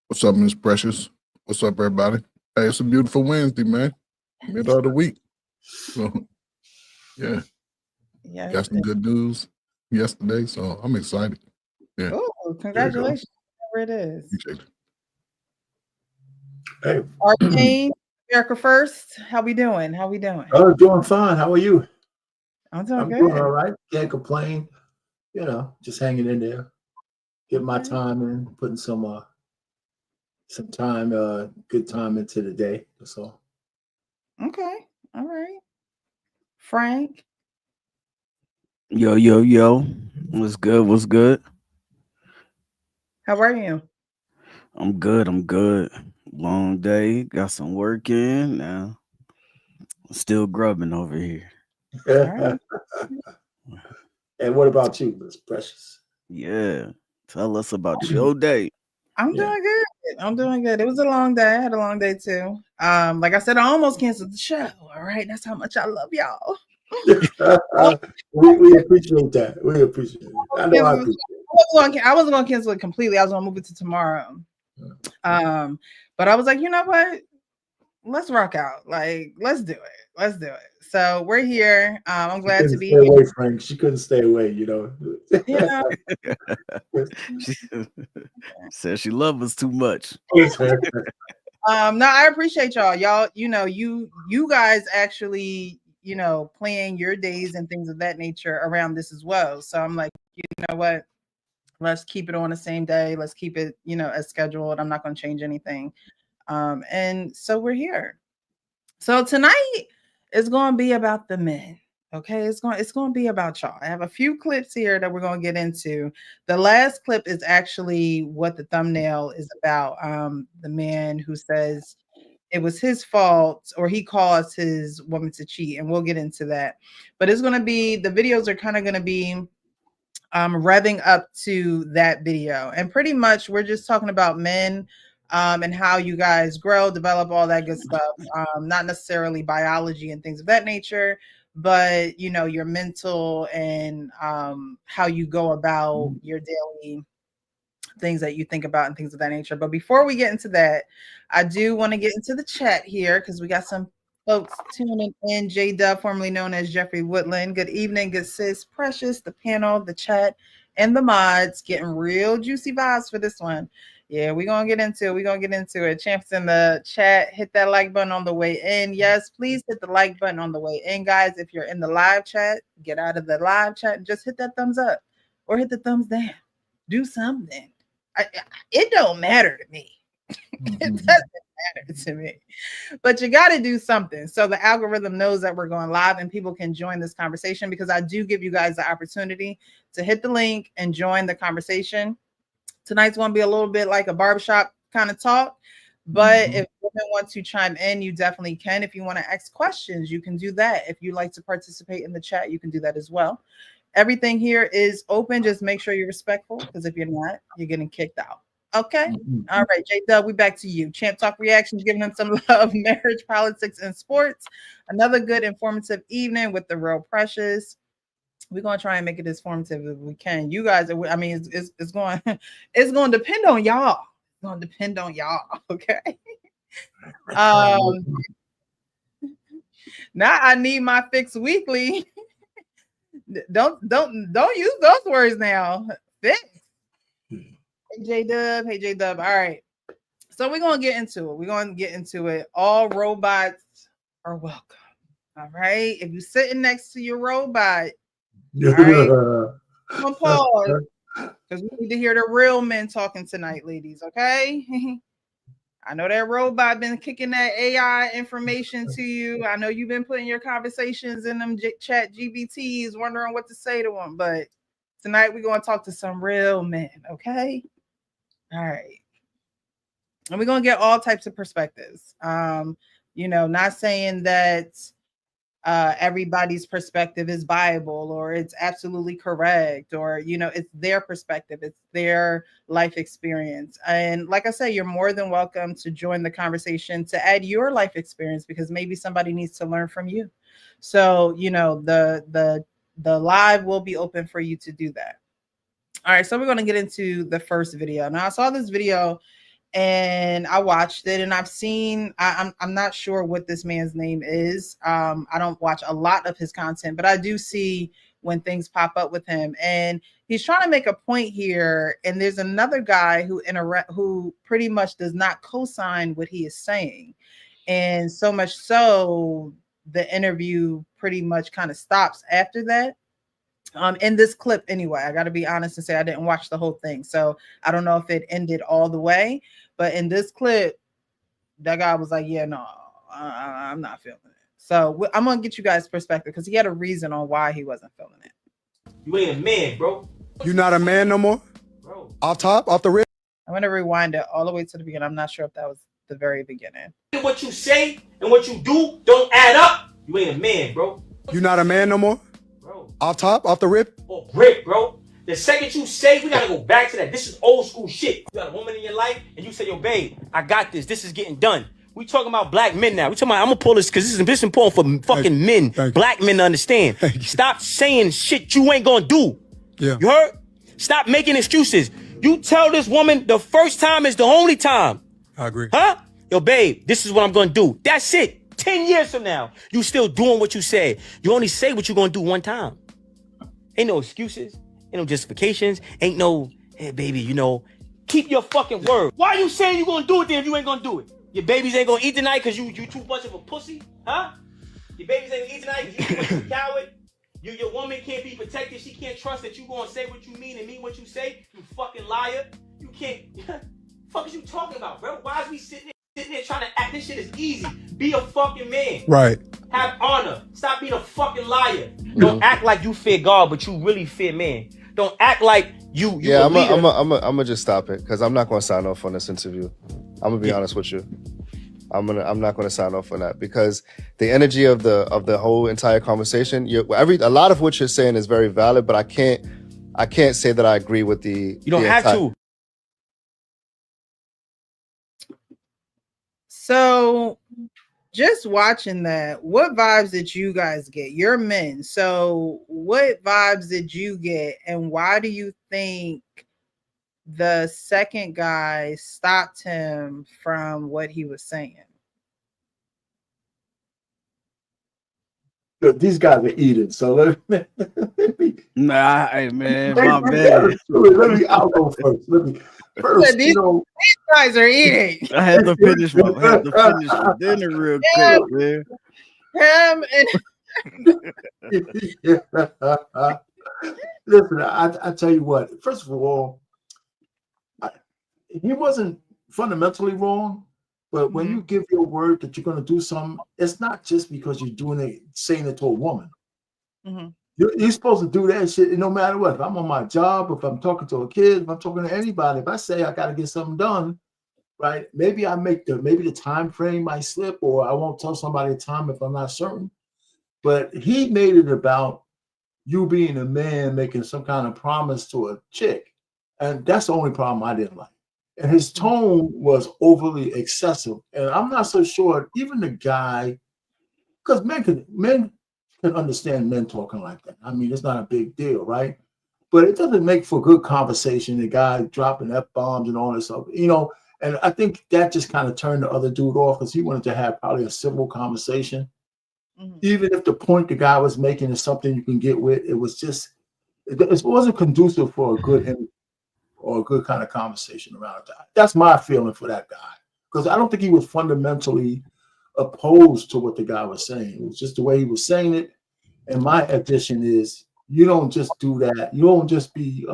What's up, Miss Precious? What's up, everybody? Hey, it's a beautiful Wednesday, man. Middle of the week. So, yeah, Yes. got some good news yesterday, so I'm excited. Yeah, Oh, there you go. congratulations. Whatever it is. Appreciate it. Hey, Arcane, America First. How we doing? How we doing? oh, doing fine. How are you? I'm doing I'm doing good. all right. Can't complain. Just hanging in there. Get my Okay. time in, putting some time, good time into the day. That's all. Okay. All right. Frank. Yo, yo, yo. What's good? What's good? How are you? I'm good. I'm good. Long day. Got some work in now. Still grubbing over here. All right. And what about you, Miss Precious? Yeah. Tell us about your day. I'm Yeah. doing good. I'm doing good. It was a long day. I had a long day too. Like I said, I almost canceled the show. All right. That's how much I love y'all. we appreciate that. We appreciate it. I know I appreciate it. I wasn't gonna cancel it completely. I was gonna move it to tomorrow. But I was like, you know what? Let's rock out. Like, let's do it. Let's do it. So we're here. I'm She glad couldn't to be stay away, Frank. She couldn't stay away, here. Yeah. She said she loves us too much. No, I appreciate y'all. Y'all, you guys actually, plan your days and things of that nature around this as well. So I'm like, you know what? Let's keep it on the same day. Let's keep it, as scheduled. I'm not going to change anything. And so we're here. So tonight is going to be about the men. Okay, it's going to be about y'all. I have a few clips here that we're going to get into. The last clip is actually what the thumbnail is about. The man who says it was his fault or he caused his woman to cheat, and we'll get into that. But it's going to be, the videos are kind of going to be revving up to that video, and pretty much we're just talking about men and how you guys grow, develop, all that good stuff. Not necessarily biology and things of that nature, but your mental and how you go about your daily things that you think about and things of that nature. But before we get into that, I do want to get into the chat here because we got some folks tuning in. J Dub, formerly known as Jeffrey Woodland. Good evening, good sis, Precious, the panel, the chat, and the mods. Getting real juicy vibes for this one. Yeah, we're gonna get into it. We're gonna get into it. Champs in the chat, hit that like button on the way in. Yes, please hit the like button on the way in, guys. If you're in the live chat, get out of the live chat and just hit that thumbs up or hit the thumbs down. Do something. It don't matter to me. It doesn't matter to me. But you got to do something so the algorithm knows that we're going live and people can join this conversation, because I do give you guys the opportunity to hit the link and join the conversation. Tonight's going to be a little bit like a barbershop kind of talk. But if women want to chime in, you definitely can. If you want to ask questions, you can do that. If you like to participate in the chat, you can do that as well. Everything here is open. Just make sure you're respectful, because if you're not, you're getting kicked out. Okay. All right, J Dub, we back to you. Champ Talk Reactions, giving them some love, marriage, politics, and sports. Another good informative evening with the real Precious. We're gonna try and make it as formative as we can. You guys are, I mean, it's going it's going to depend on y'all. It's going to depend on y'all. Okay. Now I need my fix weekly. Don't use those words now. Fix. Hey J Dub. Hey J Dub. All right. So we're gonna get into it. We're gonna get into it. All robots are welcome. All right. If you're sitting next to your robot, all right, I'm gonna pause because we need to hear the real men talking tonight, ladies. Okay. I know that robot been kicking that AI information to you. I know you've been putting your conversations in them chat GBTs, wondering what to say to them. But tonight we're going to talk to some real men, okay? All right. And we're going to get all types of perspectives. Not saying that everybody's perspective is Bible or it's absolutely correct, or it's their perspective, it's their life experience. And like I said, you're more than welcome to join the conversation, to add your life experience, because maybe somebody needs to learn from you. So the live will be open for you to do that. All right, so we're going to get into the first video. Now, I saw this video and I watched it, and I've seen. I'm not sure what this man's name is. I don't watch a lot of his content, but I do see when things pop up with him, and he's trying to make a point here. And there's another guy who pretty much does not co-sign what he is saying, and so much so the interview pretty much kind of stops after that. In this clip anyway, I got to be honest and say I didn't watch the whole thing, so I don't know if it ended all the way, but in this clip that guy was like, yeah, no, I'm not feeling it. So I'm gonna get you guys perspective because he had a reason on why he wasn't feeling it. You ain't a man, bro. You not a man no more? Bro. Off the rip? I'm gonna rewind it all the way to the beginning. I'm not sure if that was the very beginning. What you say and what you do don't add up. You ain't a man, bro. You not a man no more? Bro. Off the rip? Or rip, bro. The second you say, we gotta go back to that. This is old school shit. You got a woman in your life and you say, yo, babe, I got this. This is getting done. We talking about black men now. We talking about, I'm gonna pull this because this is important for fucking men, black men to understand. Stop saying shit you ain't gonna do. Yeah. You heard? Stop making excuses. You tell this woman the first time is the only time. I agree. Huh? Yo, babe, this is what I'm gonna do. That's it. 10 years from now, you still doing what you said. You only say what you're gonna do one time. Ain't no excuses. Ain't no justifications. Ain't no, hey, baby, you know, keep your fucking word. Why you saying you gonna do it then if you ain't gonna do it? Your babies ain't gonna eat tonight because you too much of a pussy? Huh? Your babies ain't gonna eat tonight because you too much of a coward? Your woman can't be protected. She can't trust that you gonna say what you mean and mean what you say. You fucking liar. You can't. Fuck is you talking about, bro? Why is we sitting here trying to act? This shit is easy. Be a fucking man. Right. Have honor. Stop being a fucking liar. Don't act like you fear God, but you really fear man. Don't act like you. Yeah, I'm gonna just stop it because I'm not gonna sign off on this interview. I'm gonna be honest with you. I'm not gonna sign off on that because the energy of the whole entire conversation, a lot of what you're saying is very valid, but I can't say that I agree with the. You don't have to. So just watching that, what vibes did you guys get? You're men. So what vibes did you get? And why do you think the second guy stopped him from what he was saying? These guys are eating, so let me Nah, hey man, my bad. I'll go first. These guys are eating. I had to finish my dinner real quick, man. Him and listen, I tell you what. First of all, he wasn't fundamentally wrong, but when you give your word that you're going to do something, it's not just because you're doing it, saying it to a woman. Mm-hmm. You're supposed to do that shit no matter what. If I'm on my job, if I'm talking to a kid, if I'm talking to anybody, if I say I got to get something done, right? Maybe maybe the time frame might slip, or I won't tell somebody the time if I'm not certain. But he made it about you being a man making some kind of promise to a chick, and that's the only problem I didn't like. And his tone was overly excessive, and I'm not so sure even the guy, because men can understand men talking like that. I mean, it's not a big deal, right? But it doesn't make for good conversation. The guy dropping F-bombs and all this stuff, you know. And I think that just kind of turned the other dude off because he wanted to have probably a civil conversation. Mm-hmm. Even if the point the guy was making is something you can get with, it wasn't conducive for a good or a good kind of conversation around that. That's my feeling for that guy. Because I don't think he was fundamentally opposed to what the guy was saying. It was just the way he was saying it. And my addition is you don't just do that. You don't just be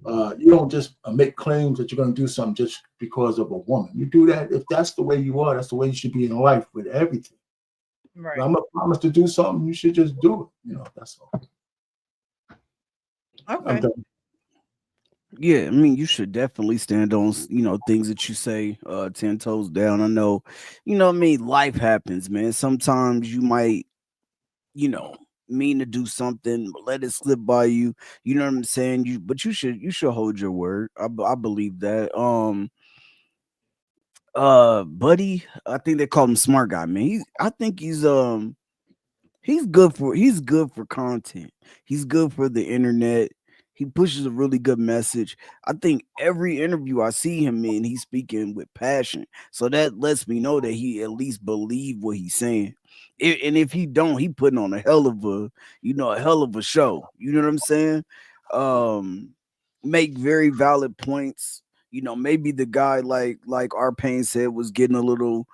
you don't just make claims that you're going to do something just because of a woman. You do that if that's the way you are. That's the way you should be in life with everything. Right. If I'm a promise to do something, you should just do it. You know, that's all. Okay. Yeah, I mean, you should definitely stand on, things that you say, 10 toes down. I know, I mean, life happens, man. Sometimes you might, mean to do something, but let it slip by you. You know what I'm saying? But you should hold your word. I believe that. Buddy, I think they call him Smart Guy, man. I think he's good for content. He's good for the internet. He pushes a really good message. I think every interview I see him in, he's speaking with passion. So that lets me know that he at least believe what he's saying. And if he don't, he putting on a hell of a show. You know what I'm saying? Make very valid points. Maybe the guy like Arpain said was getting a little,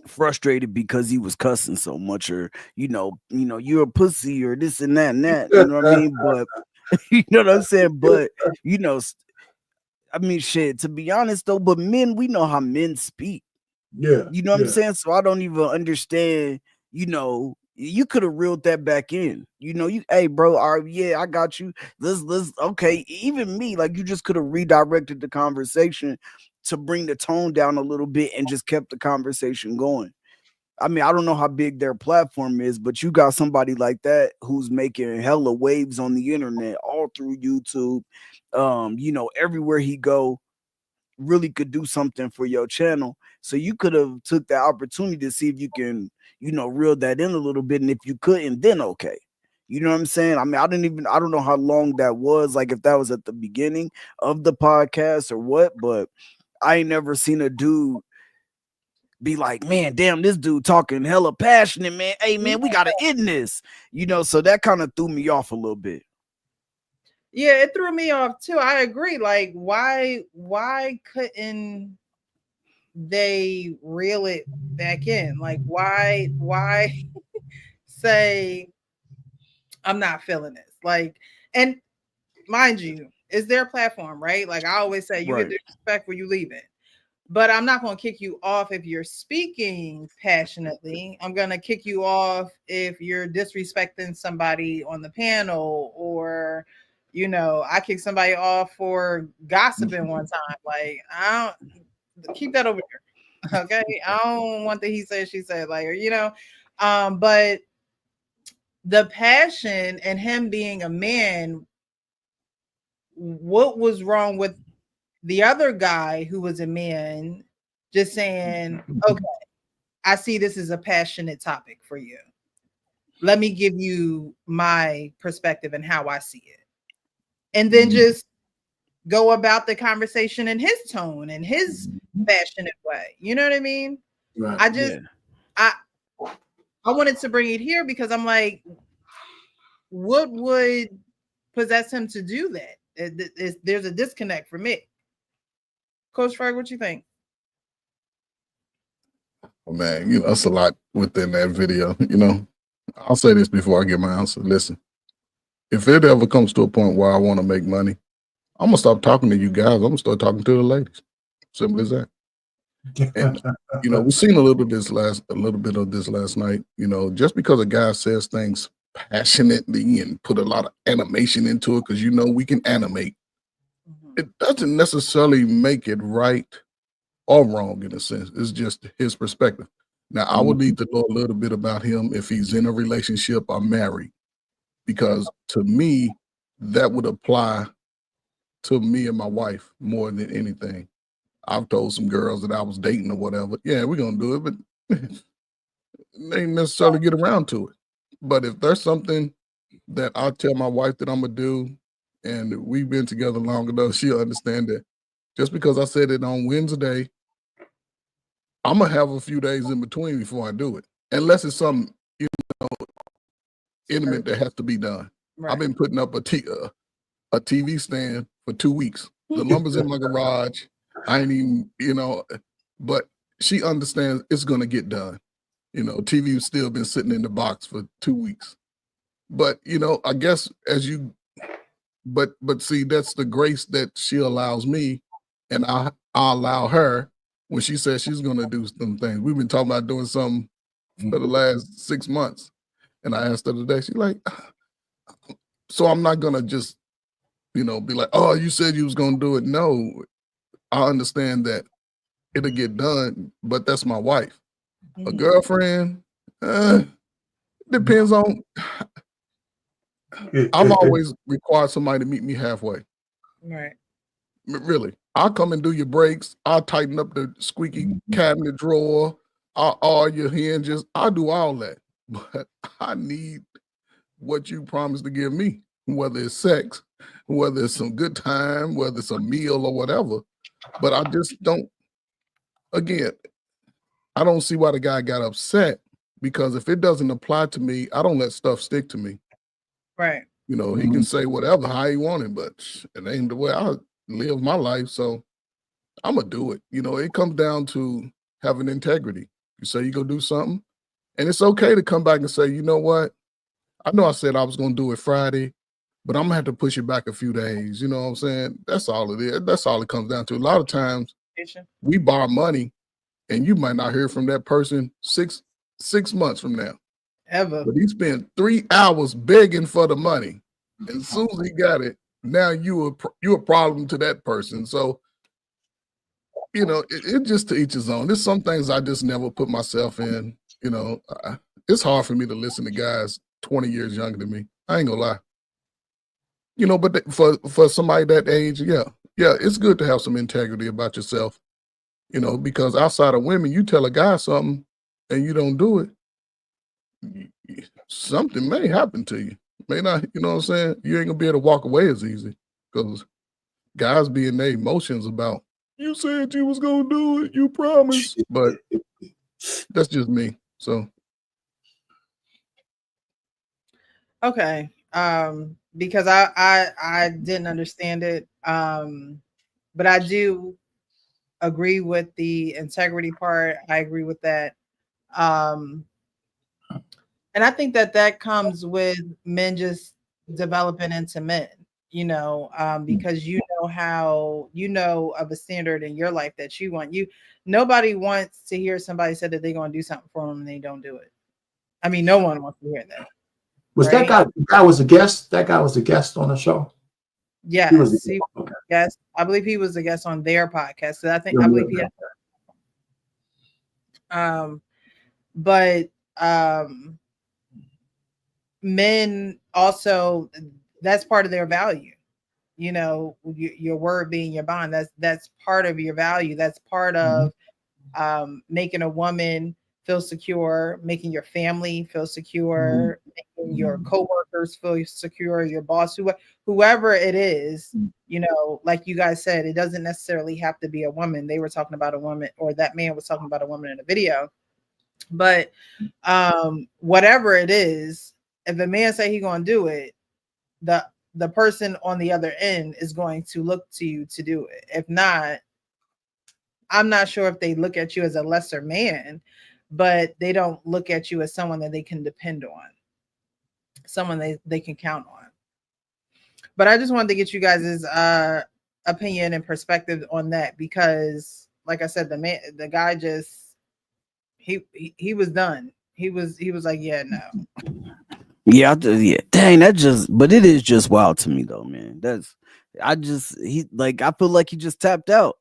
frustrated because he was cussing so much, or you're a pussy or this and that, you know what I mean? But you know what I'm saying? But I mean, shit, to be honest though, but men, we know how men speak. Yeah. You know what I'm saying? So I don't even understand, you could have reeled that back in. Hey bro, yeah, I got you. Let's okay. Even me, like, you just could have redirected the conversation to bring the tone down a little bit and just kept the conversation going. I mean, I don't know how big their platform is, but you got somebody like that who's making hella waves on the internet, all through YouTube. Everywhere he go, really could do something for your channel. So you could have took the opportunity to see if you can, reel that in a little bit. And if you couldn't, then okay. You know what I'm saying? I mean, I don't know how long that was, like if that was at the beginning of the podcast or what, but I ain't never seen a dude be like, man, damn, this dude talking hella passionate, man. Hey, man, we gotta end this. So that kind of threw me off a little bit. Yeah, it threw me off too. I agree. Like, why couldn't they reel it back in? Like, why say I'm not feeling this? Like, and mind you, it's their platform, right? Like I always say, you Right. get disrespect where you leave it. But I'm not going to kick you off if you're speaking passionately. I'm going to kick you off if you're disrespecting somebody on the panel, or, I kicked somebody off for gossiping one time. Like, I don't keep that over here. Okay. I don't want the he said, she said, like, but the passion and him being a man, what was wrong with the other guy who was a man just saying, okay, I see this is a passionate topic for you. Let me give you my perspective and how I see it. And then just go about the conversation in his tone and his passionate way. You know what I mean? Right. I wanted to bring it here because I'm like, what would possess him to do that? There's a disconnect for me. Coach Frank, what you think? Oh, man, that's a lot within that video. I'll say this before I get my answer. Listen, if it ever comes to a point where I want to make money, I'm gonna stop talking to you guys. I'm gonna start talking to the ladies. Simple as that. And we've seen a little bit of this last night. Just because a guy says things passionately and put a lot of animation into it, because we can animate, it doesn't necessarily make it right or wrong in a sense. It's just his perspective. Now, I would need to know a little bit about him if he's in a relationship or married, because to me, that would apply to me and my wife more than anything. I've told some girls that I was dating or whatever, yeah, we're going to do it, but they ain't necessarily get around to it. But if there's something that I tell my wife that I'm going to do, and we've been together long enough, she'll understand that just because I said it on Wednesday, I'm going to have a few days in between before I do it, unless it's something, intimate that has to be done. Right. I've been putting up a TV stand for 2 weeks. The lumber's in my garage. I ain't even, but she understands it's going to get done. TV's still been sitting in the box for 2 weeks. But, I guess but see, that's the grace that she allows me, and I allow her when she says she's going to do some things. We've been talking about doing something for the last 6 months. And I asked her today, she's like, so I'm not going to just, be like, oh, you said you was going to do it. No, I understand that it'll get done, but that's my wife. A girlfriend, depends on, I'm always required somebody to meet me halfway. Right. Really. I'll come and do your brakes. I'll tighten up the squeaky cabinet drawer. I'll oil your hinges. I'll do all that. But I need what you promised to give me. whether it's sex, whether it's some good time, whether it's a meal or whatever. But I just don't, again, I don't see why the guy got upset, because if it doesn't apply to me, I don't let stuff stick to me. Right. You know, he can say whatever, how he wanted, but it ain't the way I live my life. So I'm going to do it. You know, it comes down to having integrity. You say you go do something, and it's okay to come back and say, you know what? I know I said I was going to do it Friday, but I'm going to have to push it back a few days. You know what I'm saying? That's all it is. That's all it comes down to. A lot of times we borrow money and you might not hear from that person six months from now. Ever. But he spent 3 hours begging for the money. And as soon as he got it, now you a problem to that person. So, you know, it just to each his own. There's some things I just never put myself in. You know, it's hard for me to listen to guys 20 years younger than me. I ain't gonna lie. You know, but for somebody that age, yeah, it's good to have some integrity about yourself. You know, because outside of women, you tell a guy something and you don't do it, something may happen to you. May not, you know what I'm saying? You ain't gonna be able to walk away as easy, because guys be in their emotions about, you said you was gonna do it, you promised. But that's just me. So okay. Because I didn't understand it. But I do agree with the integrity part. I agree with that. And I think that comes with men just developing into men, you know, because you know how, you know, of a standard in your life that you want. Nobody wants to hear somebody say that they're going to do something for them and they don't do it. I mean, no one wants to hear that. Was right? that guy was a guest? That guy was a guest on the show? Yes, He was he okay. yes, I believe he was a guest on their podcast. So I Yeah, believe yeah, he had, but men also, that's part of their value. You know, your word being your bond. That's part of your value. That's part of making a woman feel secure, making your family feel secure, making your coworkers feel secure, your boss, whoever it is. You know, like you guys said, it doesn't necessarily have to be a woman. They were talking about a woman, or that man was talking about a woman in a video. But whatever it is, if a man say he gonna do it, the person on the other end is going to look to you to do it. If not, I'm not sure if they look at you as a lesser man, but they don't look at you as someone that they can depend on, someone they can count on. But I just wanted to get you guys' opinion and perspective on that, because like I said, the guy just he was done. He was like, yeah, no. Yeah, dang, but it is just wild to me though, man. I feel like he just tapped out.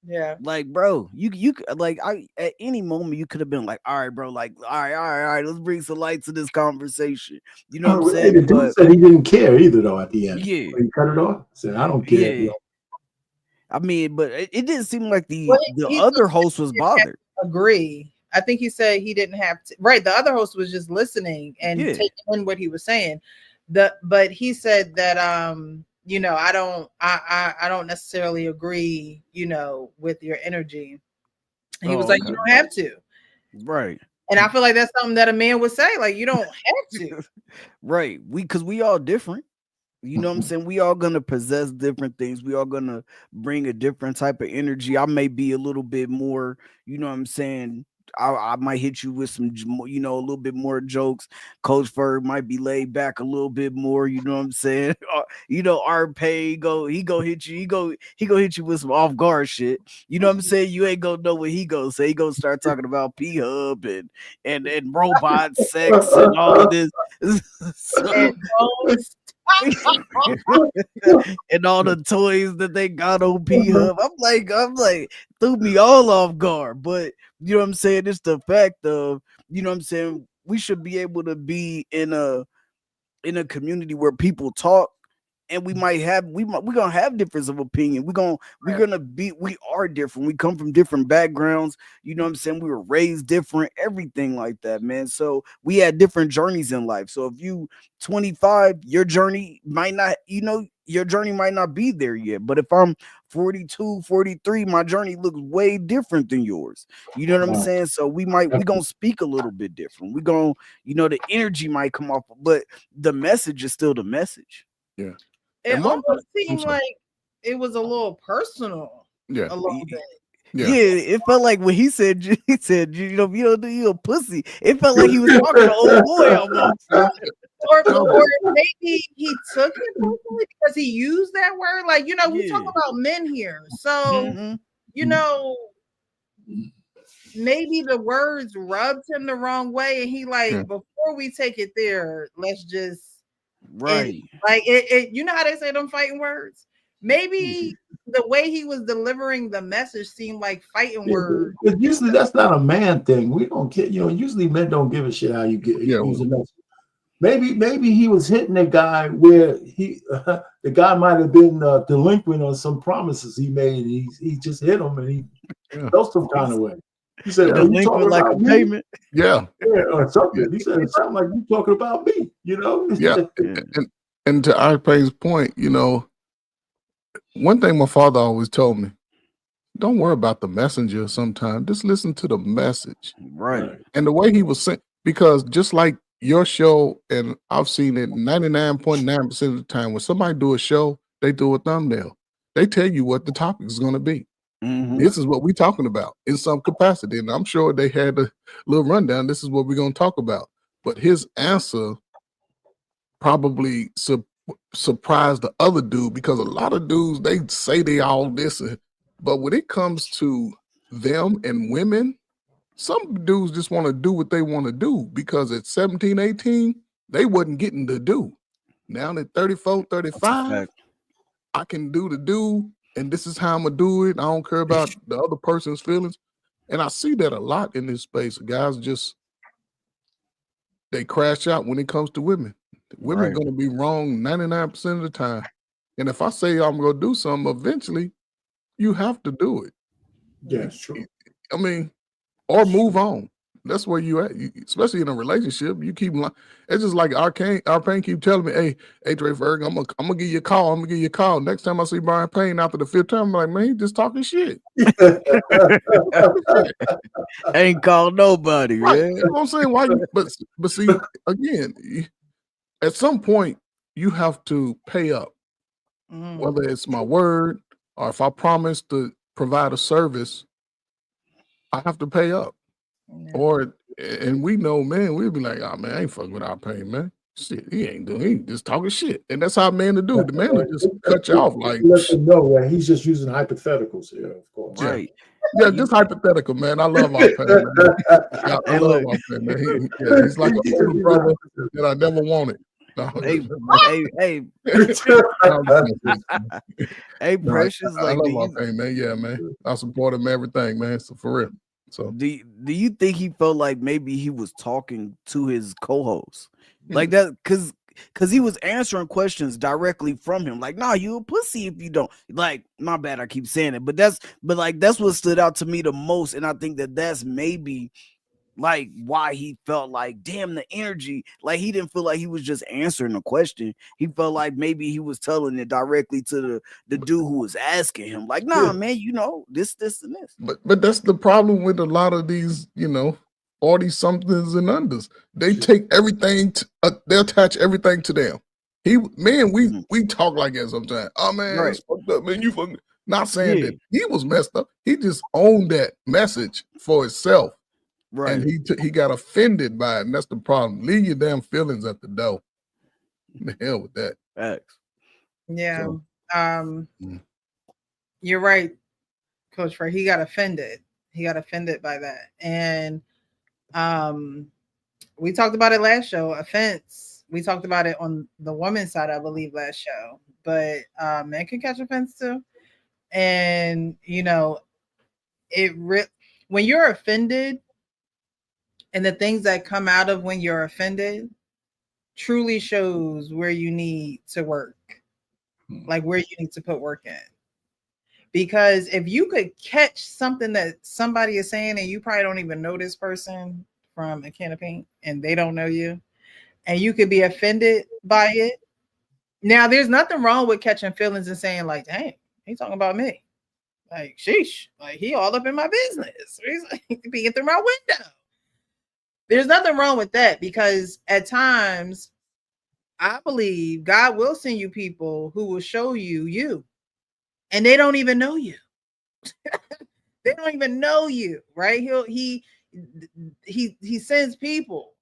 Yeah. Like, bro, you like, at any moment you could have been like, all right, bro, like, all right, let's bring some light to this conversation. You know what I'm saying? The dude said he didn't care either, though. At the end, yeah, when he cut it off. Said, I don't care. Yeah. I mean, but it didn't seem like the He other host was bothered. Agree. I think he said he didn't have to. Right, the other host was just listening and taking in what he was saying. But he said that you know, I don't necessarily agree, you know, with your energy. And he was like, you don't have to. Right. And I feel like that's something that a man would say, like, you don't have to. Right. Because we all different. You know what I'm saying? We all gonna possess different things. We all gonna bring a different type of energy. I may be a little bit more, you know what I'm saying? I might hit you with some, you know, a little bit more jokes. Coach Ferg might be laid back a little bit more. You know what I'm saying? You know, Arpay, he go hit you. He go hit you with some off guard shit. You know what I'm saying? You ain't gonna know what he gonna say. He gonna start talking about P-Hub and robot sex and all of this. And all the toys that they got on P-Hub. I'm like, threw me all off guard. But you know what I'm saying? It's the fact of, you know what I'm saying, we should be able to be in a community where people talk and we're gonna have difference of opinion. We are different. We come from different backgrounds. You know what I'm saying? We were raised different, everything like that, man. So we had different journeys in life. So if you 25, your journey might not, your journey might not be there yet. But if I'm 42, 43, my journey looks way different than yours. You know what I'm Right. saying? So we gonna speak a little bit different. We gonna, the energy might come off, but the message is still the message. Yeah. It And one almost thing- I'm seemed sorry. like it was a little personal, Yeah. a little bit. Yeah. It felt like when he said, you don't do, you a pussy. It felt like he was talking to old boy almost. Or maybe he took it personally because he used that word. Like, we talk Yeah. about men here. So, Mhm. maybe the words rubbed him the wrong way. And he Yeah. before we take it there, let's just Right. you know how they say them fighting words? Maybe the way he was delivering the message seemed like fighting words. But usually that's not a man thing. We don't care. Usually men don't give a shit how you use a message. Maybe he was hitting a guy where the guy might have been delinquent on some promises he made. He just hit him and he felt some kind of way. He said, "Well, you talking like about a me?" payment. Yeah, or something. He said, "It sounded like you talking about me." Yeah. And to Ipane's point, one thing my father always told me, don't worry about the messenger sometimes. Just listen to the message. Right. And the way he was saying, because just like your show, and I've seen it 99.9% of the time, when somebody do a show, they do a thumbnail. They tell you what the topic is going to be. Mhm. This is what we're talking about in some capacity. And I'm sure they had a little rundown. This is what we're going to talk about. But his answer probably surprised the other dude, because a lot of dudes, they say they all this, but when it comes to them and women, some dudes just want to do what they want to do, because at 17, 18, they wasn't getting to do. Now at 34, 35, I can do the do, and this is how I'm gonna do it. I don't care about the other person's feelings. And I see that a lot in this space. Guys they crash out when it comes to women. Women Right. gonna be wrong 99% of the time. And if I say I'm gonna do something, eventually you have to do it. Yeah, it's true. I mean, or move on. That's where you at. Especially in a relationship, you keep. It's just like Arpane keep telling me, "Hey, Dre Ferg, I'm gonna give you a call. I'm gonna give you a call. Next time I see Brian Payne after the 5th time, I'm like, man, he just talking shit. Ain't called nobody, Right? man. You know what I'm saying? Why? But see, again, at some point, you have to pay up. Whether it's my word or if I promise to provide a service, I have to pay up. And we know, man, we'll be like, oh man, I ain't fucking with our pain, man. Shit, he just talking shit. And that's how men to do. The man will just cut you off like, let them know that he's just using hypotheticals here, of course. Right. Yeah, just hypothetical, man. I love our pain, man. I love our pain, man. He's like an older brother that I never wanted. No, Hey, Precious, I love our pain, man. Yeah, man. I support him everything, man. So for real. So do you think he felt like maybe he was talking to his co-host like that, because he was answering questions directly from him, like, nah, you a pussy if you don't, like, my bad, I keep saying it, but that's what stood out to me the most. And I think that's maybe like why he felt like, damn, the energy, like he didn't feel like he was just answering the question. He felt like maybe he was telling it directly to the dude who was asking him, like, nah, man, this and this. But that's the problem with a lot of these, 40 somethings and unders. They take everything, they attach everything to them. We talk like that sometimes. Oh man, Right. it's fucked up, man. You fucking not saying that he was messed up. He just owned that message for itself. Right. And he got offended by it. And that's the problem. Leave your damn feelings at the door. The hell with that. Facts. Yeah. You're right, Coach Frey. He got offended. He got offended by that. And we talked about it last show. Offense. We talked about it on the woman's side, I believe, last show. But men can catch offense too. And when you're offended, and the things that come out of when you're offended truly shows where you need to work. like where you need to put work in. Because if you could catch something that somebody is saying and you probably don't even know this person from a can of paint and they don't know you, and you could be offended by it. Now, there's nothing wrong with catching feelings and saying, like, dang, he's talking about me. Like, sheesh, like he all up in my business. He's like peeking through my window. There's nothing wrong with that, because at times I believe God will send you people who will show you you, and they don't even know you. They don't even know you, right? He sends people.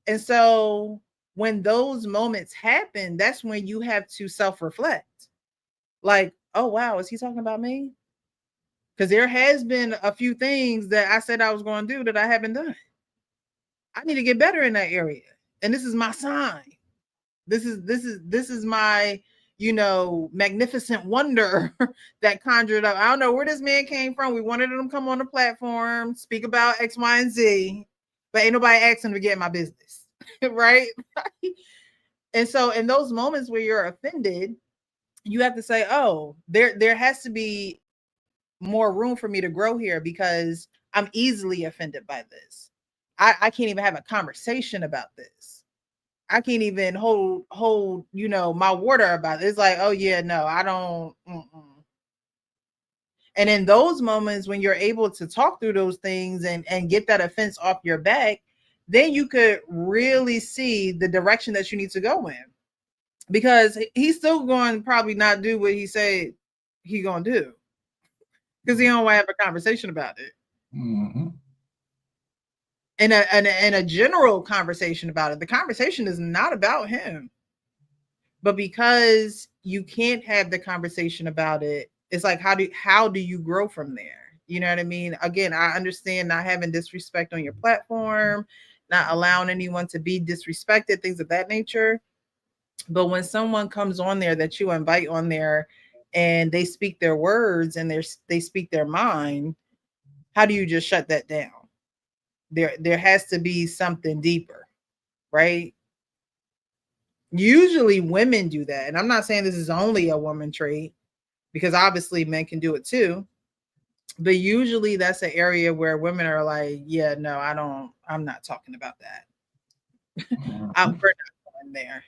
And so when those moments happen, that's when you have to self-reflect. Like, oh wow, is he talking about me? Because there has been a few things that I said I was going to do that I haven't done. I need to get better in that area. And this is my sign. This is my, magnificent wonder that conjured up. I don't know where this man came from. We wanted him to come on the platform, speak about X, Y, and Z, but ain't nobody asking him to get in my business, right? And so in those moments where you're offended, you have to say, oh, there has to be more room for me to grow here, because I'm easily offended by this. I can't even have a conversation about this. I can't even hold my water about it. It's like, oh yeah, no, I don't. And in those moments when you're able to talk through those things and get that offense off your back, then you could really see the direction that you need to go in, because he's still going to probably not do what he said he gonna do, because he don't want to have a conversation about it. Mm-hmm. And a general conversation about it. The conversation is not about him, but because you can't have the conversation about it, it's like, how do you grow from there? You know what I mean? Again, I understand not having disrespect on your platform, not allowing anyone to be disrespected, things of that nature. But when someone comes on there that you invite on there and they speak their words and they speak their mind, how do you just shut that down? There has to be something deeper, right? Usually women do that. And I'm not saying this is only a woman trait, because obviously men can do it too. But usually that's an area where women are like, yeah, no, I'm not talking about that. We're not going there.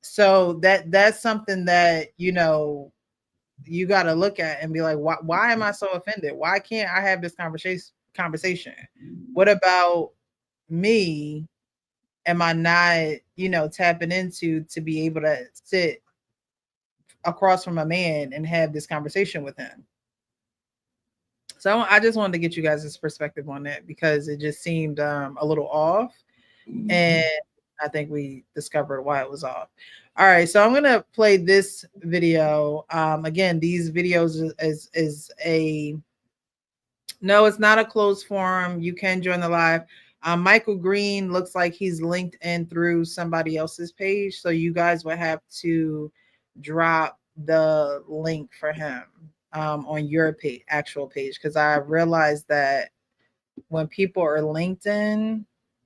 So that's something that, you got to look at and be like, why am I so offended? Why can't I have this conversation? What about me am I not, tapping into to be able to sit across from a man and have this conversation with him? So I just wanted to get you guys' perspective on that, because it just seemed a little off, and I think we discovered why it was off. All right, so I'm gonna play this video. Again, these videos is a no, it's not a closed forum. You can join the live. Michael Green looks like he's linked in through somebody else's page, so you guys will have to drop the link for him on your actual page, because I realized that when people are linked in,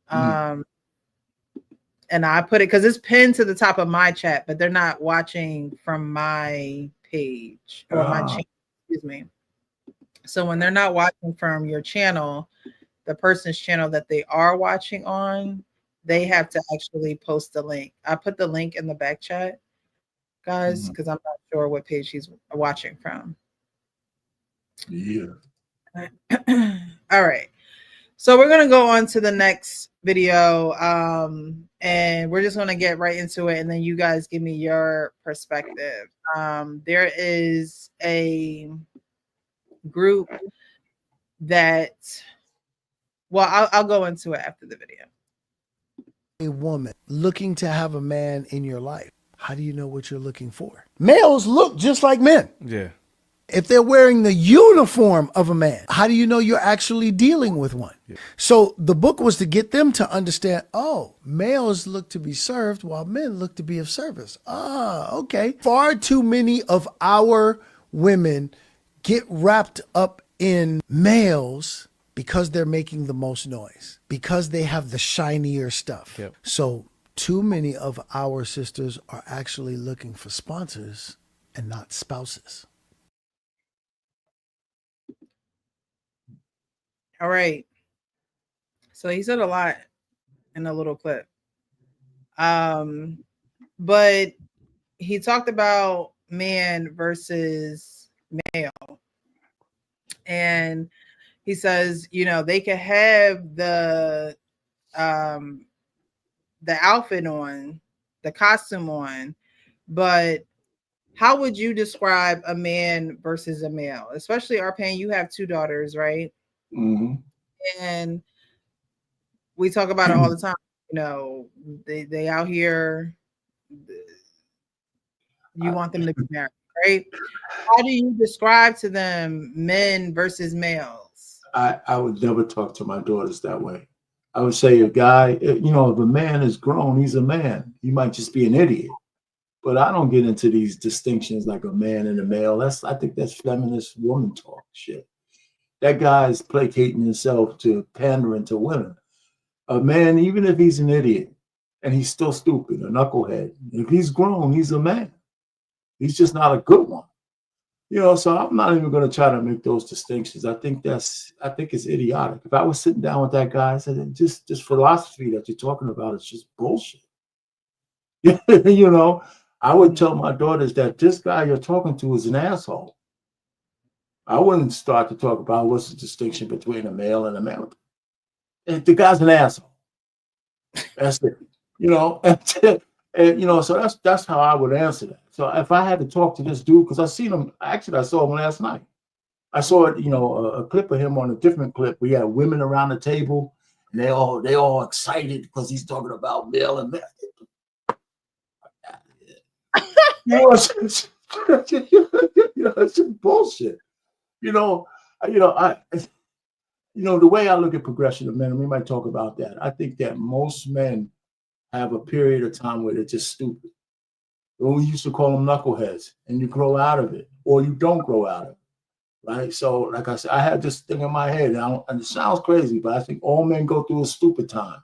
and I put it because it's pinned to the top of my chat, but they're not watching from my page or my channel. Excuse me. So when they're not watching from your channel, the person's channel that they are watching on, they have to actually post the link. I put the link in the back chat, guys, because I'm not sure what page he's watching from. Yeah. All right. So we're going to go on to the next video, and we're just going to get right into it, and then you guys give me your perspective. There is a group that, well, I'll go into it after the video. A woman looking to have a man in your life, how do you know what you're looking for? Males look just like men. Yeah. If they're wearing the uniform of a man, how do you know you're actually dealing with one? Yeah. So the book was to get them to understand, oh, males look to be served while men look to be of service. Ah, okay. Far too many of our women get wrapped up in males because they're making the most noise, because they have the shinier stuff. Yep. So Too many of our sisters are actually looking for sponsors and not spouses. All right. So he said a lot in a little clip. But he talked about man versus male. And he says, you know, they could have the outfit on, the costume on, but how would you describe a man versus a male? Especially Arpan, you have 2 daughters, right? Mm-hmm. And we talk about it all the time. You know, they out here, you want them to be married, right? How do you describe to them men versus males? I would never talk to my daughters that way. I would say a guy, you know, if a man is grown, he's a man. He might just be an idiot. But I don't get into these distinctions like a man and a male. I think that's feminist woman talk shit. That guy's placating himself to pandering to women. A man, even if he's an idiot and he's still stupid, a knucklehead, if he's grown, he's a man. He's just not a good one. You know, so I'm not even going to try to make those distinctions. I think it's idiotic. If I was sitting down with that guy, I said, this philosophy that you're talking about is just bullshit. You know, I would tell my daughters that this guy you're talking to is an asshole. I wouldn't start to talk about what's the distinction between a male and a male. And the guy's an asshole. That's it. You know, and you know, so that's how I would answer that. So if I had to talk to this dude, because I seen him, actually I saw him last night. I saw it, you know, a clip of him on a different clip. We had women around the table, and they all excited because he's talking about male and male. You know, it's just bullshit. The way I look at progression of men, and we might talk about that. I think that most men have a period of time where they're just stupid. We used to call them knuckleheads, and you grow out of it, or you don't grow out of it, right? So, like I said, I had this thing in my head, and it sounds crazy, but I think all men go through a stupid time,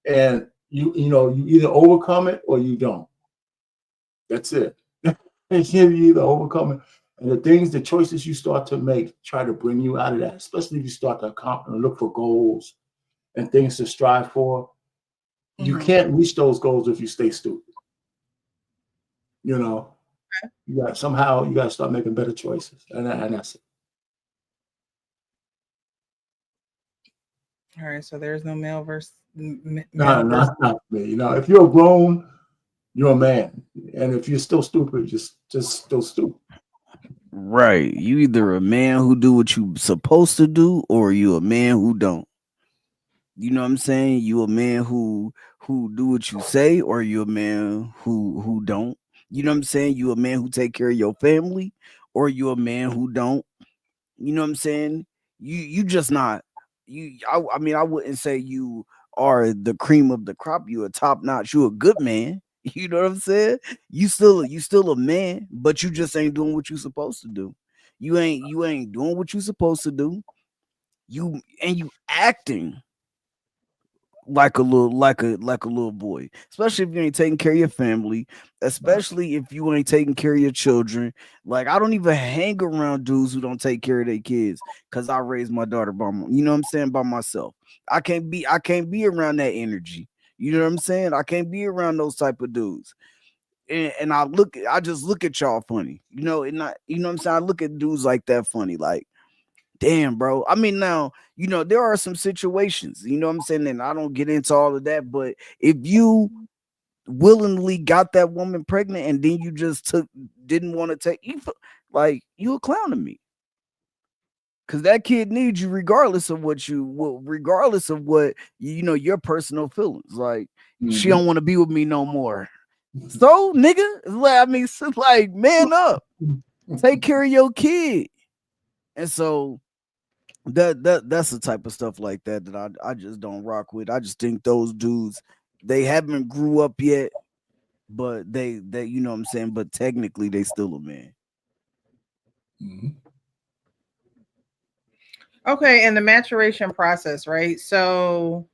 and you either overcome it or you don't. That's it. You either overcome it, and the choices you start to make try to bring you out of that, especially if you start to look for goals and things to strive for. You can't reach those goals if you stay stupid. You know, you got to start making better choices, and that's it. All right, so there's no male versus No, not me. You know, if you're grown, you're a man, and if you're still stupid, just still stupid. Right. You either a man who do what you supposed to do, or you a man who don't. You know what I'm saying? You a man who do what you say, or you a man who don't. You know what I'm saying? You a man who take care of your family, or you a man who don't. You know what I'm saying? You just not I mean, I wouldn't say you are the cream of the crop. You a top notch. You a good man. You know what I'm saying? You still a man, but you just ain't doing what you supposed to do. You ain't doing what you supposed to do. You acting like a little boy, especially if you ain't taking care of your family, especially if you ain't taking care of your children. Like, I don't even hang around dudes who don't take care of their kids, because I raised my daughter by myself. I can't be around that energy. You know what I'm saying? I can't be around those type of dudes. And I just look at y'all funny, you know, and you know what I'm saying? I look at dudes like that funny, like, damn, bro. I mean, now, you know, there are some situations, you know what I'm saying? And I don't get into all of that, but if you willingly got that woman pregnant and then you just didn't want to take, you a clown to me. Because that kid needs you regardless of what your personal feelings. Like, she don't want to be with me no more. So, nigga, man up. Take care of your kid. And so that's the type of stuff like that I just don't rock with. I just think those dudes, they haven't grew up yet, but they you know what I'm saying, but technically they still a man. Okay, and the maturation process, right? So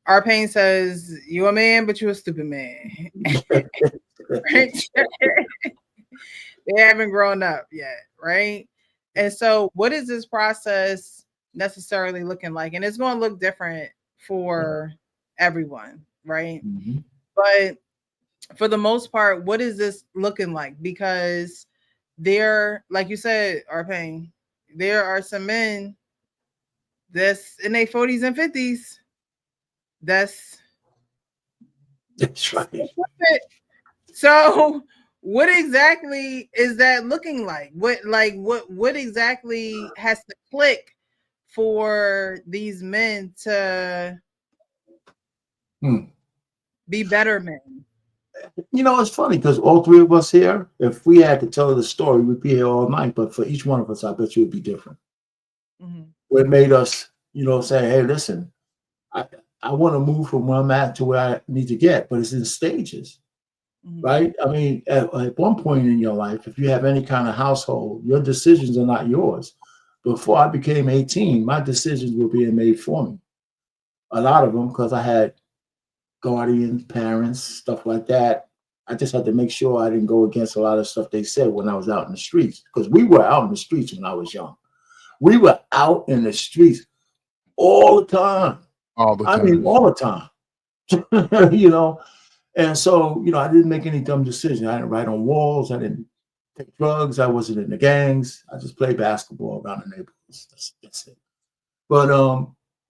Our Pain says, "You a man, but you a stupid man." Right? They haven't grown up yet, right? And so, what is this process necessarily looking like? And it's going to look different for everyone, right? Mhm. But for the most part, what is this looking like? Because there, like you said, Our Pain, there are some men that's in their 40s and 50s that's That's right. so what exactly is that looking like? What exactly has to click for these men to Hmm. be better men? You know, it's funny because all three of us here, if we had to tell the story, we'd be here all night. But for each one of us, I bet you it'd be different. Mhm. What made us, say, hey, listen, I want to move from where I'm at to where I need to get, but it's in stages, Mhm. right? I mean, at one point in your life, if you have any kind of household, your decisions are not yours. Before I became 18, my decisions were being made for me. A lot of them because I had guardians, parents, stuff like that. I just had to make sure I didn't go against a lot of stuff they said when I was out in the streets, because we were out in the streets when I was young. We were out in the streets all the time. All the I time. mean, all the time. And so, I didn't make any dumb decisions. I didn't write on walls. I didn't take drugs. I wasn't in the gangs. I just played basketball around the neighborhoods. That's it. But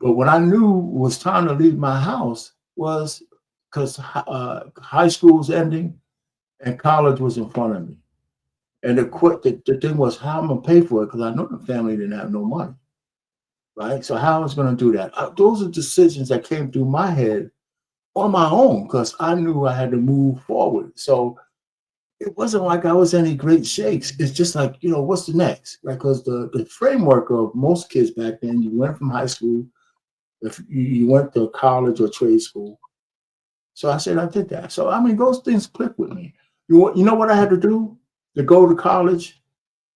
what I knew was time to leave my house was because high school was ending and college was in front of me. And the thing was how I'm gonna pay for it, because I know the family didn't have no money, right? So how I was gonna do that? Those are decisions that came through my head on my own because I knew I had to move forward. So it wasn't like I was any great shakes. It's just like, what's the next? Right? Because the framework of most kids back then, you went from high school, if you went to college or trade school. So I said I did that. So I mean, those things click with me. You know what I had to do to go to college?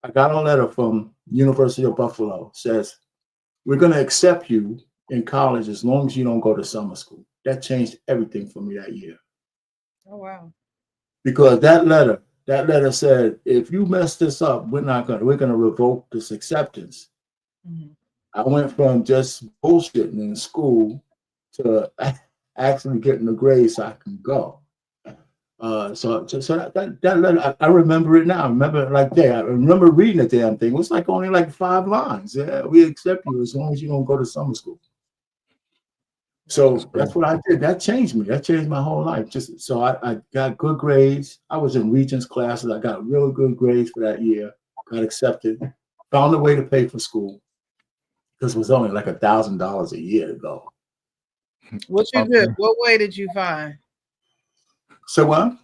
I got a letter from University of Buffalo. Says we're going to accept you in college as long as you don't go to summer school. That changed everything for me that year. Oh wow. Because that letter said, if you mess this up, we're going to revoke this acceptance. Mhm. I went from just bullshitting in school to actually getting the grades so I can go. So that letter, I remember it now. I remember it like that. I remember reading the damn thing. It was like only like 5 lines. Yeah, we accept you as long as you don't go to summer school. So that's what I did. That changed me. That changed my whole life. Just so I got good grades. I was in Regents classes. I got really good grades for that year. Got accepted. Found a way to pay for school because it was only like $1,000 a year to go. What you do? What way did you find? So what?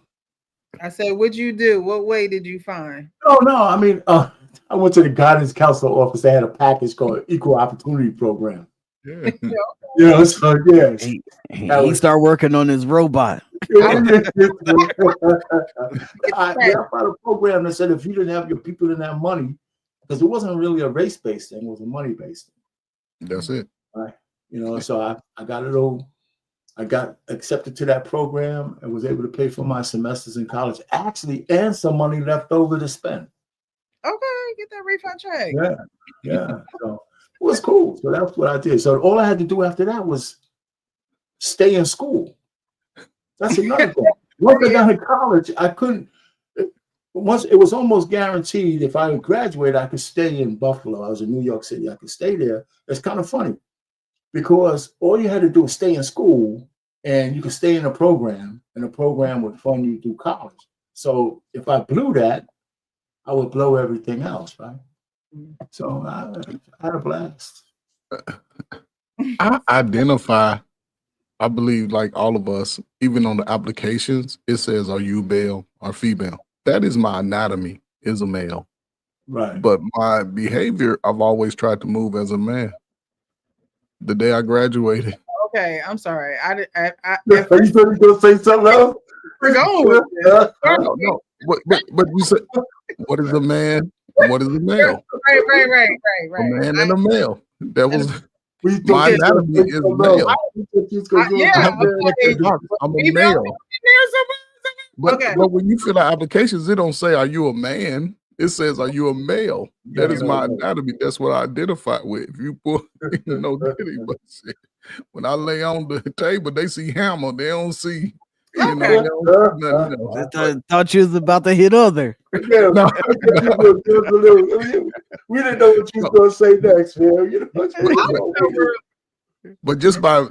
I said, what'd you do? What way did you find? Oh no, I mean, I went to the guidance counselor office. They had a package called Equal Opportunity Program. Yeah. So yeah. He start working on his robot. I found a program that said if you didn't have your people didn't have money, because it wasn't really a race-based thing, it was a money-based thing. That's it. Right. So I got accepted to that program and was able to pay for my semesters in college, actually, and some money left over to spend. Okay, get that refund check. Yeah. So it was cool. So that's what I did. So all I had to do after that was stay in school. That's another thing. Once I got to college, I couldn't. Once it was almost guaranteed if I graduated, I could stay in Buffalo. I was in New York City. I could stay there. It's kind of funny because all you had to do was stay in school and you could stay in a program and the program would fund you through college. So if I blew that, I would blow everything else, right? So I had a blast. I identify, I believe, like all of us, even on the applications, it says, are you male or female? That is my anatomy, is a male. Right. But my behavior, I've always tried to move as a man. The day I graduated. Okay, I'm sorry. Are you going to say something else? We're going with this. No. But you said, what is a man? What is a male? Right. A man and a male. That was We thought My you was gonna anatomy say is something else. male. We thought you was gonna go Yeah, I to have to the- check the okay. box. I'm a Maybe I'm male. in there somewhere. But Okay. but when you fill out applications, it don't say are you a man. It says are you a male. That is my anatomy. That's what I identify with. If you put no diddy, but shit, when I lay on the table, they see hammer. They don't see, you know, Okay. they don't see nothing else. I thought you was about to hit other. Yeah, No, we didn't know what you was gonna say next, man. You know, but just by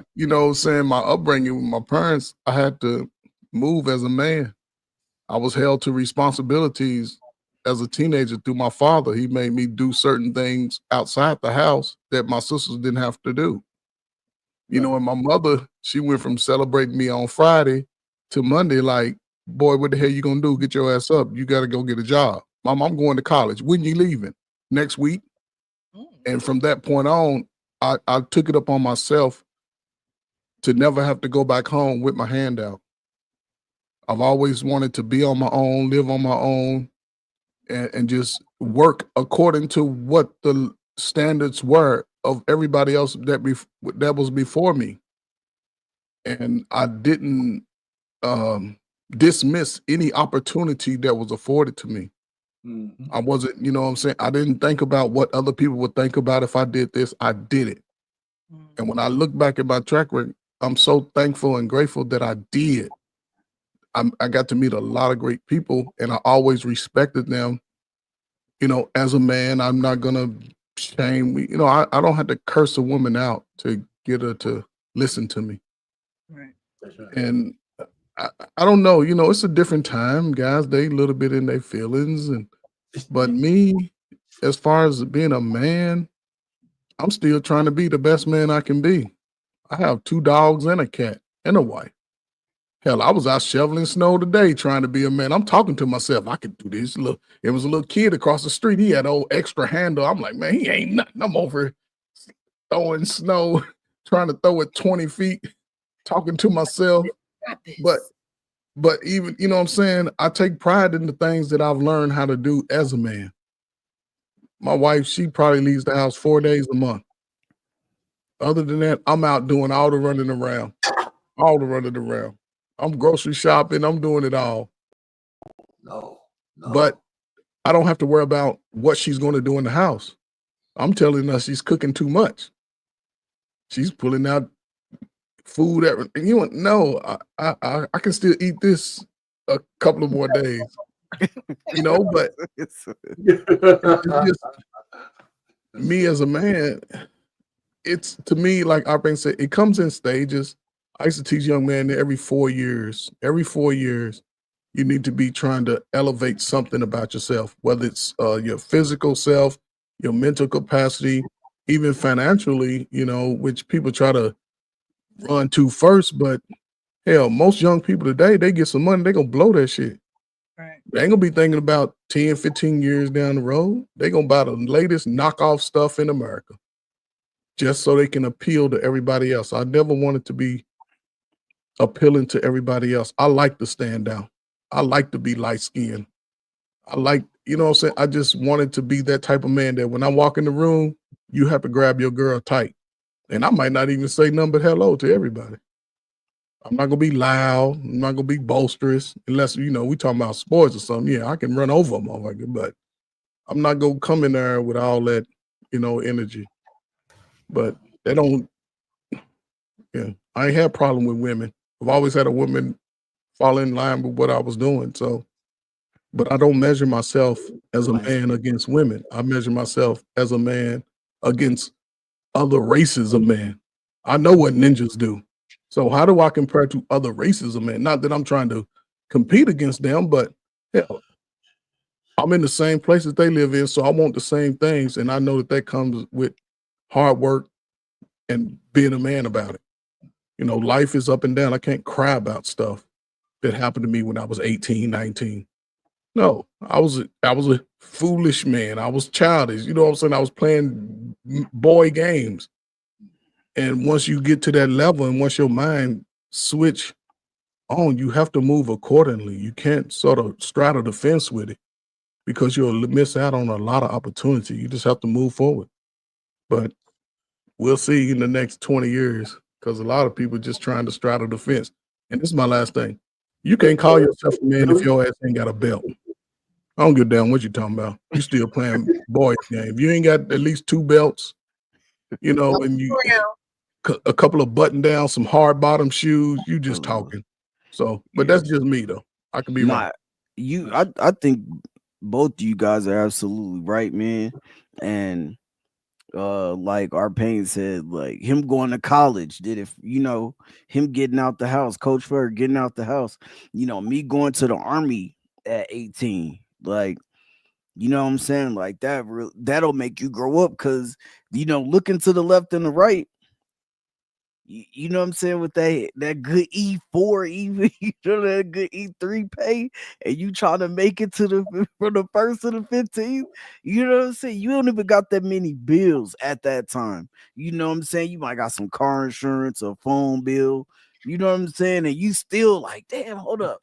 saying my upbringing with my parents, I had to move as a man. I was held to responsibilities as a teenager through my father. He made me do certain things outside the house that my sisters didn't have to do. You know, and my mother, she went from celebrating me on Friday to Monday, like, boy, what the hell you gonna do? Get your ass up. You gotta go get a job. Mom, I'm going to college. When you leaving? Next week. And from that point on, I took it upon myself to never have to go back home with my hand out. I've always wanted to be on my own, live on my own, and just work according to what the standards were of everybody else that was before me. And I didn't dismiss any opportunity that was afforded to me. I wasn't, you know what I'm saying? I didn't think about what other people would think about if I did this. I did it. And when I look back at my track record, I'm so thankful and grateful that I did. I got to meet a lot of great people, and I always respected them. You know, as a man, I'm not gonna shame me. You know, I don't have to curse a woman out to get her to listen to me. Right. And I don't know, you know, it's a different time, guys. They a little bit in their feelings, but me, as far as being a man, I'm still trying to be the best man I can be. I have 2 dogs and a cat and a wife. Hell, I was out shoveling snow today trying to be a man. I'm talking to myself. I could do this. Look, it was a little kid across the street. He had an old extra handle. I'm like, man, he ain't nothing. I'm over throwing snow, trying to throw it 20 feet, talking to myself. But even, you know what I'm saying? I take pride in the things that I've learned how to do as a man. My wife, she probably leaves the house 4 days a month. Other than that, I'm out doing all the running around. I'm grocery shopping. I'm doing it all. No. But I don't have to worry about what she's going to do in the house. I'm telling her she's cooking too much. She's pulling out food. And you know, I can still eat this a couple of more days. You know, but it's just me as a man. It's to me, like Arben said, it comes in stages. I used to teach young men that every 4 years, you need to be trying to elevate something about yourself, whether it's your physical self, your mental capacity, even financially, you know, which people try to run to first. But hell, most young people today, they get some money, they're going to blow that shit. Right. They ain't going to be thinking about 10, 15 years down the road. They're going to buy the latest knockoff stuff in America just so they can appeal to everybody else. I never wanted to be appealing to everybody else. I like to stand out. I like to be light skinned. I like, you know what I'm saying? I just wanted to be that type of man that when I walk in the room, you have to grab your girl tight. And I might not even say nothing but hello to everybody. I'm not gonna be loud. I'm not gonna be boisterous unless, you know, we talking about sports or something. Yeah, I can run over them, but I'm not gonna come in there with all that, you know, energy. But they don't, yeah, I ain't had a problem with women. I've always had a woman fall in line with what I was doing. So, but I don't measure myself as a man against women. I measure myself as a man against other races of men. I know what ninjas do. So how do I compare to other races of men? Not that I'm trying to compete against them, but hell, I'm in the same places they live in, so I want the same things. And I know that comes with hard work and being a man about it. You know, life is up and down. I can't cry about stuff that happened to me when I was 18, 19. No, I was a foolish man. I was childish. You know what I'm saying? I was playing boy games. And once you get to that level and once your mind switch on, you have to move accordingly. You can't sort of straddle the fence with it because you'll miss out on a lot of opportunity. You just have to move forward. But we'll see in the next 20 years because a lot of people just trying to straddle the fence. And this is my last thing. You can't call yourself a man if your ass ain't got a belt. I don't give a damn what you talking about. You still playing boys game. If you ain't got at least 2 belts, you know, and you a couple of button down, some hard bottom shoes, you just talking. So, but that's just me though. I could be wrong. I think both of you guys are absolutely right, man. And like our Payne said, like him going to college did it, you know, him getting out the house, Coach Ferg getting out the house, you know, me going to the Army at 18, like, you know what I'm saying? Like that'll make you grow up because, you know, looking to the left and the right, you know what I'm saying, with that good E4, even, you know, that good E3 pay, and you trying to make it to from the 1st to the 15th, you know what I'm saying? You don't even got that many bills at that time. You know what I'm saying? You might got some car insurance, a phone bill, you know what I'm saying? And you still like, damn, hold up.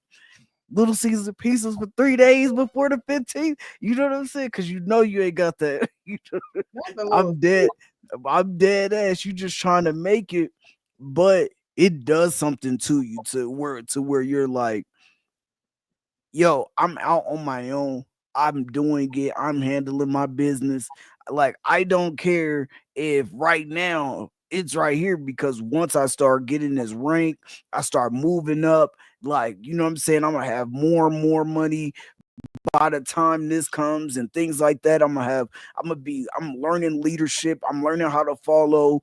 Little Caesar pieces for 3 days before the 15th. You know what I'm saying? Because you know you ain't got that. You know, I'm dead ass. You just trying to make it, but it does something to you to where you're like, yo, I'm out on my own. I'm doing it. I'm handling my business. Like, I don't care if right now it's right here, because once I start getting this rank, I start moving up. Like, you know what I'm saying? I'm gonna have more and more money by the time this comes and things like that. I'm learning leadership. I'm learning how to follow.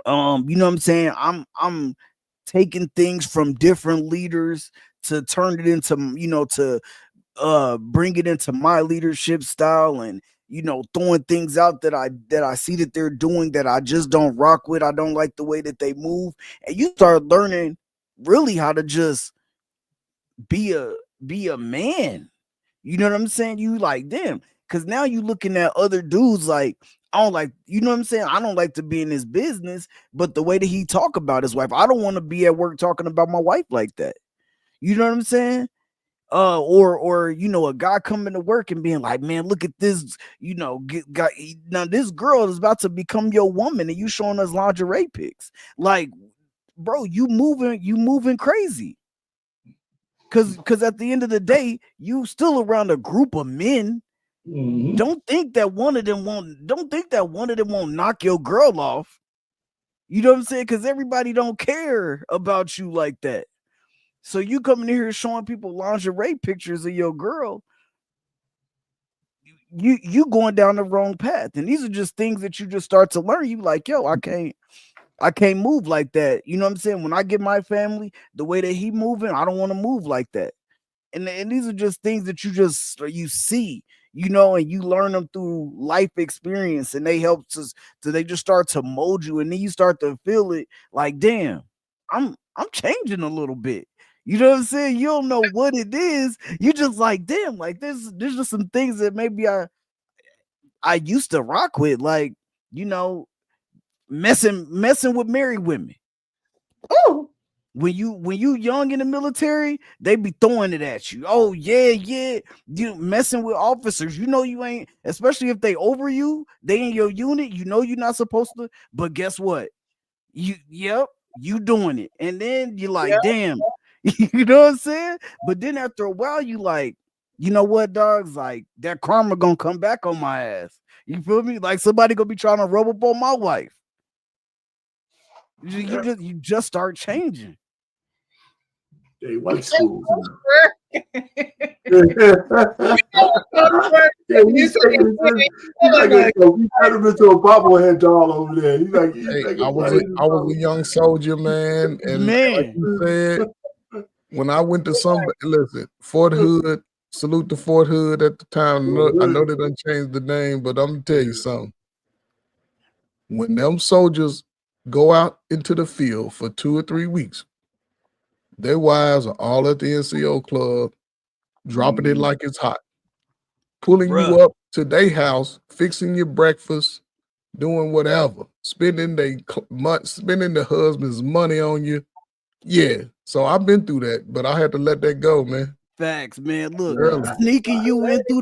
You know what I'm saying? I'm taking things from different leaders to turn it into, you know, to bring it into my leadership style, and, you know, throwing things out that I see that they're doing that I just don't rock with. I don't like the way that they move. And you start learning really how to just be a man. You know what I'm saying? You like, damn, because now you looking at other dudes like, I don't like, you know what I'm saying? I don't like to be in his business, but the way that he talk about his wife, I don't want to be at work talking about my wife like that. You know what I'm saying? Or you know, a guy coming to work and being like, man, look at this, you know, now this girl is about to become your woman and you showing us lingerie pics. Like, bro, you moving crazy. Cause at the end of the day, you still around a group of men. Mm-hmm. Don't think that one of them won't knock your girl off. You know what I'm saying? Because everybody don't care about you like that. So you coming in here showing people lingerie pictures of your girl, you going down the wrong path. And these are just things that you just start to learn. You like, yo, I can't move like that. You know what I'm saying? When I get my family, the way that he moving, I don't want to move like that. And these are just things that you see, you know, and you learn them through life experience, and they help they just start to mold you, and then you start to feel it like, damn, I'm changing a little bit. You know what I'm saying? You don't know what it is. You just like, damn, like there's just some things that maybe I used to rock with, like, you know, messing with married women. Oh, when you young in the military, they be throwing it at you. Oh yeah, you messing with officers. You know you ain't, especially if they over you, they in your unit. You know you're not supposed to. But guess what? You doing it, and then you're like, damn. You know what I'm saying? But then after a while, you like, you know what, dogs? Like, that karma gonna come back on my ass. You feel me? Like somebody gonna be trying to rub up on my wife. You just start changing. Hey, white schools. He's turned him into a bobblehead doll over there. He's like, I was a young soldier, man, and like you said, when I went to listen, Fort Hood, salute to Fort Hood at the time. I know they done changed the name, but I'm gonna tell you something. When them soldiers go out into the field for 2 or 3 weeks, their wives are all at the NCO club, dropping it like it's hot, pulling you up to their house, fixing your breakfast, doing whatever, spending the husband's money on you. Yeah, so I've been through that, but I had to let that go, man. facts, man. Look, Really? sneaking you in through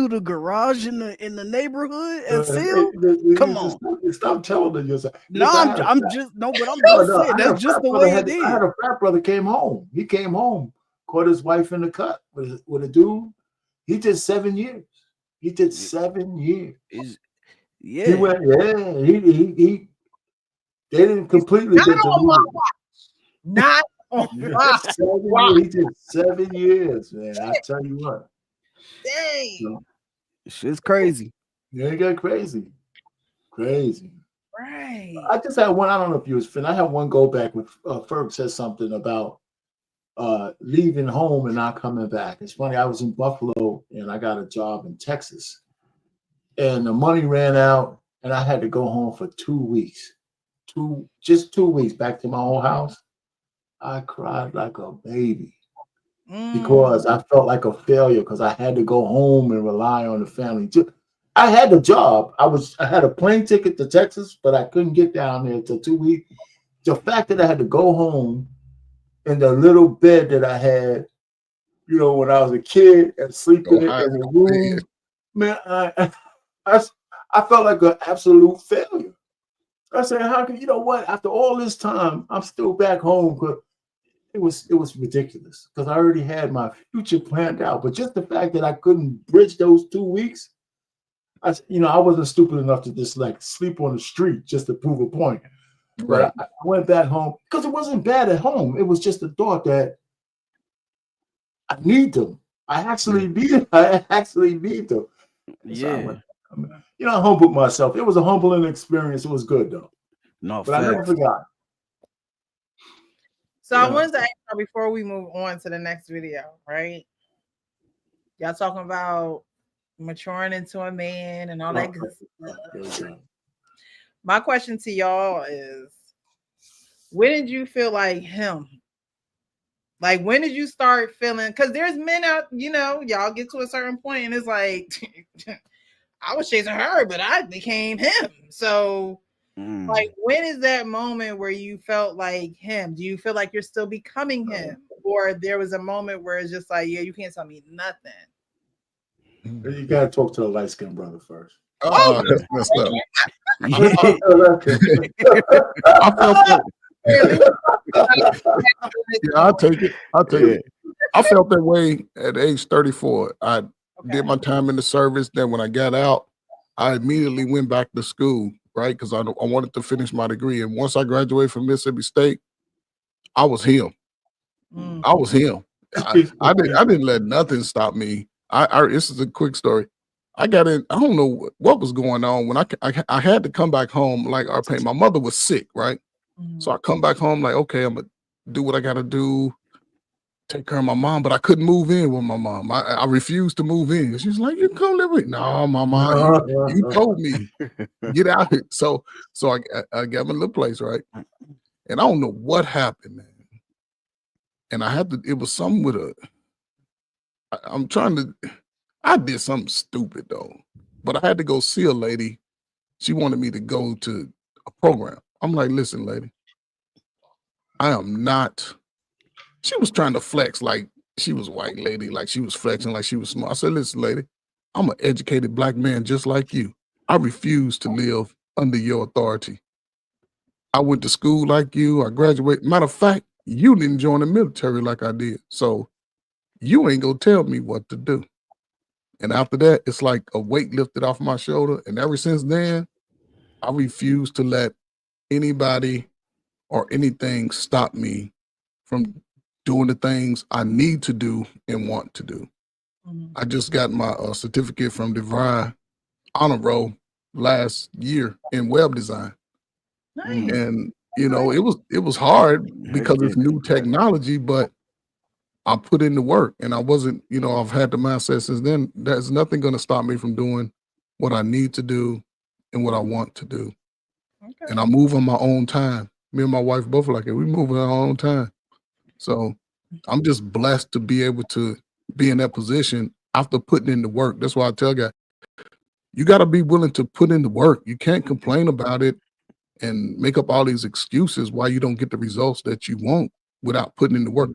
the garage in the neighborhood and Phil. Come on. Stop telling them yourself. No, Listen, I'm just no, but I'm No, just no, saying I had a that's just frat the brother way had- it I had is. a frat brother came home. He came home, caught his wife in the cut with a dude. He did 7 years. He did 7 years. Is He yeah. went, yeah. He they didn't completely Not get on my deleted. watch. Not on my 7 watch. years. He did 7 years, man. I tell you what. Dang. So, Shit's crazy. yeah, it got crazy. Crazy. Right. I just had one. I don't know if you was fin. I had one go back with Ferg said something about leaving home and not coming back. It's funny. I was in Buffalo and I got a job in Texas, and the money ran out, and I had to go home for 2 weeks. Just 2 weeks back to my old house. I cried like a baby because I felt like a failure because I had to go home and rely on the family. I had the job. I had a plane ticket to Texas, but I couldn't get down there until 2 weeks. The fact that I had to go home in the little bed that I had, when I was a kid and sleep in it in the room, man, I felt like an absolute failure. I said, how can what? After all this time, I'm still back home because it was ridiculous because I already had my future planned out. But just the fact that I couldn't bridge those 2 weeks. I wasn't stupid enough to just like sleep on the street just to prove a point. Right. But I went back home because it wasn't bad at home. It was just the thought that I need them. I actually need them. Yeah. I humbled myself. It was a humbling experience. It was good though. No, But I never facts. forgot. So I wanted to ask y'all before we move on to the next video, right? Y'all talking about maturing into a man and all that good stuff. My question to y'all is, when did you feel like him? Like, when did you start feeling? Because there's men out, y'all get to a certain point and it's like, I was chasing her, but I became him. So, like, when is that moment where you felt like him? Do you feel like you're still becoming him? Or there was a moment where it's just like, yeah, you can't tell me nothing. You gotta talk to the light-skinned brother first. Oh, that's messed up. Yeah. I felt that. Yeah, I'll take it. I felt that way at age 34. I did my time in the service. Then when I got out, I immediately went back to school, right? Because I wanted to finish my degree. And once I graduated from Mississippi State, I was him. I was him. I didn't let nothing stop me. This is a quick story. I got in. I don't know what was going on when I had to come back home. Like my mother was sick, right? So I come back home like, okay, I'm gonna do what I gotta do, take care of my mom, but I couldn't move in with my mom. I refused to move in. She's like, you come live with me. No, mama, you told me get out here. So I got my little place, right? And I don't know what happened, man. And I had to. It was something with I did something stupid though, but I had to go see a lady. She wanted me to go to a program. I'm like, listen, lady, I am not. She was trying to flex like she was a white lady, like she was flexing like she was smart. I said, listen, lady, I'm an educated black man just like you. I refuse to live under your authority. I went to school like you. I graduated. Matter of fact, you didn't join the military like I did. So you ain't gonna tell me what to do. And after that, it's like a weight lifted off my shoulder. And ever since then, I refuse to let anybody or anything stop me from doing the things I need to do and want to do. I just got my certificate from DeVry Honor Roll last year in web design. Nice. And it was hard because it's new technology, but I put in the work and I wasn't, I've had the mindset since then. There's nothing going to stop me from doing what I need to do and what I want to do. Okay. And I move on my own time. Me and my wife both are like it. We move on our own time. So I'm just blessed to be able to be in that position after putting in the work. That's why I tell guys, you got to be willing to put in the work. You can't complain about it and make up all these excuses why you don't get the results that you want without putting in the work.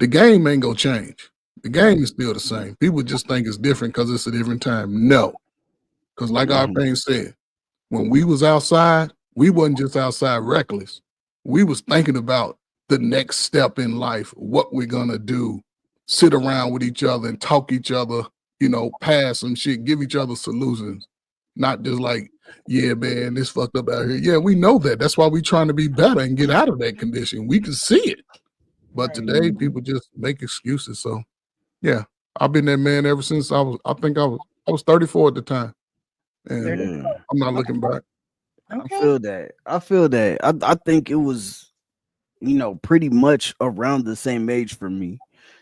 The game ain't gonna change. The game is still the same. People just think it's different because it's a different time. No, because like our thing said, when we was outside, we wasn't just outside reckless. We was thinking about the next step in life, what we're gonna do, sit around with each other and talk each other, you know, pass some shit, give each other solutions. Not just like, yeah, man, this fucked up out here. Yeah, we know that. That's why we trying to be better and get out of that condition. We can see it. But today people just make excuses. So yeah, I've been that man ever since I was 34 at the time. And I'm not looking back. Okay. I feel that. I think it was, you know, pretty much around the same age for me.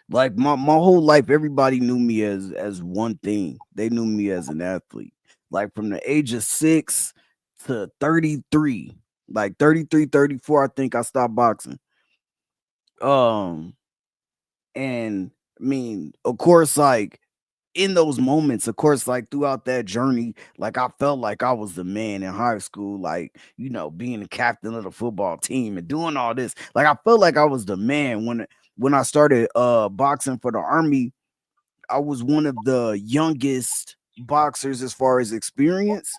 Like my whole life, everybody knew me as one thing. They knew me as an athlete. Like from the age of 6 to 33, like 33, 34, I think I stopped boxing. And I mean, of course, like in those moments, of course, like throughout that journey, like I felt like I was the man in high school, like, you know, being the captain of the football team and doing all this. Like I felt like I was the man when I started boxing for the Army. I was one of the youngest boxers as far as experience,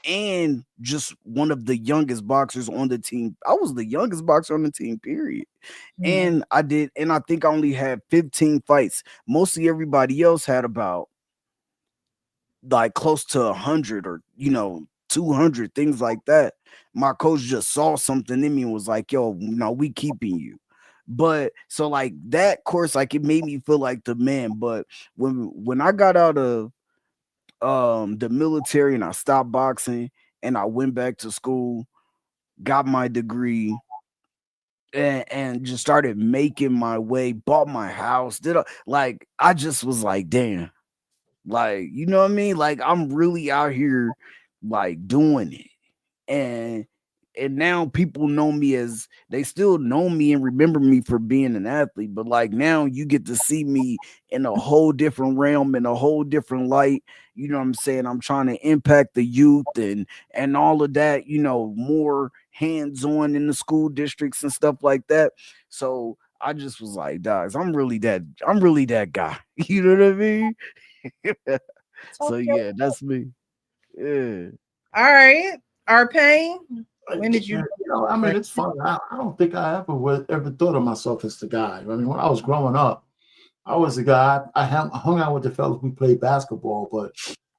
and just one of the youngest boxers on the team. I was the youngest boxer on the team, period. And I think I only had 15 fights. Mostly everybody else had about like close to 100 or, you know, 200, things like that. My coach just saw something in me and was like, yo, no, we keeping you. But so like that course, like it made me feel like the man. But when I got out of the military and I stopped boxing and I went back to school, got my degree, and just started making my way, bought my house, I just was like, damn, like, you know what I mean? Like I'm really out here like doing it. And now people know me as, they still know me and remember me for being an athlete, but like now you get to see me in a whole different realm, in a whole different light. You know what I'm saying? I'm trying to impact the youth and all of that, you know, more hands-on in the school districts and stuff like that. So I just was like, guys, I'm really that guy. You know what I mean? So yeah, that's me. Yeah. All right. Our pain. When did you? You know, I mean, it's funny. I don't think I ever thought of myself as the guy. I mean, when I was growing up, I was the guy. I hung out with the fellas. We played basketball, but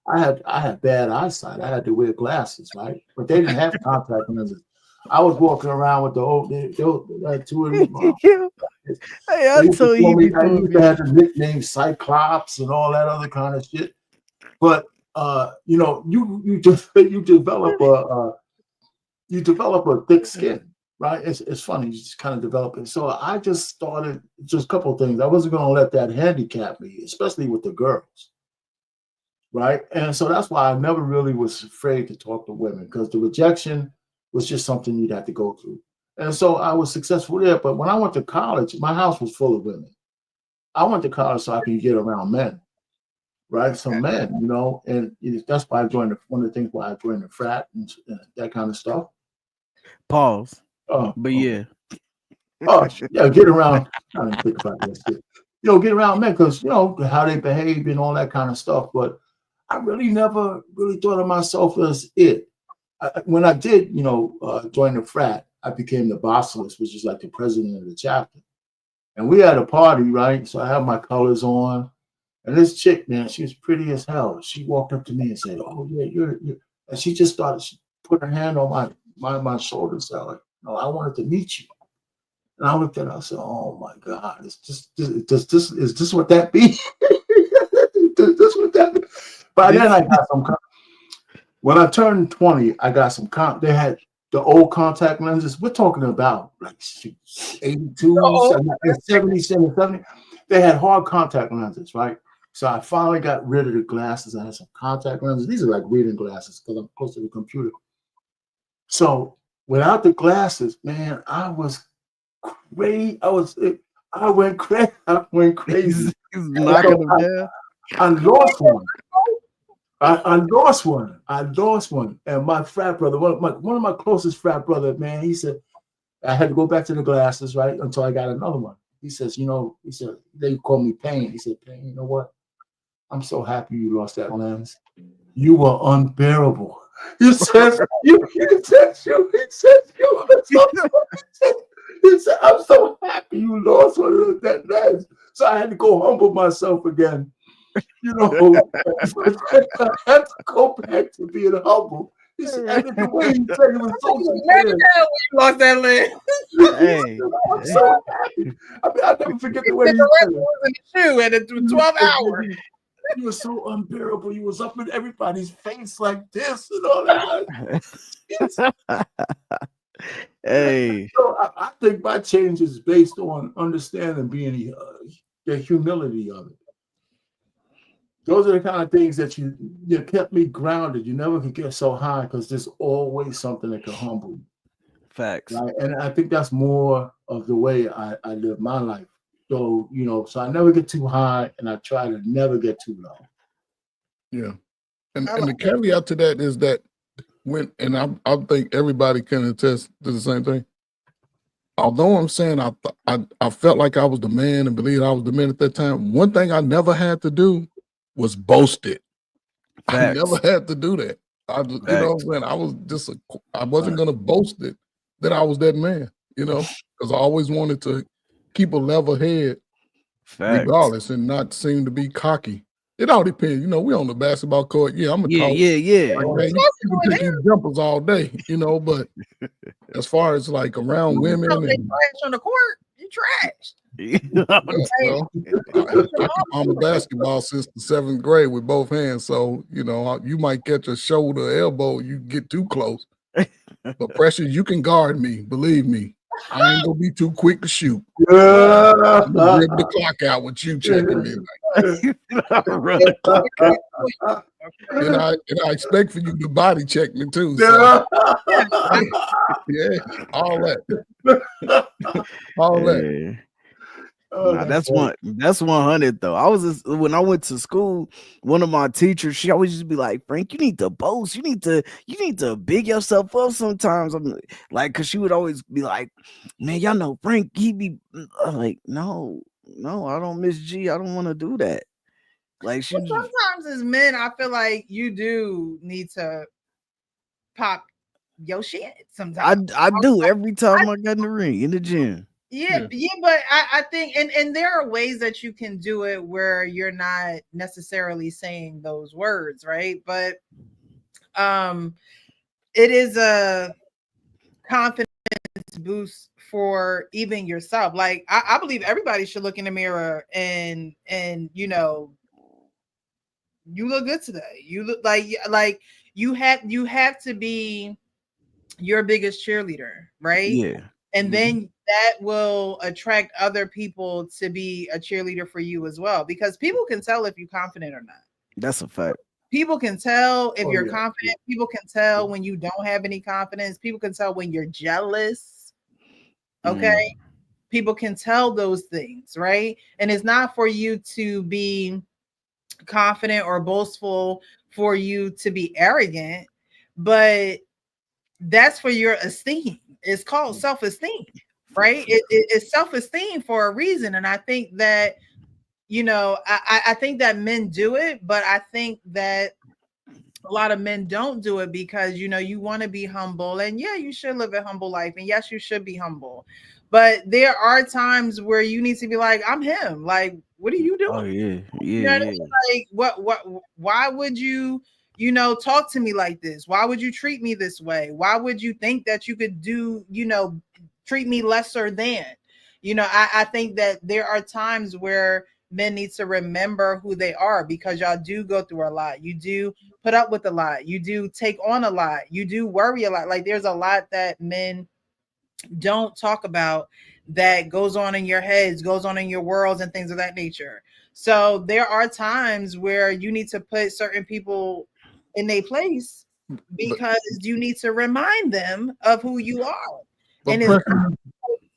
I had bad eyesight. I had to wear glasses, right? But they didn't have contact lenses. I was walking around with the old two of them. Hey, I told you before. I used to have the nickname Cyclops and all that other kind of shit. But you know, you develop a thick skin, right? It's funny, you just kind of develop it. So I just started just a couple of things. I wasn't going to let that handicap me, especially with the girls, right? And so that's why I never really was afraid to talk to women, because the rejection was just something you'd have to go through. And so I was successful there. But when I went to college, my house was full of women. I went to college so I could get around men, right? Some men, you know, and that's why I joined one of the things why I joined the frat and that kind of stuff. Pause. Oh, but yeah. Oh, yeah, get around. I didn't think about that shit. You know, get around men because, you know, how they behave and all that kind of stuff. But I really never really thought of myself as it. When I did, you know, join the frat, I became the bossless, which is like the president of the chapter. And we had a party, right? So I had my colors on. And this chick, man, she was pretty as hell. She walked up to me and said, "Oh, yeah, you're." And she just started, she put her hand on my shoulder and said, like, "No, I wanted to meet you." And I looked at her, I said, "Oh my God, is this what that be?" Is this what that be? By then I got some, when I turned 20, I got some, they had the old contact lenses. We're talking about like 82, 77, 70. They had hard contact lenses, right? So I finally got rid of the glasses. I had some contact lenses. These are like reading glasses because I'm close to the computer. So without the glasses, man, I was crazy. I went crazy. I lost one. I lost one. And my frat brother, one of my closest frat brother, man, he said I had to go back to the glasses, right, until I got another one. He says, you know, he said, they call me Pain. He said, Pain, you know what? I'm so happy you lost that lens. You were unbearable. He said, he said, I'm so happy you lost that lens. So I had to go humble myself again. You know, I had to go back to being humble. He said, and the way he said it was so sincere. You lost that leg. Hey, I'm so happy. I mean, I'll never forget the way he The said rest it. was in the shoe and it's 12 hours. You were so unbearable. You was up in everybody's face like this and all that. hey, So I think my change is based on understanding being the humility of it. Those are the kind of things that you kept me grounded. You never could get so high because there's always something that can humble you. facts. Right? And I think that's more of the way I live my life. So, you know, so I never get too high and I try to never get too low. Yeah. And the caveat to that is that I think everybody can attest to the same thing. Although I'm saying I felt like I was the man and believed I was the man at that time, one thing I never had to do was boast it. I Facts. never had to do that. You know what I'm saying? I wasn't going to boast it that I was that man, you know, because I always wanted to keep a level head regardless and not seem to be cocky. It all depends. You know, we on the basketball court. Yeah, I'm a talk. Yeah. Like, man, you can take these jumpers all day, you know, but as far as like around women They and trash on the court. You trash. well, I'm a basketball since the 7th grade with both hands. So, you know, you might catch a shoulder, elbow, you get too close. But Precious, you can guard me. Believe me. I ain't gonna be too quick to shoot. I'm gonna rip the clock out with you checking me. And I expect for you to body check me too. So. Yeah, all that. All that. Nah, that's 100 though. When I went to school, one of my teachers, she always used to be like, Frank, you need to boast. You need to big yourself up sometimes. I'm like, cause she would always be like, man, y'all know Frank, he be like, no, I don't miss G. I don't want to do that. Like sometimes as men, I feel like you do need to pop your shit sometimes. I do every time I got in the ring, in the gym. Yeah, but I think and there are ways that you can do it where you're not necessarily saying those words, right? But it is a confidence boost for even yourself. Like I believe everybody should look in the mirror and you know, you look good today. You look like you have to be your biggest cheerleader, right? Yeah. And then that will attract other people to be a cheerleader for you as well, because people can tell if you're confident or not. That's a fact. People can tell if you're confident. People can tell when you don't have any confidence. People can tell when you're jealous. Okay. People can tell those things, right? And it's not for you to be confident or boastful, for you to be arrogant, but that's for your esteem. It's called self-esteem, right? It's self-esteem for a reason. And I think that, you know, I think that men do it, but I think that a lot of men don't do it because, you know, you want to be humble, and yeah, you should live a humble life. And yes, you should be humble, but there are times where you need to be like, I'm him. Like, what are you doing? Oh yeah. You know what I mean? Like, why would you, you know, talk to me like this? Why would you treat me this way? Why would you think that you could do, you know, treat me lesser than? You know, I think that there are times where men need to remember who they are, because y'all do go through a lot. You do put up with a lot. You do take on a lot. You do worry a lot. Like, there's a lot that men don't talk about that goes on in your heads, goes on in your worlds, and things of that nature. So there are times where you need to put certain people in their place, because you need to remind them of who you are. And it's not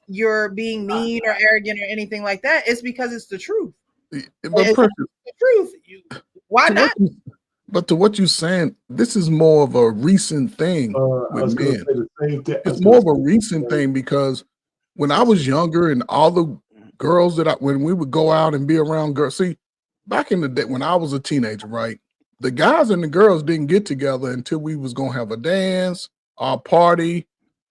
you're being mean or arrogant or anything like that. It's because it's the truth. But it's the truth. Why not? But to what you're saying, this is more of a recent thing with men. It's more of a recent thing, because when I was younger and all the girls that when we would go out and be around girls. See, back in the day when I was a teenager, right? The guys and the girls didn't get together until we was gonna have a dance or a party,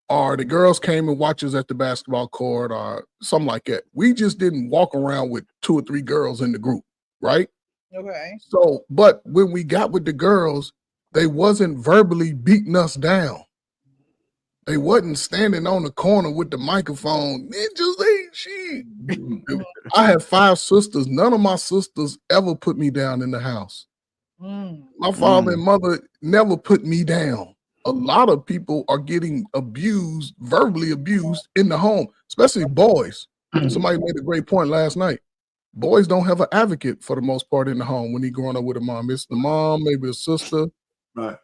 or the girls came and watched us at the basketball court or something like that. We just didn't walk around with 2 or 3 girls in the group, right? Okay. So, but when we got with the girls, they wasn't verbally beating us down. They wasn't standing on the corner with the microphone. It just ain't shit. I had 5 sisters. None of my sisters ever put me down in the house. My father and mother never put me down. A lot of people are getting abused, verbally abused in the home, especially boys. Somebody made a great point last night. Boys don't have an advocate for the most part in the home when he growing up with a mom. It's the mom, maybe a sister. Right.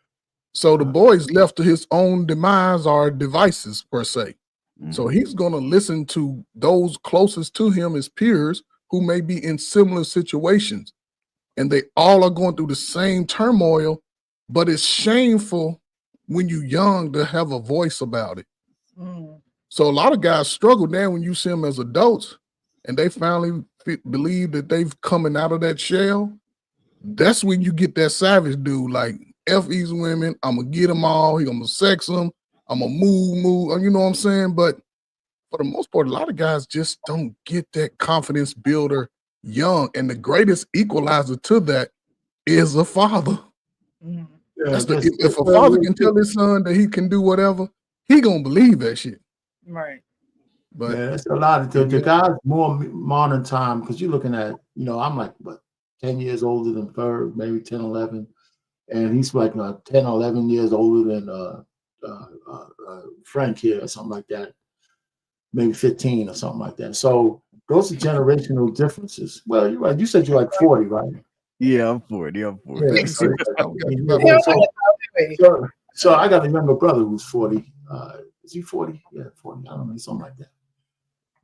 So the boy's left to his own demise or devices per se. So he's going to listen to those closest to him as peers who may be in similar situations. And they all are going through the same turmoil, but it's shameful when you're young to have a voice about it. So a lot of guys struggle now when you see them as adults and they finally believe that they've coming out of that shell. That's when you get that savage dude like, F these women, I'm gonna get them all, I'm gonna sex them, I'm gonna move, you know what I'm saying? But for the most part, a lot of guys just don't get that confidence builder young. And the greatest equalizer to that is a father. Yeah, if a father can tell his son that he can do whatever, he gonna believe that shit. Right. But yeah, it's a lot of the guys more modern time because you're looking at, I'm like, what, 10 years older than Ferg, maybe 10, 11. And he's like 10 or 11 years older than Frank here or something like that, maybe 15 or something like that. So those are generational differences. Well, you're right. You said you're like 40, right? Yeah, I'm 40. I'm 40. Yeah, so I got a younger brother who's 40. Is he 40? Yeah, 40. I don't know, something like that.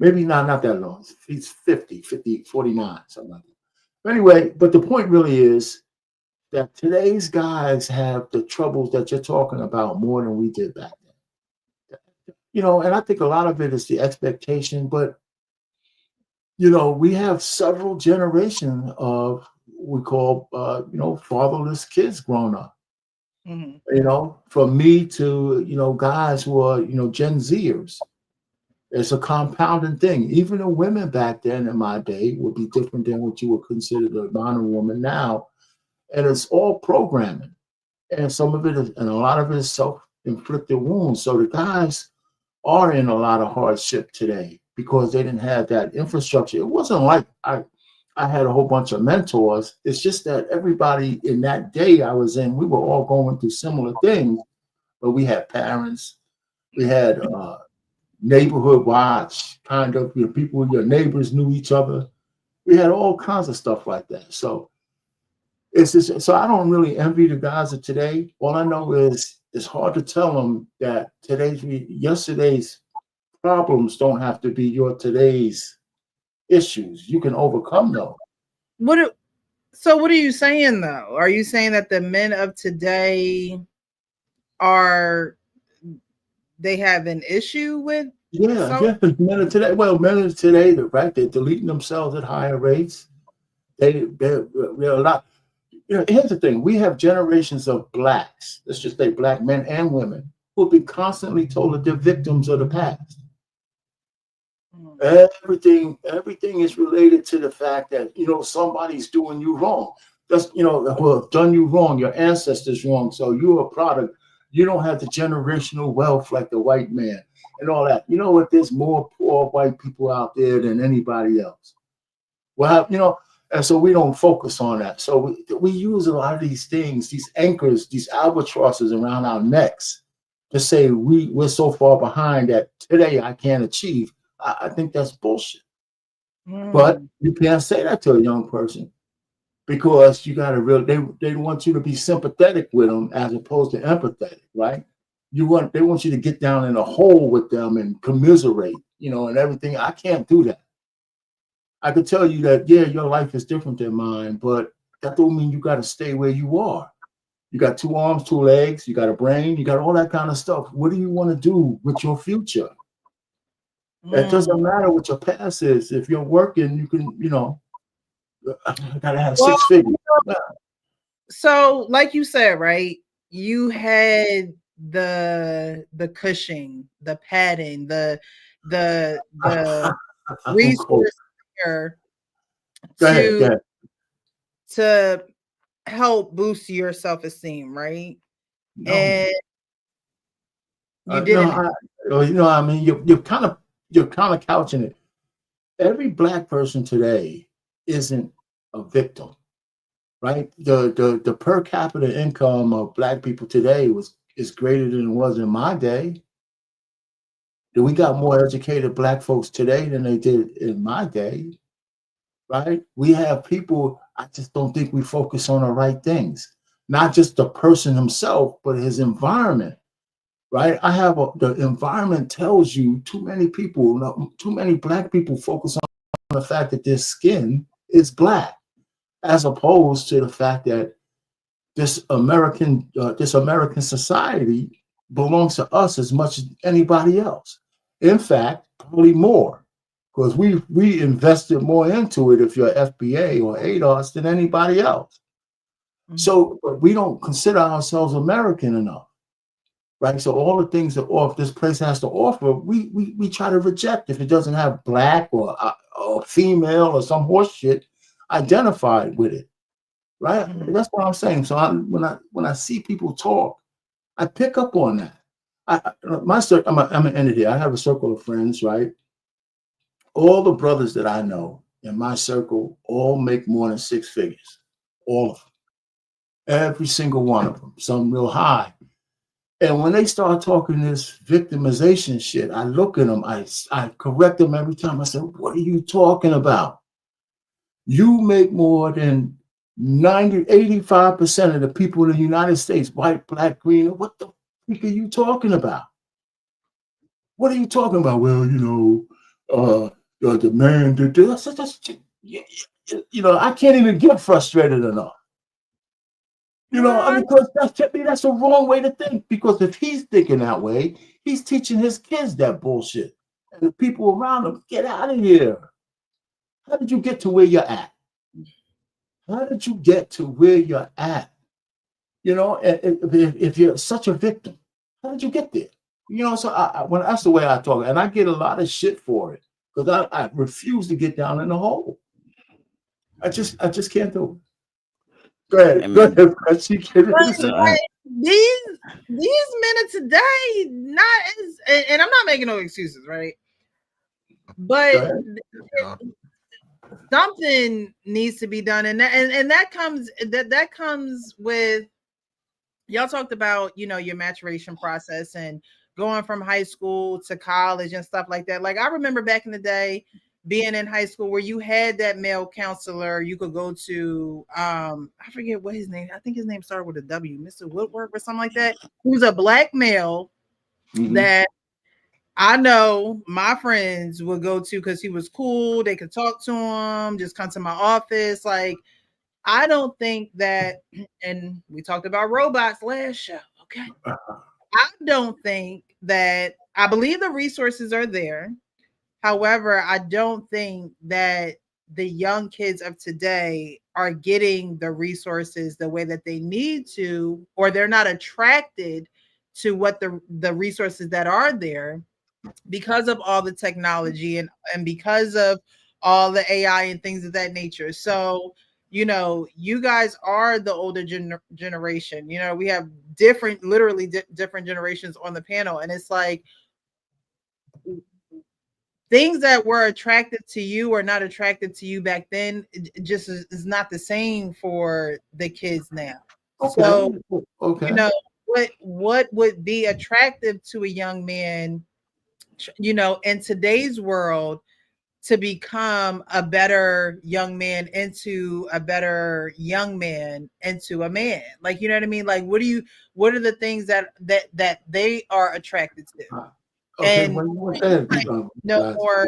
Maybe not that long. He's 50, 49, something like that. But anyway, but the point really is that today's guys have the troubles that you're talking about more than we did back then. And I think a lot of it is the expectation, but we have several generations of what we call fatherless kids growing up. From me to guys who are Gen Zers. It's a compounding thing. Even the women back then in my day would be different than what you would consider the modern woman now. And it's all programming. And some of it is, and a lot of it is self-inflicted wounds. So the guys are in a lot of hardship today because they didn't have that infrastructure. It wasn't like I had a whole bunch of mentors. It's just that everybody in that day I was in, we were all going through similar things, but we had parents, we had neighborhood watch, kind of, people, your neighbors knew each other. We had all kinds of stuff like that. So it's just, so I don't really envy the guys of today. All I know is it's hard to tell them that yesterday's problems don't have to be your today's issues. You can overcome those. So what are you saying though? Are you saying that the men of today they have an issue with? Men of today. Well, men of today, right? They're deleting themselves at higher rates. They're a lot. Here's the thing: we have generations of blacks. Let's just say black men and women who have been constantly told that they're victims of the past. Everything is related to the fact that somebody's doing you wrong. That's done you wrong. Your ancestors wrong. So you're a product. You don't have the generational wealth like the white man and all that. You know what? There's more poor white people out there than anybody else. Well, and so we don't focus on that. So we use a lot of these things, these anchors, these albatrosses around our necks to say we're so far behind that today I can't achieve. I think that's bullshit. But you can't say that to a young person because you got to they want you to be sympathetic with them as opposed to empathetic, right? They want you to get down in a hole with them and commiserate, and everything. I can't do that. I could tell you that, yeah, your life is different than mine, but that don't mean you got to stay where you are. You got 2 arms, 2 legs, you got a brain, you got all that kind of stuff. What do you want to do with your future? It doesn't matter what your past is. If you're working, you can, gotta have Well, 6 figures. So, like you said, right? You had the cushioning, the padding, the resource here Go ahead, go to ahead. to help boost your self-esteem, right? No. And you No, didn't. I mean, you're kind of couching it. Every black person today isn't a victim, right? The per capita income of black people today is greater than it was in my day. We got more educated black folks today than they did in my day, right? We have people. I just don't think we focus on the right things. Not just the person himself, but his environment. Right? The environment tells you too many black people focus on the fact that their skin is black, as opposed to the fact that this American society belongs to us as much as anybody else. In fact, probably more, because we invested more into it if you're FBA or ADOS than anybody else. Mhm. So, but we don't consider ourselves American enough. Right, so all the things that this place has to offer, we try to reject if it doesn't have black or female or some horse shit identified with it. Right, that's what I'm saying. So when I see people talk, I pick up on that. I'm gonna end it here. I have a circle of friends, right? All the brothers that I know in my circle all make more than 6 figures, all of them, every single one of them, some real high. And when they start talking this victimization shit, I look at them, I correct them every time. I say, what are you talking about? You make more than 85% of the people in the United States, white, black, green. What the fuck are you talking about? What are you talking about? Well, the man did this. I can't even get frustrated enough. Because that's a wrong way to think. Because if he's thinking that way, he's teaching his kids that bullshit. And the people around him, get out of here. How did you get to where you're at? How did you get to where you're at? If you're such a victim, how did you get there? So when that's the way I talk, and I get a lot of shit for it because I refuse to get down in the hole. I just can't do it. Go ahead. These men of today, not as, and I'm not making no excuses, right? But something needs to be done, and that comes with, y'all talked about, your maturation process and going from high school to college and stuff like that. Like, I remember back in the day being in high school where you had that male counselor you could go to. I forget what his name. I think his name started with a W, Mr. Woodwork or something like that. He was a black male that I know my friends would go to because he was cool. They could talk to him, just come to my office. Like, I don't think that, and we talked about robots last show. Okay. I don't think that, I believe the resources are there. However, I don't think that the young kids of today are getting the resources the way that they need to, or they're not attracted to what the resources that are there because of all the technology and because of all the AI and things of that nature. So, you guys are the older generation. We have literally different generations on the panel. And it's like, things that were attractive to you or not attractive to you back then, it just is not the same for the kids now. Okay. So, okay. What would be attractive to a young man, in today's world, to become a better young man into a better young man into a man? Like, you know what I mean? Like, what are the things that they are attracted to? Okay, And know more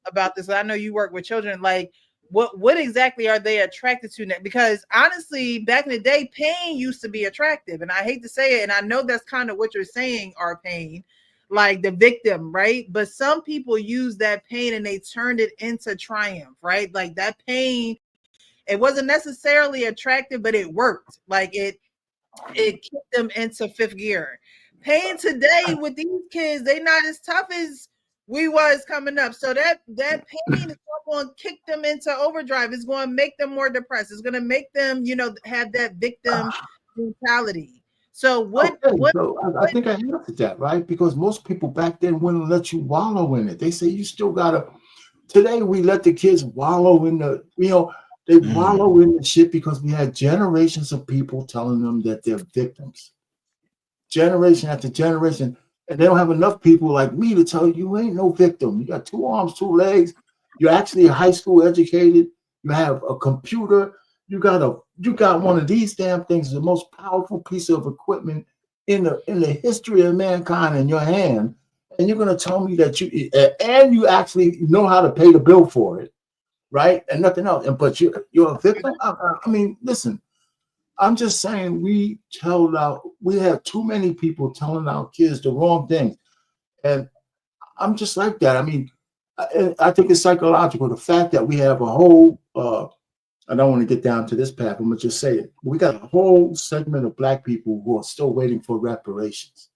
about this. I know you work with children. Like, what exactly are they attracted to now? Because honestly, back in the day, pain used to be attractive. And I hate to say it, and I know that's kind of what you're saying, our pain. like the victim, right? But some people use that pain and they turned it into triumph, right? Like that pain, it wasn't necessarily attractive, but it worked. Like it kicked them into fifth gear. Pain today with these kids, they not as tough as we was coming up. So that pain is going to kick them into overdrive. It's going to make them more depressed. It's going to make them, have that victim mentality. So I think I answered that, right? Because most people back then wouldn't let you wallow in it. They say you still gotta. Today we let the kids wallow in the, they wallow in the shit because we had generations of people telling them that they're victims. Generation after generation. And they don't have enough people like me to tell you ain't no victim. You got 2 arms, 2 legs. You're actually high school educated. You have a computer. You got one of these damn things, the most powerful piece of equipment in the history of mankind in your hand. And you're gonna tell me that you actually know how to pay the bill for it, right? And nothing else. But you're a victim. I mean, listen. I'm just saying we have too many people telling our kids the wrong thing. And I'm just like that. I mean, I think it's psychological. The fact that we have a whole, I don't want to get down to this path, I'm going to just say it. We got a whole segment of Black people who are still waiting for reparations.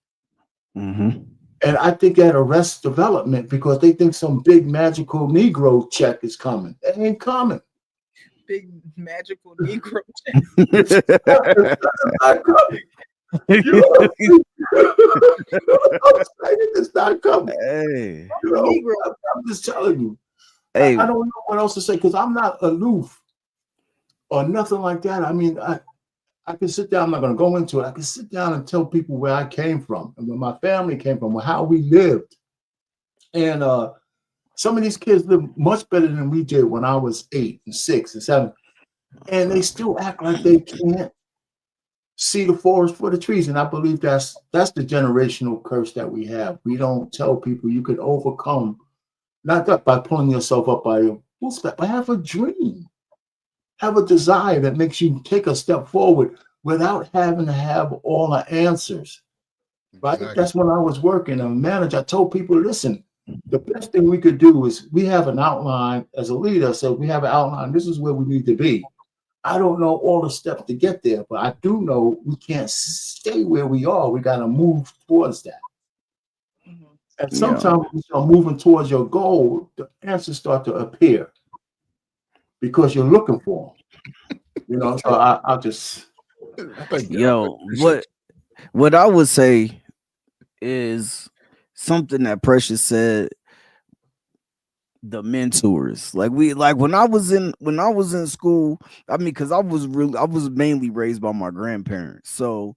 Mm-hmm. And I think that arrests development because they think some big magical Negro check is coming. It ain't coming. Big magical Negro. It's not coming. Hey, I'm just telling you. Hey, I don't know what else to say because I'm not aloof or nothing like that. I mean, I can sit down. I'm not going to go into it. I can sit down and tell people where I came from and where my family came from, how we lived, and some of these kids live much better than we did when I was 8 and 6 and 7. And they still act like they can't see the forest for the trees. And I believe that's the generational curse that we have. We don't tell people you can overcome, not that by pulling yourself up by your bootstrap, but have a dream. Have a desire that makes you take a step forward without having to have all the answers. Right? Exactly. That's when I was working as a manager. I told people, listen, the best thing we could do is we have an outline as a leader. So we have an outline. This is where we need to be. I don't know all the steps to get there, but I do know we can't stay where we are. We got to move towards that. Mm-hmm. And sometimes when you start moving towards your goal, the answers start to appear because you're looking for them. So I'll just. What I would say is something that Precious said, the mentors. Like when I was in school, I mean, because I was mainly raised by my grandparents. So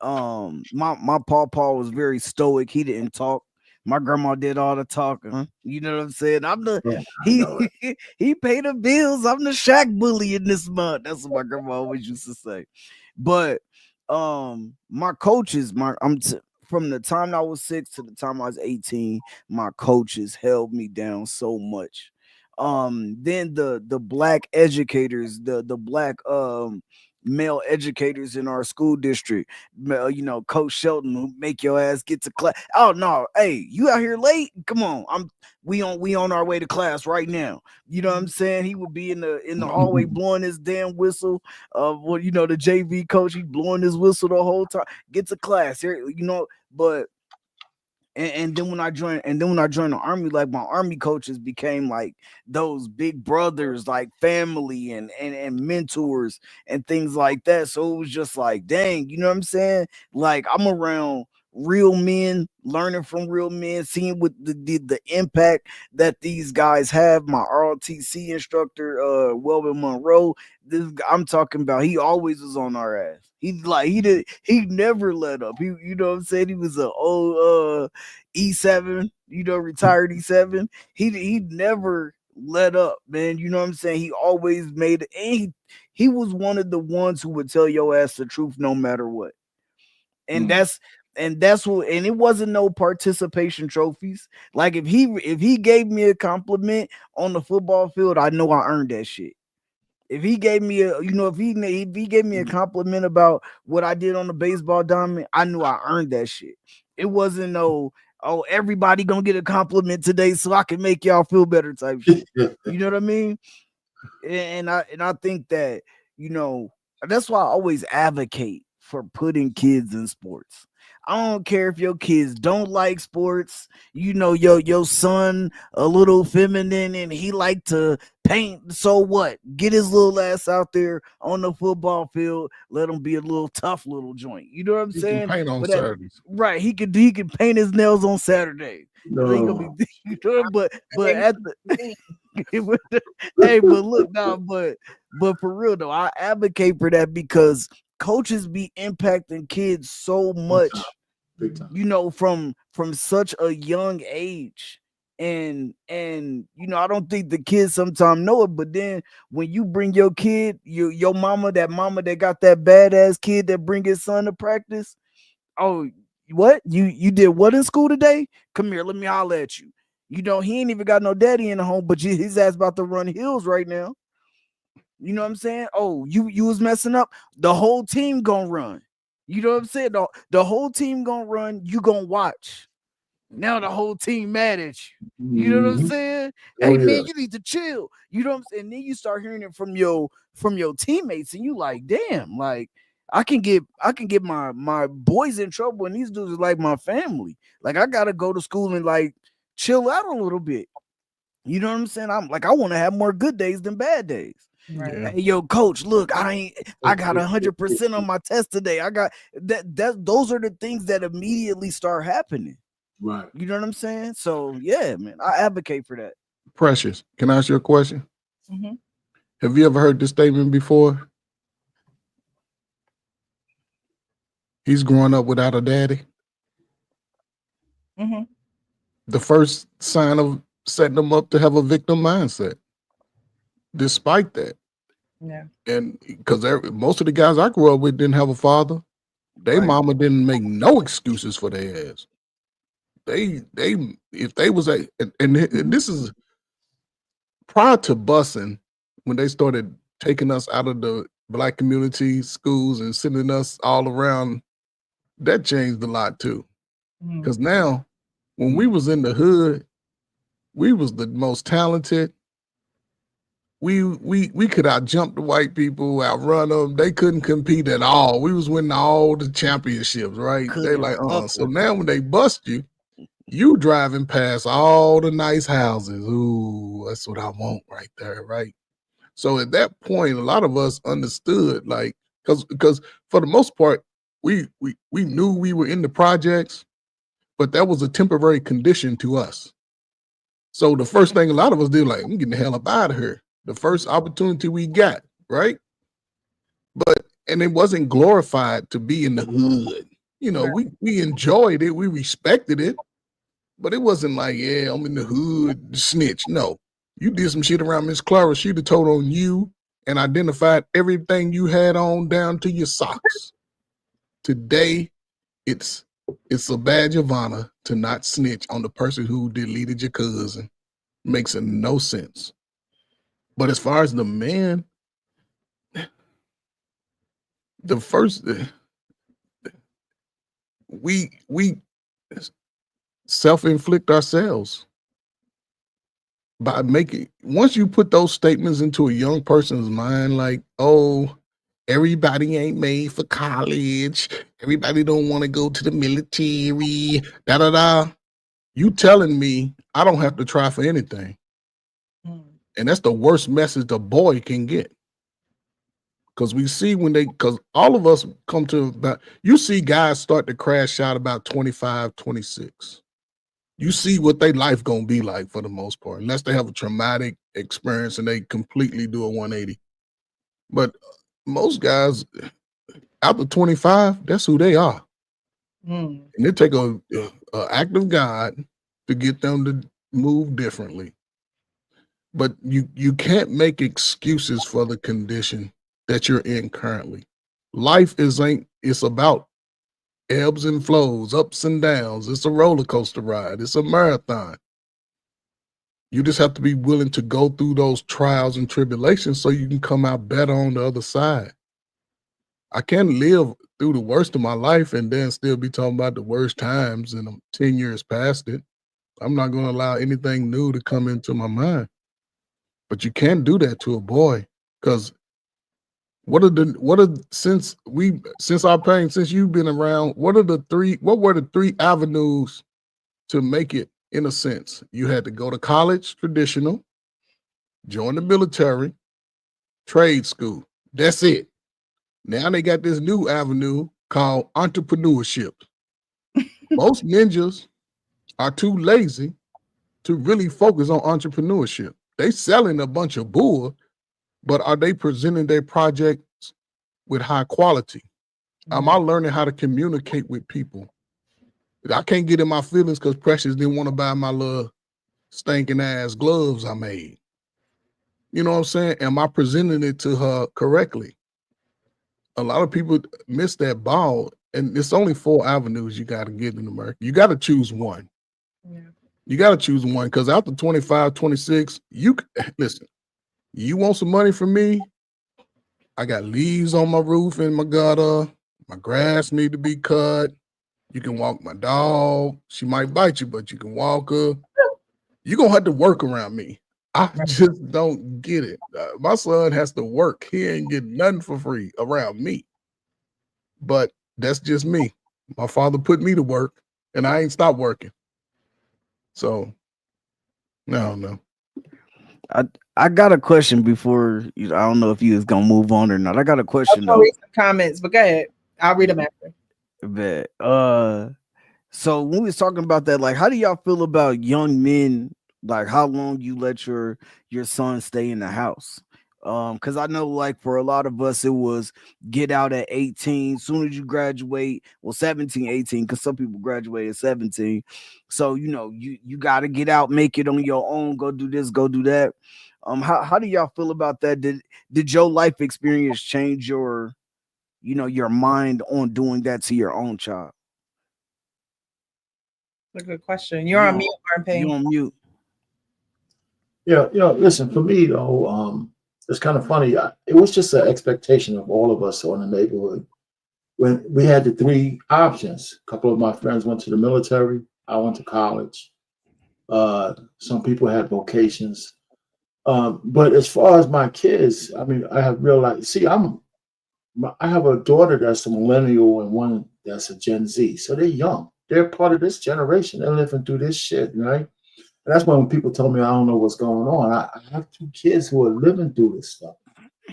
my pawpaw was very stoic. He didn't talk. My grandma did all the talking. You know what I'm saying? He paid the bills. I'm the shack bully in this month. That's what my grandma always used to say. But my coaches, from the time I was 6 to the time I was 18, my coaches held me down so much. Then the Black educators, the Black male educators in our school district, Coach Shelton, who make your ass get to class. Oh no, hey, you out here late? Come on, we on our way to class right now. You know what I'm saying? He would be in the hallway blowing his damn whistle. The JV coach, he blowing his whistle the whole time. Get to class here, but. And then when I joined the army, like my army coaches became like those big brothers, like family and mentors and things like that. So it was just like, dang, you know what I'm saying? Like I'm around real men, learning from real men, seeing what the impact that these guys have. My ROTC instructor, Welvin Monroe, I'm talking about, he always was on our ass. He never let up. You know what I'm saying? He was an old E7, retired E7. He never let up, man. You know what I'm saying? He always made it. And he was one of the ones who would tell your ass the truth no matter what. And that's what, and it wasn't no participation trophies. Like if he gave me a compliment on the football field, I know I earned that shit. If he gave me if he gave me a compliment about what I did on the baseball diamond, I knew I earned that shit. It wasn't no, oh, everybody gonna get a compliment today so I can make y'all feel better type shit. You know what I mean? And I think that, you know, that's why I always advocate for putting kids in sports. I don't care if your kids don't like sports. You know, your son a little feminine and he like to paint. So what? Get his little ass out there on the football field. Let him be a little tough little joint. You know what I'm You can saying? paint on But Saturdays. right, he could paint his nails on Saturday. It ain't gonna No. be, you know, but at the hey, but look, nah, but for real though, I advocate for that because coaches be impacting kids so much, Big time. you know, from such a young age. And you know, I don't think the kids sometimes know it, but then when you bring your kid, your mama that got that badass kid that bring his son to practice, oh, what you did what in school today? Come here, let me holler at you. You know, he ain't even got no daddy in the home, but his ass about to run hills right now. You know what I'm saying? Oh, you was messing up. The whole team gonna run. You know what I'm saying? The whole team gonna run. You gonna watch. Now the whole team mad at you. You know what I'm Mhm. saying? Oh, Hey yeah. man, you need to chill. You know what I'm saying? And then you start hearing it from your teammates, and you like, damn, like I can get my boys in trouble, and these dudes are like my family. Like I gotta go to school and like chill out a little bit. You know what I'm saying? I'm like, I want to have more good days than bad days. Right. Yeah. Hey, yo, coach, look, I got 100% on my test today. I got that. Those are the things that immediately start happening. Right. You know what I'm saying? So yeah, man, I advocate for that. Precious, can I ask you a question? Mhm. Have you ever heard this statement before? He's growing up without a daddy. Mhm. The first sign of setting them up to have a victim mindset. Despite that, Yeah. and because most of the guys I grew up with didn't have a father, they Right. mama didn't make no excuses for their ass. They if they was a and this is prior to busing, when they started taking us out of the black community schools and sending us all around, that changed a lot too. Mhm. Because now, when we was in the hood, we was the most talented. We could out jump the white people, outrun them. They couldn't compete at all. We was winning all the championships, right? They Couldn't like, fuck so with now when they bust you, you driving past all the nice houses. Ooh, that's what I want right there, right? So at that point, a lot of us understood, like, because for the most part, we knew we were in the projects, but that was a temporary condition to us. So the first thing a lot of us did, like, I'm getting the hell up out of here. The first opportunity we got, right? And it wasn't glorified to be in the hood. You know, we enjoyed it, we respected it, but it wasn't like, yeah, I'm in the hood, snitch. No, you did some shit around Miss Clara. She'd have told on you and identified everything you had on down to your socks. Today, it's a badge of honor to not snitch on the person who deleted your cousin. Makes no sense. But as far as the man, the first we self-inflict ourselves by making, once you put those statements into a young person's mind, like, oh, everybody ain't made for college, everybody don't want to go to the military, da da da. You telling me I don't have to try for anything. Mhm. And that's the worst message a boy can get. Because we see because all of us come to about, you see guys start to crash out about 25, 26. You see what their life gonna be like for the most part, unless they have a traumatic experience and they completely do a 180. But most guys after 25, that's who they are. Mhm. And it take a act of God to get them to move differently. But you can't make excuses for the condition that you're in currently. Life it's about ebbs and flows, ups and downs. It's a roller coaster ride. It's a marathon. You just have to be willing to go through those trials and tribulations so you can come out better on the other side. I can live through the worst of my life and then still be talking about the worst times, and I'm 10 years past it. I'm not going to allow anything new to come into my mind. But you can't do that to a boy, because since you've been around, what were the three avenues to make it? In a sense, you had to go to college, traditional, join the military, trade school. That's it. Now they got this new avenue called entrepreneurship. Most ninjas are too lazy to really focus on entrepreneurship. They selling a bunch of bull, but are they presenting their projects with high quality? Am I learning how to communicate with people? I can't get in my feelings because Precious didn't want to buy my little stinking ass gloves I made. You know what I'm saying? Am I presenting it to her correctly? A lot of people miss that ball, and it's only 4 avenues you got to get in America. You got to choose one. Yeah. You got to choose one, because after 25, 26, listen, you want some money from me? I got leaves on my roof in my gutter. My grass need to be cut. You can walk my dog. She might bite you, but you can walk her. You're going to have to work around me. I just don't get it. My son has to work. He ain't getting nothing for free around me. But that's just me. My father put me to work, and I ain't stopped working. So, no. I got a question before I don't know if you was gonna move on or not. I got a question I'll though. read some comments, but go ahead. I'll read them after. Bet. So when we was talking about that, like, how do y'all feel about young men? Like, how long you let your son stay in the house? Because I know, like, for a lot of us, it was get out at 18. Soon as you graduate, well, 17, 18, because some people graduate at 17. So, you got to get out, make it on your own, go do this, go do that. How do y'all feel about that? Did your life experience change your mind on doing that to your own child? That's a good question. You're on mute, RP. You on mute. Yeah, listen, for me though, it's kind of funny. It was just an expectation of all of us in the neighborhood. When we had the 3 options, a couple of my friends went to the military. I went to college. Some people had vocations. But as far as my kids, I mean, I have realized, see, I have a daughter that's a millennial and one that's a Gen Z. So they're young. They're part of this generation. They're living through this shit, right? And that's why when people tell me I don't know what's going on, I have 2 kids who are living through this stuff.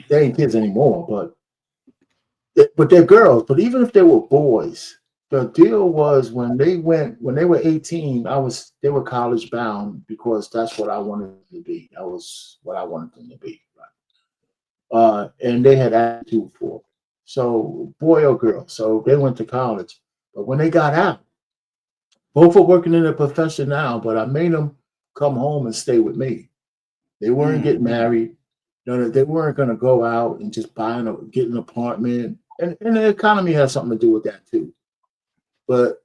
They ain't kids anymore, but they're girls. But even if they were boys, the deal was when they were 18, they were college bound because that's what I wanted them to be. That was what I wanted them to be. Right? And they had attitude for it. So boy or girl. So they went to college. But when they got out, both are working in a profession now, but I made them come home and stay with me. They weren't getting married. They weren't going to go out and just get an apartment. And the economy has something to do with that too. But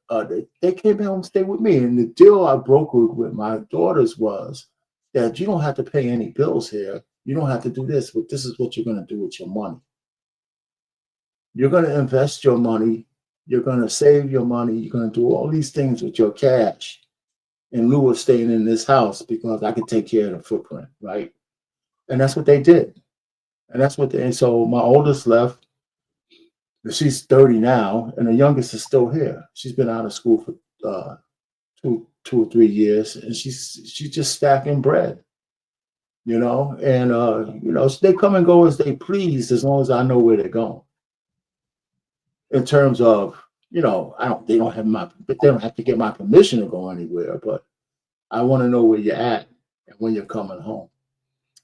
they came home and stayed with me. And the deal I brokered with my daughters was that you don't have to pay any bills here. You don't have to do this, but this is what you're going to do with your money. You're going to invest your money. You're going to save your money. You're going to do all these things with your cash in lieu of staying in this house because I can take care of the footprint, right? And that's what they did. And so my oldest left. She's 30 now, and the youngest is still here. She's been out of school for 2 or 3 years, and she's just stacking bread, And so they come and go as they please, as long as I know where they're going. In terms of, they don't have to get my permission to go anywhere, but I want to know where you're at and when you're coming home.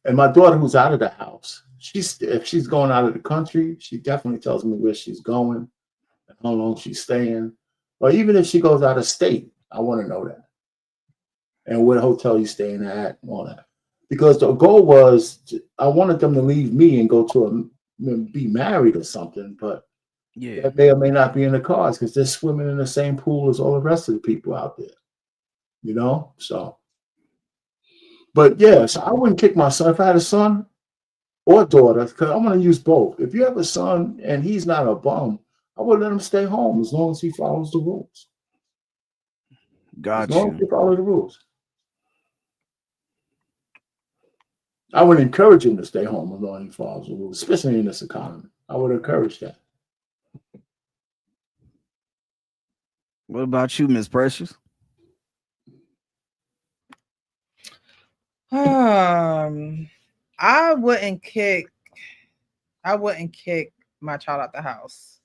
And my daughter, who's out of the house, if she's going out of the country, she definitely tells me where she's going and how long she's staying. Or even if she goes out of state, I want to know that. And what hotel you're staying at and all that. Because the goal was, I wanted them to leave me and go be married or something, but that may or may not be in the cards because they're swimming in the same pool as all the rest of the people out there, So. But yeah, so I wouldn't kick my son. If I had a son or daughter, because I'm going to use both. If you have a son and he's not a bum, I would let him stay home as long as he follows the rules. Got As long as you. he follows the rules. I would encourage him to stay home as long as he follows the rules, especially in this economy. I would encourage that. What about you, Miss Precious? I wouldn't kick my child out the house.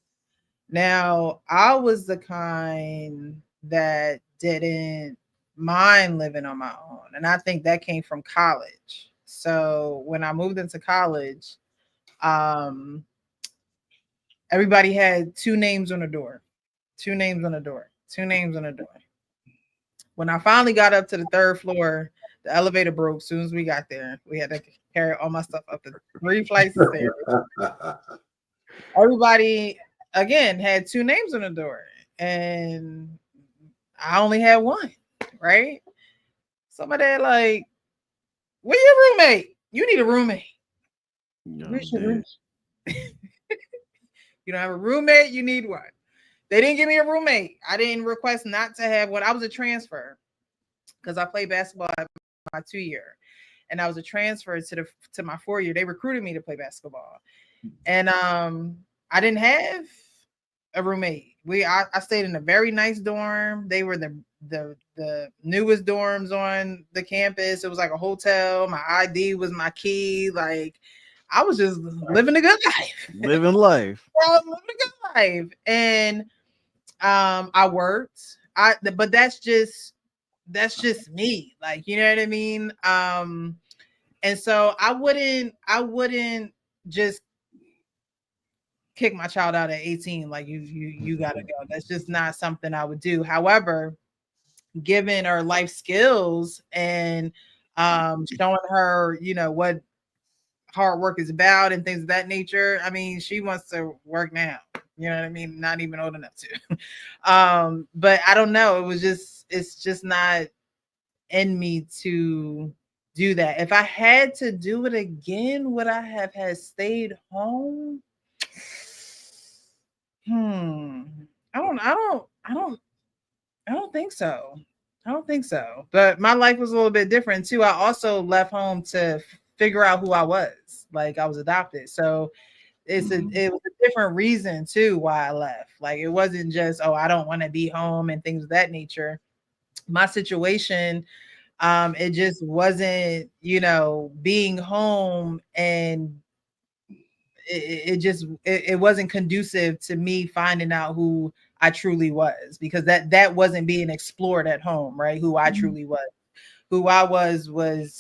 Now, I was the kind that didn't mind living on my own, and I think that came from college. So when I moved into college, everybody had two names on the door. When I finally got up to the third floor, the elevator broke as soon as we got there. We had to carry all my stuff up the 3 flights of stairs. Everybody, again, had two names on the door, and I only had one, right? Somebody like, where's your roommate? You need a roommate. Where's your roommate? You don't have a roommate, you need one. They didn't give me a roommate. I didn't request not to have one. I was a transfer because I played basketball at my 2-year, and I was a transfer to my 4-year. They recruited me to play basketball, and I didn't have a roommate. I stayed in a very nice dorm. They were the newest dorms on the campus. It was like a hotel. My ID was my key. Like, I was just living a good life. Living life. Living a good life. And I worked. But that's just me. Like, you know what I mean? And so I wouldn't just kick my child out at 18 like you gotta go. That's just not something I would do. However, given her life skills and showing her, what hard work is about and things of that nature, I mean, she wants to work now, you know what I mean? Not even old enough to. But I don't know, it's just not in me to do that. If I had to do it again, would I have stayed home? I don't think so. But my life was a little bit different too. I also left home to figure out who I was. Like, I was adopted. So it was a different reason too why I left. Like, it wasn't just, oh, I don't want to be home and things of that nature. My situation, it just wasn't, being home, and it wasn't conducive to me finding out who I truly was, because that wasn't being explored at home, right? Who I truly was. Who I was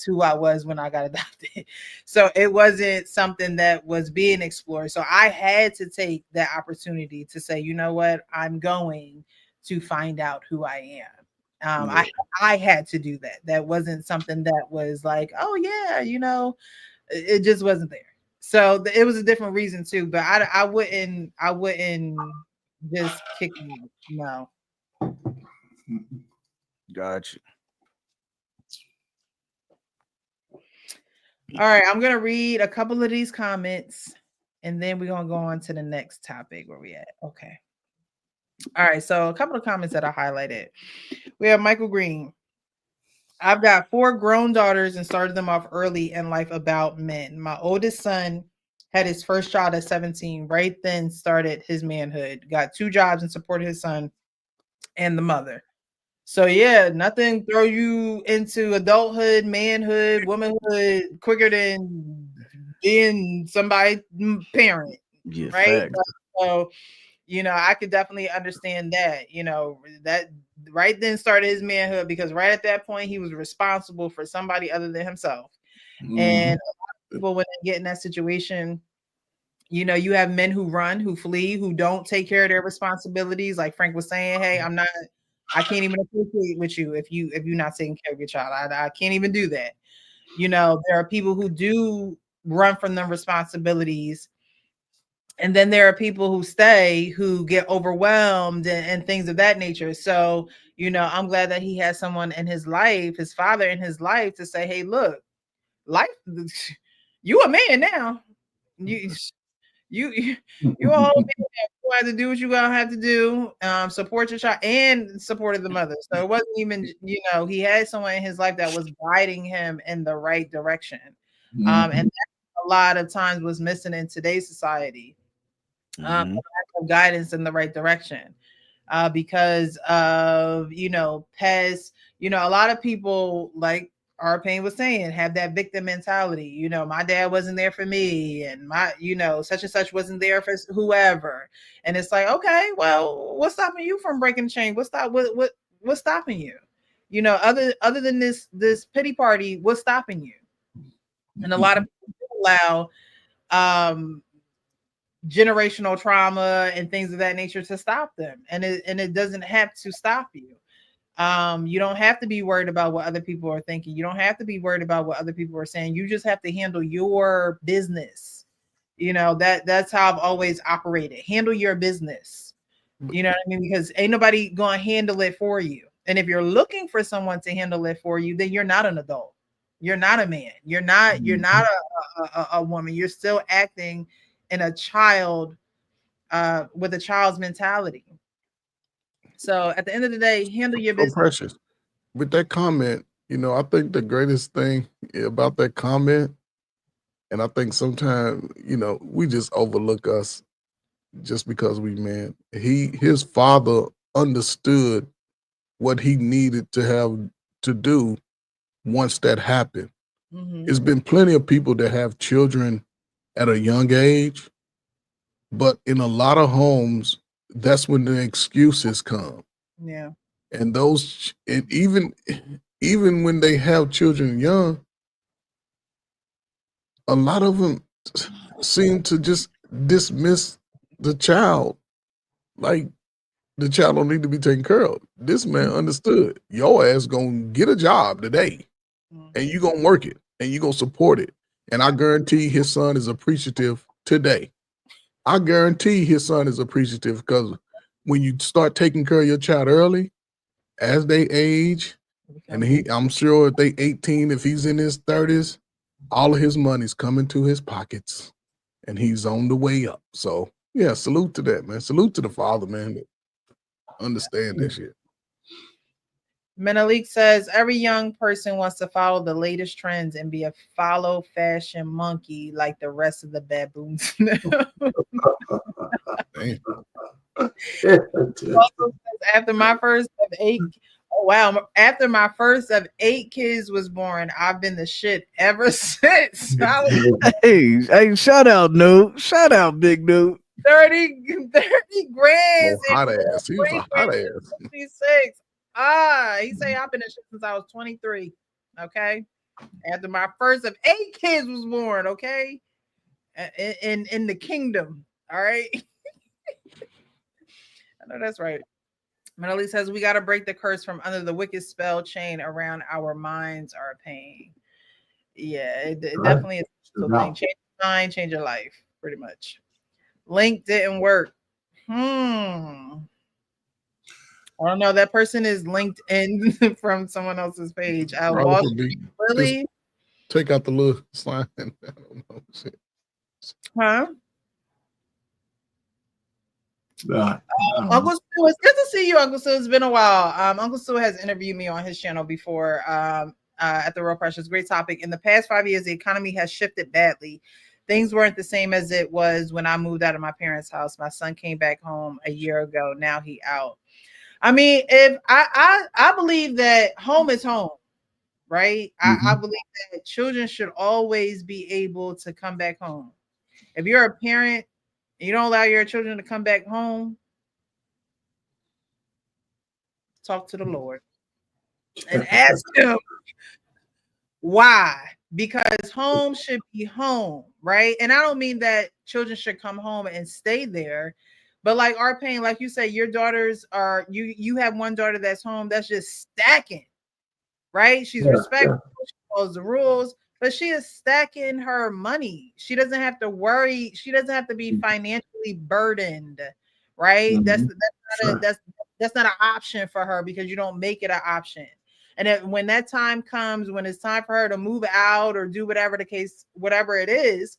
who I was when I got adopted. So it wasn't something that was being explored. So I had to take that opportunity to say, you know what, I'm going to find out who I am. I had to do that. That wasn't something that was like, oh yeah, it just wasn't there. So it was a different reason too, but I wouldn't just kick me. No. Gotcha. All right, I'm gonna read a couple of these comments, and then we're gonna go on to the next topic. Where we at? Okay. All right, so a couple of comments that I highlighted. We have Michael Green. I've got 4 grown daughters and started them off early in life about men. My oldest son had his first child at 17, right then started his manhood, got 2 jobs and supported his son and the mother. So yeah, nothing throw you into adulthood, manhood, womanhood quicker than being somebody's parent, Yeah, right? facts. So, I could definitely understand that, that right then started his manhood, because right at that point he was responsible for somebody other than himself. And people, when they get in that situation, you have men who run, who flee, who don't take care of their responsibilities. Like Frank was saying, hey, I can't even associate with you if you're not taking care of your child. I can't even do that. There are people who do run from their responsibilities. And then there are people who stay, who get overwhelmed and things of that nature. So, I'm glad that he has someone in his life, his father in his life, to say, hey, look, life, You a man now. You you a whole man. You have to do what you gonna have to do. Support your child and supported the mother. So it wasn't even, he had someone in his life that was guiding him in the right direction. And that a lot of times was missing in today's society. Lack of guidance in the right direction. Because of past, a lot of people, like Arpain was saying, have that victim mentality. My dad wasn't there for me, and my such and such wasn't there for whoever. And it's like, okay, well, what's stopping you from breaking the chain? What's stopping you? Other than this pity party, what's stopping you? And a lot of people allow generational trauma and things of that nature to stop them, and it doesn't have to stop you. You don't have to be worried about what other people are thinking. You don't have to be worried about what other people are saying. You just have to handle your business. That's how I've always operated. Handle your business. You know what I mean? Because ain't nobody gonna handle it for you. And if you're looking for someone to handle it for you, then you're not an adult. You're not a man. You're not a woman. You're still acting in a child with a child's mentality. So at the end of the day, handle your business. Precious. With that comment, I think the greatest thing about that comment, and I think sometimes, we just overlook us just because we men. His father understood what he needed to have to do once that happened. There's been plenty of people that have children at a young age, but in a lot of homes, that's when the excuses come. Yeah. And even when they have children young, a lot of them seem to just dismiss the child, like the child don't need to be taken care of. This man understood your ass gonna get a job today, and you gonna work it, and you gonna support it. And I guarantee his son is appreciative today. I guarantee his son is appreciative because when you start taking care of your child early, as they age, and I'm sure if they 18, if he's in his 30s, all of his money's coming to his pockets, and he's on the way up. So yeah, salute to that, man. Salute to the father, man, that understand that shit. Menelik says every young person wants to follow the latest trends and be a follow fashion monkey like the rest of the baboons. After my first of 8, after my first of 8 kids was born, I've been the shit ever since. Hey, shout out, Noob. Shout out, Big Noob. 30 grand. Hot ass. He was a hot ass. 26. He say I've been in shit since I was 23. Okay. After my first of 8 kids was born, okay. In the kingdom. All right. I know that's right. Melody says we got to break the curse from under the wicked spell chain around our minds, our pain. Yeah, it definitely is a thing. Change your mind, change your life, pretty much. Link didn't work. I don't know. That person is linked in from someone else's page. Really? Take out the little sign. I don't know. Shit. Huh? Uncle Stu, it's good to see you, Uncle Stu. It's been a while. Uncle Stu has interviewed me on his channel before at the Real Precious. Great topic. In the past 5 years, the economy has shifted badly. Things weren't the same as it was when I moved out of my parents' house. My son came back home a year ago. Now he out. I mean, if I believe that home is home, right? I believe that children should always be able to come back home. If you're a parent and you don't allow your children to come back home, talk to the Lord and ask him why. Because home should be home, right? And I don't mean that children should come home and stay there. But like Arpain, like you say, your daughters are, you have one daughter that's home that's just stacking, right? She's respectful, she follows the rules, but she is stacking her money. She doesn't have to worry. She doesn't have to be financially burdened, right? That's not an option for her because you don't make it an option. And when that time comes, when it's time for her to move out or do whatever the case, whatever it is,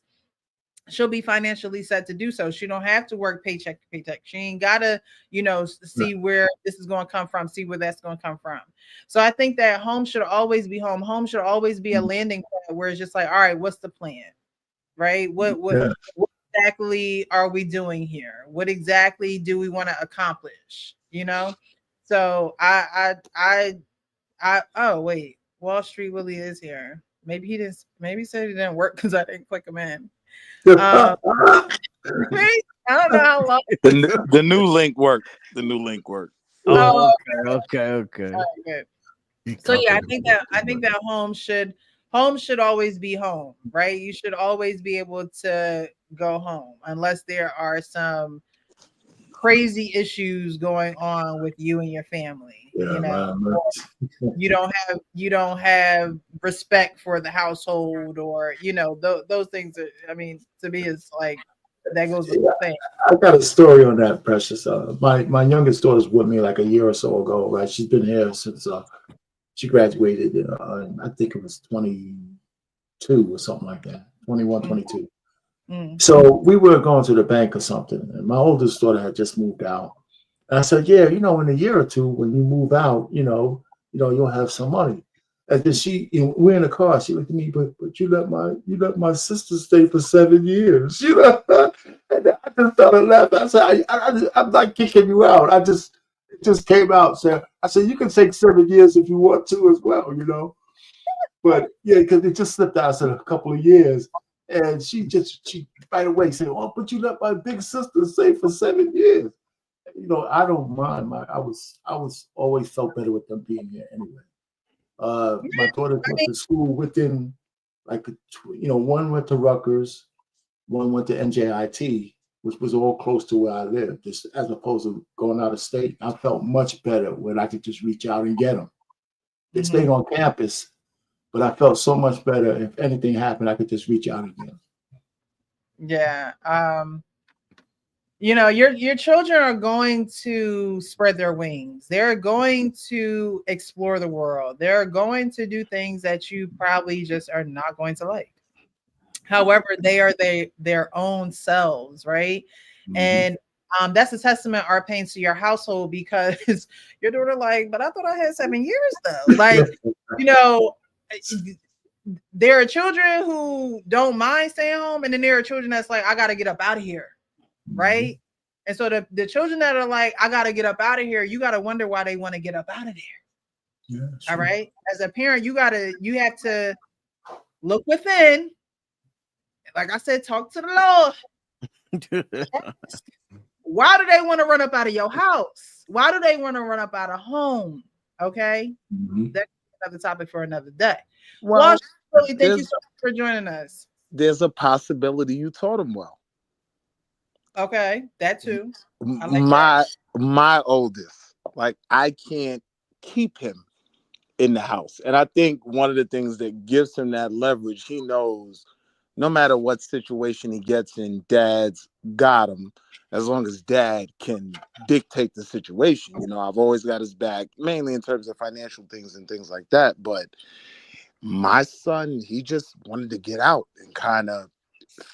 she'll be financially set to do so. She don't have to work paycheck to paycheck. She ain't gotta, see where this is going to come from, see where that's going to come from. So I think that home should always be home. Home should always be a landing point where it's just like, all right, what's the plan? Right? What exactly are we doing here? What exactly do we want to accomplish? So oh wait, Wall Street Willie is here. Maybe he said he didn't work because I didn't click him in. I don't know how long. The new link worked. The new link worked. Oh, okay. All right, good. So yeah, I think that home should always be home, right? You should always be able to go home unless there are some crazy issues going on with you and your family. You don't have respect for the household, or those things are, to me, it's like that goes with the thing. I got a story on that, Precious. My youngest daughter's with me like a year or so ago, right? She's been here since she graduated I think it was 22 or something like that, 21, 22. So we were going to the bank or something, and my oldest daughter had just moved out. And I said, yeah, in a year or two, when you move out, you'll have some money. And then we're in the car. She looked at me, but you let my sister stay for 7 years, And I just started laughing. I said, I'm not kicking you out. It just came out. So I said, you can take 7 years if you want to as well, But yeah, because it just slipped out. I said a couple of years. And she right away said, "Oh, but you let my big sister stay for 7 years." I don't mind. I was always felt better with them being here anyway. My daughter went to school within, one went to Rutgers, one went to NJIT, which was all close to where I lived, just as opposed to going out of state. I felt much better when I could just reach out and get them. They stayed on campus. But I felt so much better. If anything happened, I could just reach out again. Yeah. Your children are going to spread their wings. They're going to explore the world. They're going to do things that you probably just are not going to like. However, they are their own selves, right? And that's a testament are paying to your household, because your daughter but I thought I had 7 years though. There are children who don't mind staying home, and then there are children that's like, I gotta get up out of here, right? And so the children that are like, I gotta get up out of here, you gotta wonder why they want to get up out of there. Yeah, all right. As a parent, you have to look within. Like I said, talk to the Lord. Why do they want to run up out of your house? Why do they want to run up out of home? Okay. That's another topic for another day. Well, thank you so much for joining us. There's a possibility you taught him well. Okay, that too. My oldest, I can't keep him in the house. And I think one of the things that gives him that leverage, he knows no matter what situation he gets in, Dad's got him, as long as Dad can dictate the situation. I've always got his back, mainly in terms of financial things and things like that. But my son, he just wanted to get out and kind of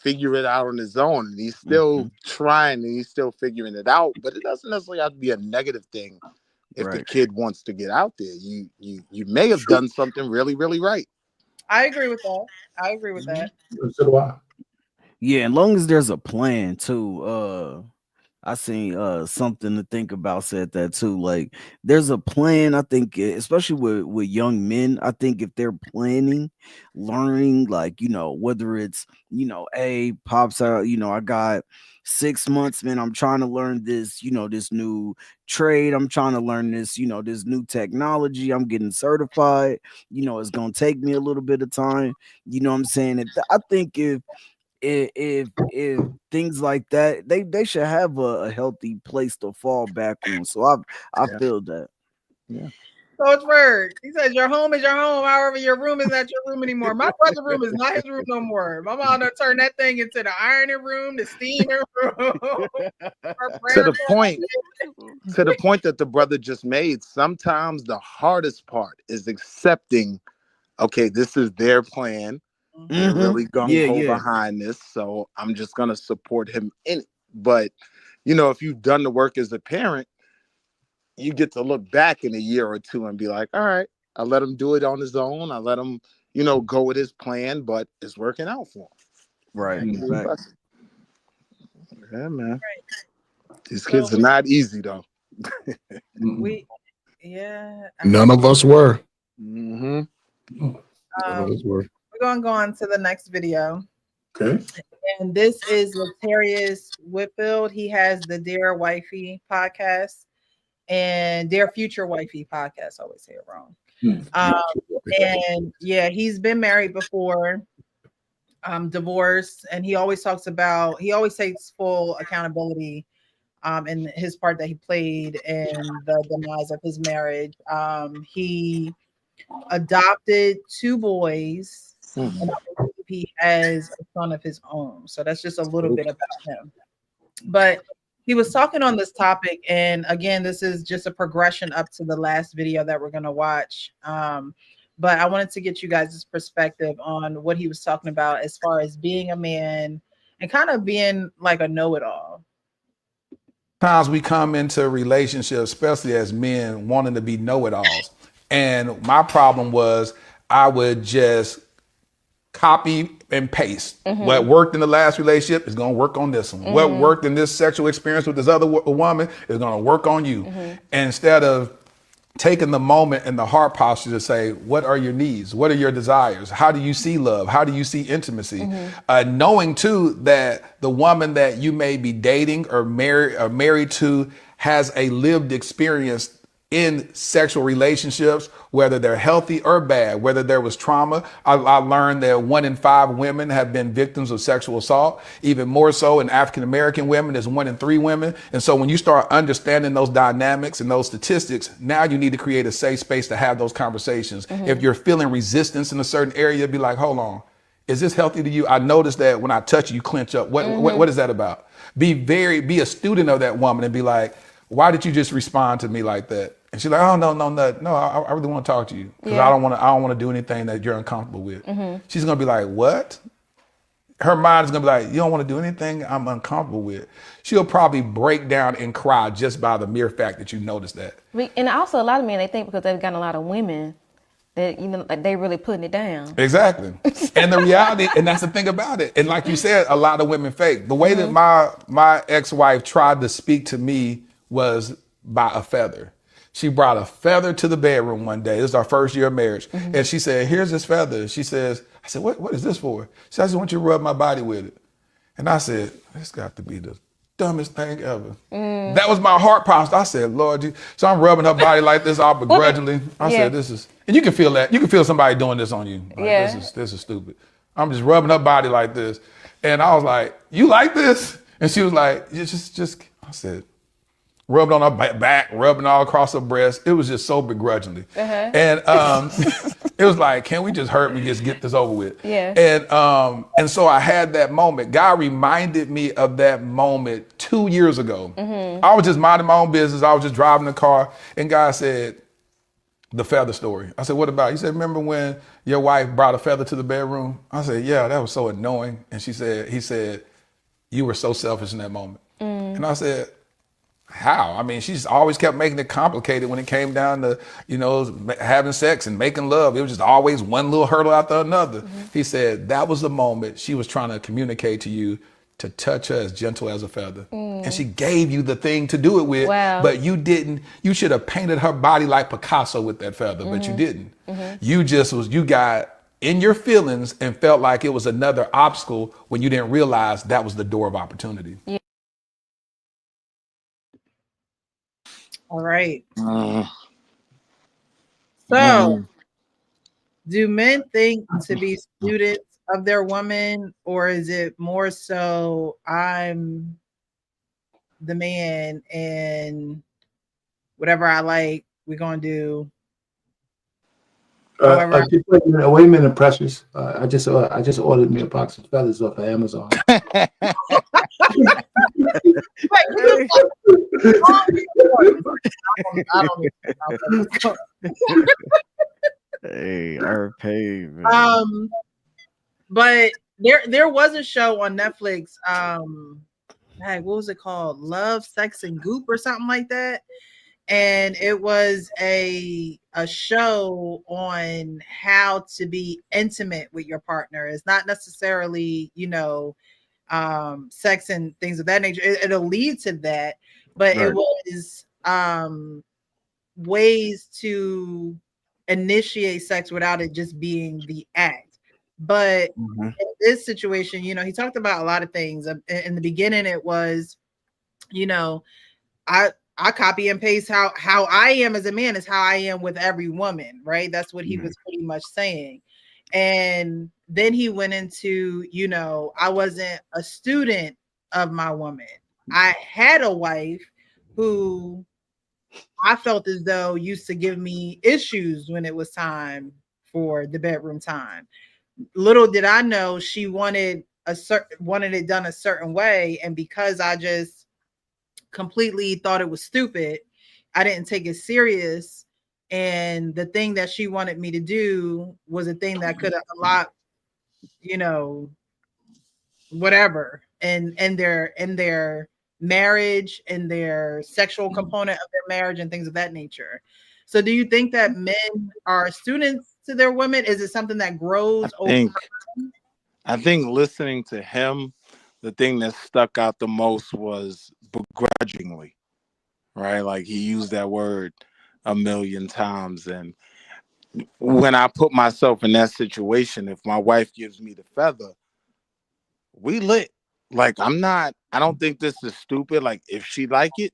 figure it out on his own. And he's still trying, and he's still figuring it out. But it doesn't necessarily have to be a negative thing. If the kid wants to get out there, you may have done something really, really right. I agree with that. So do I. Yeah, as long as there's a plan too. I seen something to think about said that too. There's a plan. I think, especially with young men, I think if they're planning, learning, whether it's pops out, I got 6 months, man, I'm trying to learn this, this new trade. I'm trying to learn this, this new technology. I'm getting certified. It's gonna take me a little bit of time. You know what I'm saying? I think if things like that, they should have a healthy place to fall back on. So I feel that. Yeah. Coach Bird. He says your home is your home. However, your room is not your room anymore. My brother's room is not his room no more. My mom done turned that thing into the ironing room, the steaming room. To the point that the brother just made, sometimes the hardest part is accepting, okay, this is their plan. They're really gung-ho behind this, so I'm just gonna support him in it. But you know, if you've done the work as a parent, you get to look back in a year or two and be like, all right, I let him do it on his own. I let him, you know, go with his plan, but it's working out for him. Right. Yeah, man. These kids are not easy though. None of us were. Mm-hmm. We're gonna go on to the next video. Okay. And this is Latarius Whitfield. He has the Dear Wifey podcast and Dear Future Wifey podcast. I always say it wrong. And yeah, he's been married before, divorced, and he always takes full accountability in his part that he played in the demise of his marriage. He adopted 2 boys. And I believe he has a son of his own. So that's just a little bit about him. But he was talking on this topic. And again, this is just a progression up to the last video that we're going to watch. But I wanted to get you guys' perspective on what he was talking about as far as being a man and kind of being like a know-it-all. Times we come into relationships, especially as men, wanting to be know-it-alls. And my problem was I would just copy and paste. What worked in the last relationship is going to work on this one. What worked in this sexual experience with this other woman is going to work on you. And instead of taking the moment and the heart posture to say, what are your needs? What are your desires? How do you see love? How do you see intimacy? Knowing too that the woman that you may be dating or married to has a lived experience in sexual relationships, whether they're healthy or bad, whether there was trauma. I learned that 1 in 5 women have been victims of sexual assault. Even more so in African-American women, there's 1 in 3 women. And so when you start understanding those dynamics and those statistics, now you need to create a safe space to have those conversations. If you're feeling resistance in a certain area, be like, hold on, is this healthy to you? I noticed that when I touch you, clench up. What is that about? Be a student of that woman and be like, why did you just respond to me like that? And she's like, oh, no, I really want to talk to you because I don't want to do anything that you're uncomfortable with. She's going to be like, what? Her mind is going to be like, you don't want to do anything I'm uncomfortable with. She'll probably break down and cry just by the mere fact that you noticed that. And also a lot of men, they think because they've gotten a lot of women that, you know, like they really putting it down. Exactly. And the reality, and that's the thing about it. And like you said, a lot of women fake. The way that my ex-wife tried to speak to me was by a feather. She brought a feather to the bedroom one day. This is our first year of marriage. And she said, here's this feather. I said, what is this for? She said, I just want you to rub my body with it. And I said, this got to be the dumbest thing ever. That was my heart posture. I said, Lord, so I'm rubbing her body like this all begrudgingly. I said, this is, and you can feel that. You can feel somebody doing this on you. Like, this is stupid. I'm just rubbing her body like this. And I was like, you like this? And she was like, just, I said, rubbed on her back, rubbing all across her breast. It was just so begrudgingly. And it was like, can we just hurt me, just get this over with? And so I had that moment. God reminded me of that moment 2 years ago. I was just minding my own business. I was just driving the car, and God said, the feather story. I said, what about it? He said, remember when your wife brought a feather to the bedroom? I said, yeah, that was so annoying. And he said, you were so selfish in that moment. And I said, how? I mean, she's always kept making it complicated when it came down to, you know, having sex and making love. It was just always one little hurdle after another. He said that was the moment she was trying to communicate to you to touch her as gentle as a feather. And she gave you the thing to do it with, but you didn't. You should have painted her body like Picasso with that feather, but you didn't. You got in your feelings and felt like it was another obstacle when you didn't realize that was the door of opportunity. All right. So, do men think to be students of their woman, or is it more so I'm the man and whatever I like, we're going to do, However, Just wait a minute, Precious. I just ordered me a box of feathers off of Amazon. Hey, RP, man. But there was a show on Netflix. What was it called? Love, Sex, and Goop or something like that. And it was a show on how to be intimate with your partner. It's not necessarily, sex and things of that nature. It'll lead to that, but Right. it was ways to initiate sex without it just being the act. But in this situation, he talked about a lot of things. In the beginning, it was, I copy and paste how I am as a man is how I am with every woman, right? That's what he was pretty much saying. And then he went into, I wasn't a student of my woman. I had a wife who I felt as though used to give me issues when it was time for the bedroom time. Little did I know she wanted it done a certain way, and because I just completely thought it was stupid, I didn't take it serious. And the thing that she wanted me to do was a thing that could have unlocked, whatever, and their marriage and their sexual component of their marriage and things of that nature. So do you think that men are students to their women? Is it something that grows over time? I think listening to him, the thing that stuck out the most was begrudgingly, right? Like he used that word a million times. And when I put myself in that situation, if my wife gives me the feather, we lit. Like I don't think this is stupid. Like if she like it,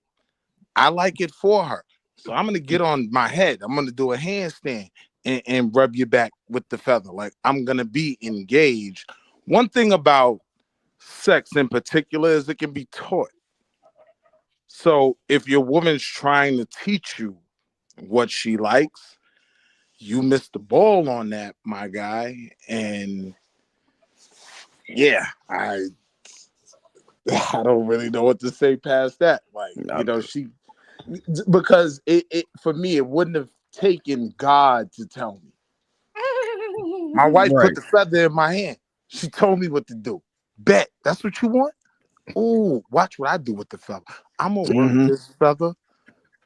I like it for her. So I'm gonna get on my head. I'm gonna do a handstand and rub your back with the feather. Like I'm gonna be engaged. One thing about sex in particular is it can be taught. So if your woman's trying to teach you what she likes, you missed the ball on that, my guy. And yeah, I don't really know what to say past that. Like, because it for me, it wouldn't have taken God to tell me. My wife put the feather in my hand. She told me what to do. Bet. That's what you want? Oh, watch what I do with the feather. I'm going to work this feather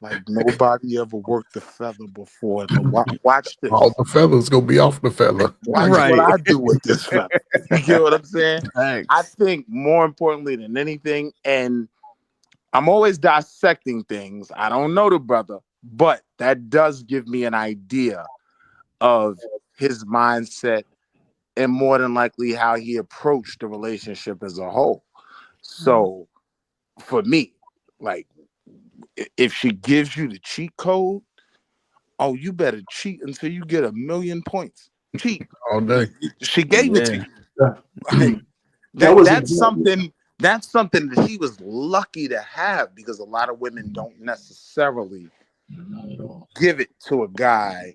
like nobody ever worked the feather before. Watch this. All the feathers going to be off the feather. Watch what I do with this feather. You get what I'm saying? Thanks. I think more importantly than anything, and I'm always dissecting things. I don't know the brother, but that does give me an idea of his mindset and more than likely how he approached the relationship as a whole. So for me, like if she gives you the cheat code, oh, you better cheat until you get 1,000,000 points. Cheat all day. She gave it to you. That's something that he was lucky to have, because a lot of women don't necessarily give it to a guy.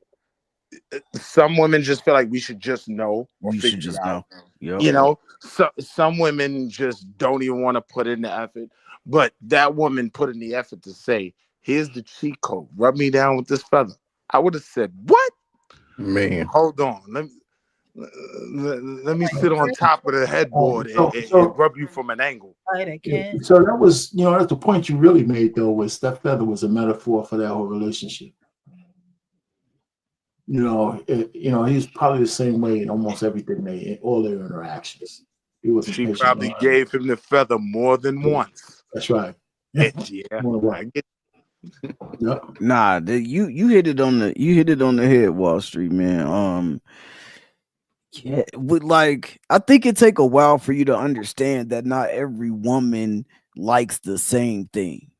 Some women just feel like we should just know. You should just know. Yep. You know, so some women just don't even want to put in the effort. But that woman put in the effort to say, here's the cheat code. Rub me down with this feather. I would have said, what? Man. Hold on. Let me sit on top of the headboard and rub you from an angle. So that was, that's the point you really made, though, was that feather was a metaphor for that whole relationship. He's probably the same way in almost everything all their interactions. She probably gave him the feather more than once. That's right. Yeah. Nah, you hit it on the head, Wall Street, man. Yeah, I think it take a while for you to understand that not every woman likes the same thing.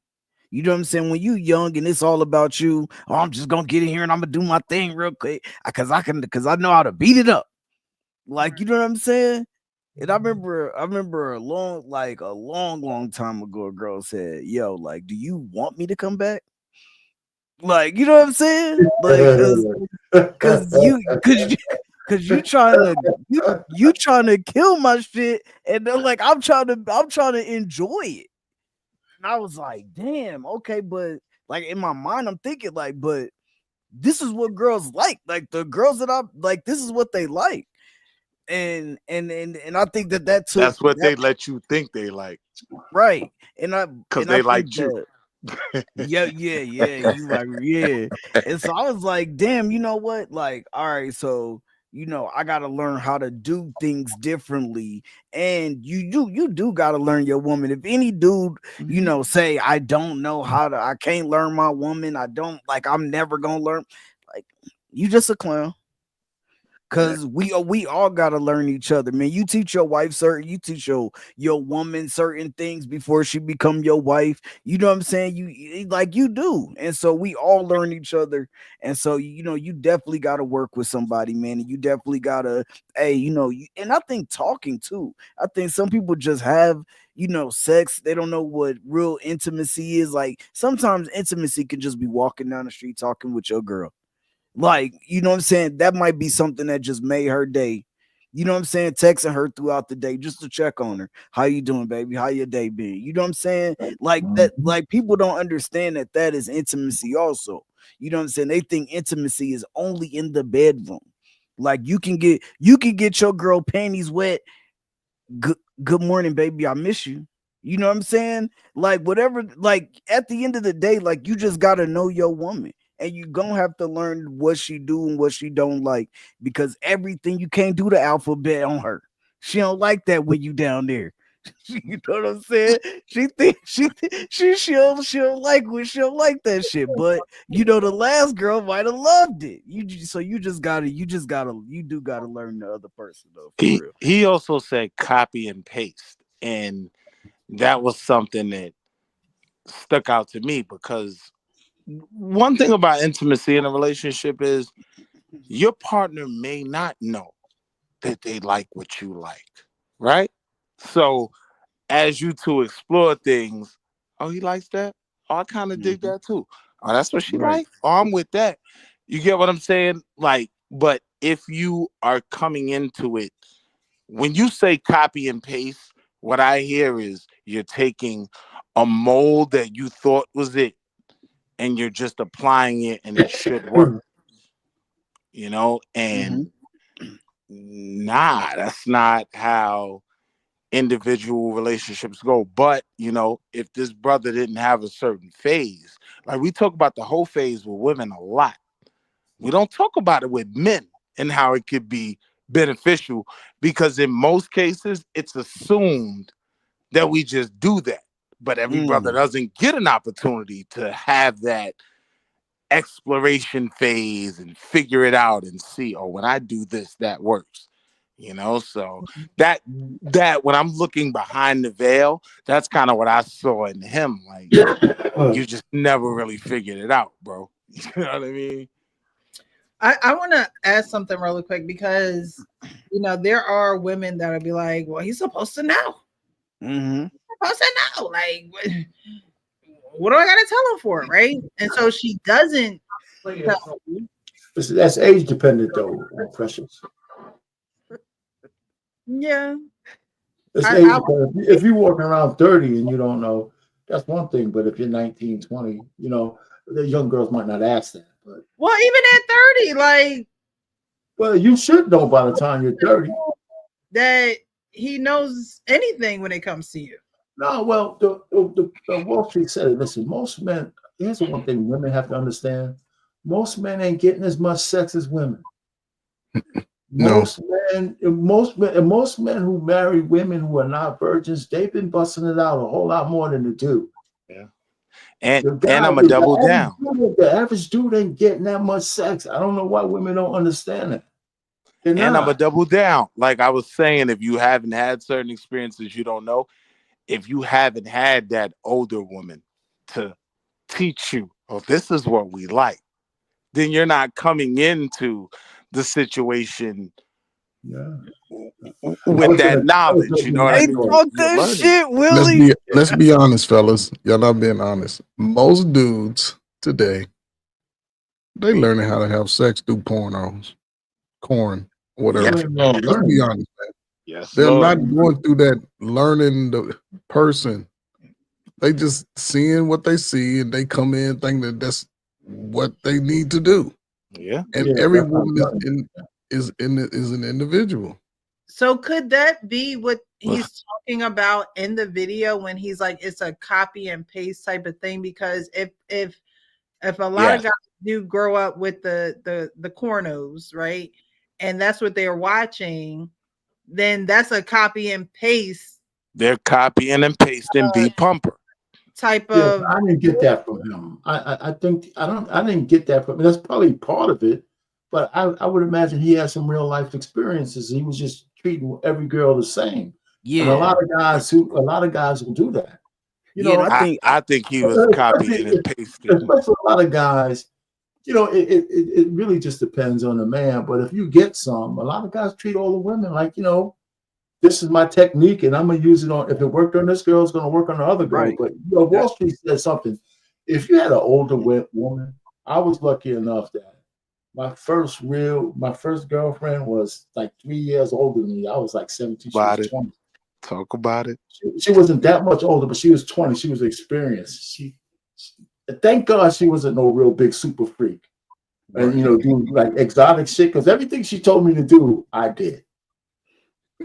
You know what I'm saying? When you young and it's all about you, I'm just gonna get in here and I'm gonna do my thing real quick because I know how to beat it up. Like, you know what I'm saying? And I remember a long time ago, a girl said, "Yo, like, do you want me to come back?" Like, you know what I'm saying? Like, cause you trying to kill my shit, and they're like, I'm trying to enjoy it. And I was like, damn, okay, but like in my mind, I'm thinking like, but this is what girls like. Like the girls that I like, this is what they like. And I think that took, That's what they let you think they like. Right. Because they liked you. Yeah. You like, yeah. And so I was like, damn, you know what? Like, all right, so I gotta learn how to do things differently. And you do gotta learn your woman. If any dude, say I don't know I can't learn my woman, I'm never gonna learn, like, you just a clown. Cause we all gotta learn each other, man. You teach your wife you teach your woman certain things before she become your wife. You know what I'm saying? You do, and so we all learn each other. And so you definitely gotta work with somebody, man. And you definitely gotta, and I think talking too. I think some people just have sex. They don't know what real intimacy is. Like sometimes intimacy can just be walking down the street talking with your girl. Like, you know what I'm saying? That might be something that just made her day. You know what I'm saying? Texting her throughout the day just to check on her. How you doing, baby? How your day been? You know what I'm saying? Like that, like people don't understand that is intimacy also. You know what I'm saying? They think intimacy is only in the bedroom. Like you can get your girl panties wet. Good morning, baby. I miss you. You know what I'm saying? Like whatever, like at the end of the day, like you just gotta know your woman. And you gonna have to learn what she do and what she don't like, because everything, you can't do the alphabet on her. She don't like that when you down there. You know what I'm saying? She'll like when she'll like that shit. But the last girl might have loved it. You do gotta learn the other person though. For real. He also said copy and paste, and that was something that stuck out to me, because one thing about intimacy in a relationship is your partner may not know that they like what you like, right? So as you two explore things, oh, he likes that? Oh, I kind of dig that too. Oh, that's what she likes? Oh, I'm with that. You get what I'm saying? Like, but if you are coming into it, when you say copy and paste, what I hear is you're taking a mold that you thought was it, and you're just applying it, and it should work, and that's not how individual relationships go. But, if this brother didn't have a certain phase, like we talk about the whole phase with women a lot. We don't talk about it with men and how it could be beneficial, because in most cases, it's assumed that we just do that. But every brother doesn't get an opportunity to have that exploration phase and figure it out and see, oh, when I do this, that works. So that when I'm looking behind the veil, that's kind of what I saw in him. Like, you just never really figured it out, bro. You know what I mean? I want to ask something really quick, because there are women that'll be like, well, he's supposed to know. Supposed to know, like, what do I gotta tell him for, right? And so she doesn't tell you. That's age dependent though, Precious. Yeah. It's age dependent. If you're walking around 30 and you don't know, that's one thing. But if you're 19, 20, the young girls might not ask that. But well, even at 30, like, well, you should know by the time you're 30 that he knows anything when it comes to you. No, well, the Wall Street said it. Listen, most men, here's the one thing women have to understand. Most men ain't getting as much sex as women. Most men who marry women who are not virgins, they've been busting it out a whole lot more than the dude. Yeah. And I'm going to double down. The average dude ain't getting that much sex. I don't know why women don't understand it. And I'm going to double down. Like I was saying, if you haven't had certain experiences, you don't know. If you haven't had that older woman to teach you, oh, this is what we like, then you're not coming into the situation with that knowledge. You know what I mean? Talk that shit, Willie. Let's be honest, fellas. Y'all not being honest. Most dudes today They learning how to have sex through pornos, corn, whatever. Yes, Lord. Let's be honest, man. Yes, They're Lord. not going through that learning the person. They just seeing what they see, and they come in thinking that that's what they need to do. Yeah. And Yeah, every that's not woman done. is an individual. So could that be what Well- he's talking about in the video when he's like it's a copy and paste type of thing? Because if a lot of Yes. guys do grow up with the cornos, right? And that's what they're watching, then that's a copy and paste They're copying and pasting B Pumper. type Yeah, of I didn't get that from him. I think I didn't get that from him. That's probably part of it, but I would imagine he had some real life experiences. He was just treating every girl the same. And a Yeah, lot of guys will do that. You Yeah, know, and I I think he was copying and pasting. especially a lot of guys, you know, it really just depends on the man. But if you get some, a lot of guys treat all the women like, you know, this is my technique and I'm gonna use it on, if it worked on this girl, it's gonna work on the other girl. Right. But you know, Wall Street said something. If you had an older woman, I was lucky enough that my first girlfriend was like 3 years older than me. I was like 17, she About was it. 20. Talk about it. She wasn't that much older, but she was 20. She was experienced. Thank God she wasn't no real big super freak. And you know, do like exotic shit, because everything she told me to do, I did.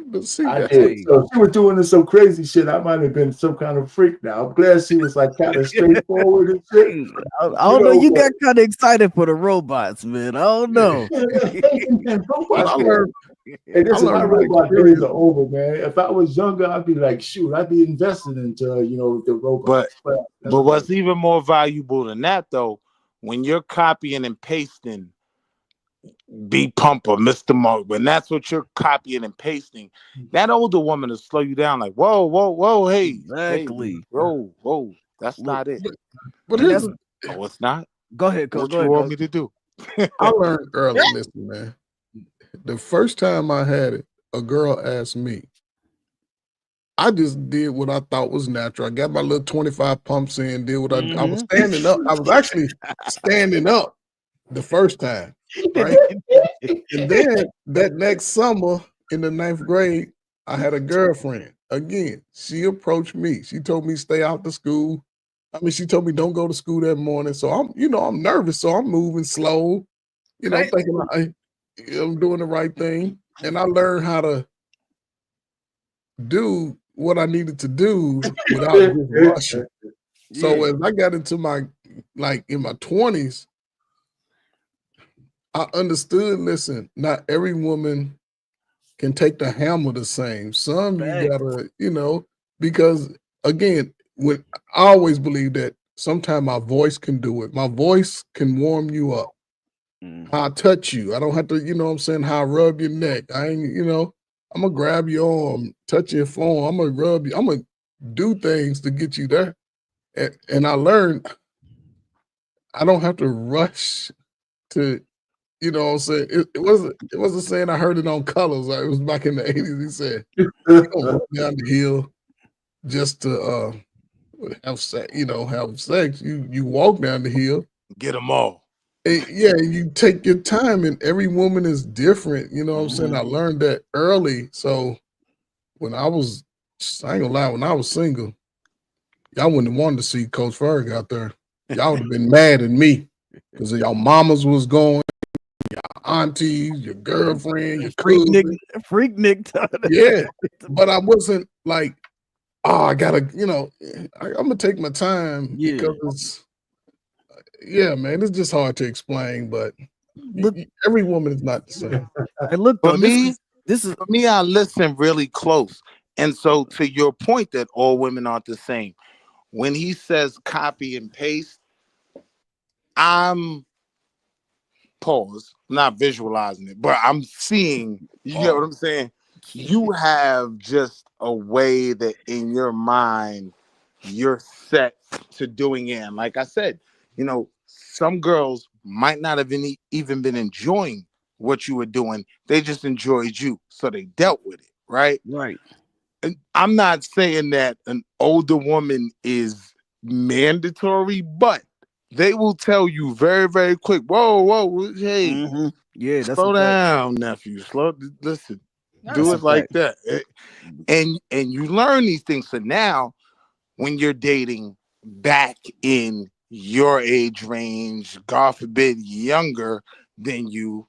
But see, I that, did. So if she was doing some crazy shit, I might have been some kind of freak now. I'm glad she was like kind of straightforward and shit. I don't know. You but- got kind of excited for the robots, man. I don't know. and robots, I learned. hey, listen, I my learned by robot experience. days are over, man. If I was younger, I'd be like, shoot, I'd be invested into, you know, the robots. But what's even more valuable than that, though, when you're copying and pasting B Pumper, Mr. Monk, when that's what you're copying and pasting, that older woman will slow you down like, whoa, whoa, whoa, hey, Exactly. hey, whoa, that's not it. But And here's that's- the- Oh, it's not? Go ahead, What go you ahead. want Go. me to do? I learned early. Listen, man. The first time I had it, a girl asked me. I just did what I thought was natural. I got my little 25 pumps in, did what I was standing up. I was actually standing up the first time, right? And then that next summer in the 9th grade, I had a girlfriend. Again, she approached me. She told me stay out the school. I mean, she told me don't go to school that morning. So I'm nervous. So I'm moving slow. I'm thinking I'm doing the right thing. And I learned how to do what I needed to do without just rushing. So as I got into my in my 20s, I understood, listen, not every woman can take the hammer the same. Some you gotta, because again, when I always believe that sometimes my voice can do it. My voice can warm you up. How I touch you. I don't have to, what I'm saying, how I rub your neck. I ain't, I'm gonna grab your arm, touch your phone, I'm gonna rub you, I'm gonna do things to get you there. And I learned I don't have to rush to, what I'm saying. It wasn't saying I heard it on Colors. It was back in the 80s. He said, you don't run down the hill just to have sex, have sex. You walk down the hill. Get them all. And you take your time, and every woman is different. You know what I'm saying? I learned that early. So when I ain't gonna lie, when I was single, y'all wouldn't have wanted to see Coach Ferg out there. Y'all would have been mad at me because y'all mamas was going, your aunties, your girlfriend, your cousin. Freak Nick. Yeah, but I wasn't like, oh, I gotta, I'm gonna take my time because it's, man, it's just hard to explain. But every woman is not the same. And look, For me, I listen really close. And so to your point that all women aren't the same, when he says copy and paste, I'm not visualizing it, but I'm seeing, you get what I'm saying? You have just a way that in your mind you're set to doing it. And like I said, some girls might not have even been enjoying what you were doing. They just enjoyed you. So they dealt with it, right? Right. And I'm not saying that an older woman is mandatory, but they will tell you very, very quick, whoa, hey, Yeah, that's slow a fact. down, nephew. Listen, No, do That's it a like fact. that. And you learn these things. So now when you're dating back in your age range, God forbid, younger than you,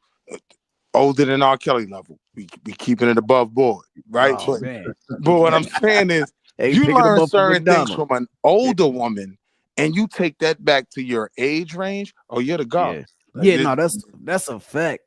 older than R. Kelly level, we keeping it above board, right? Oh man. But what I'm saying is, Hey, you picking them learn up from certain things McDonald's. from an older woman, and you take that back to your age range, or you're the god. Yeah, no, that's a fact.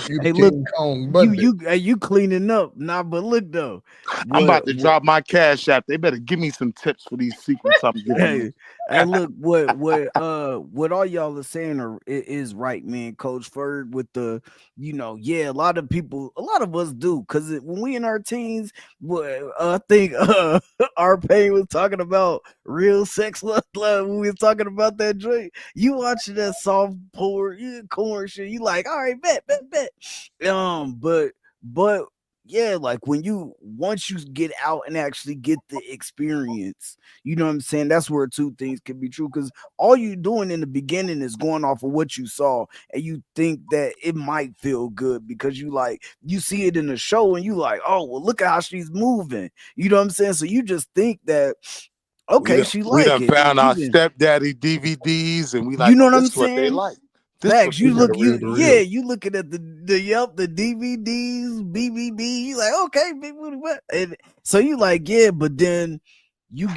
You Hey, the look, King Kong Bundy. you cleaning up. Nah, but look though. I'm about to drop my cash app. They better give me some tips for these secrets I'm giving them. Hey, look, what all y'all are saying is right, man. Coach Ferg with the, a lot of us do, because when we in our teens, I think our pain was talking about real sex love when we was talking about that joint. You watching that soft corn shit, you like, all right, bet. But yeah, like once you get out and actually get the experience, you know what I'm saying? That's where two things can be true, because all you're doing in the beginning is going off of what you saw, and you think that it might feel good because you see it in the show and you like, oh, well, look at how she's moving. You know what I'm saying? So you just think that, okay, we done found our stepdaddy DVDs, and we like, you know what I'm this what they saying? like. Facts. You looking at the DVDs, BBD. You like, okay, big booty, what? And so you like, yeah, but then you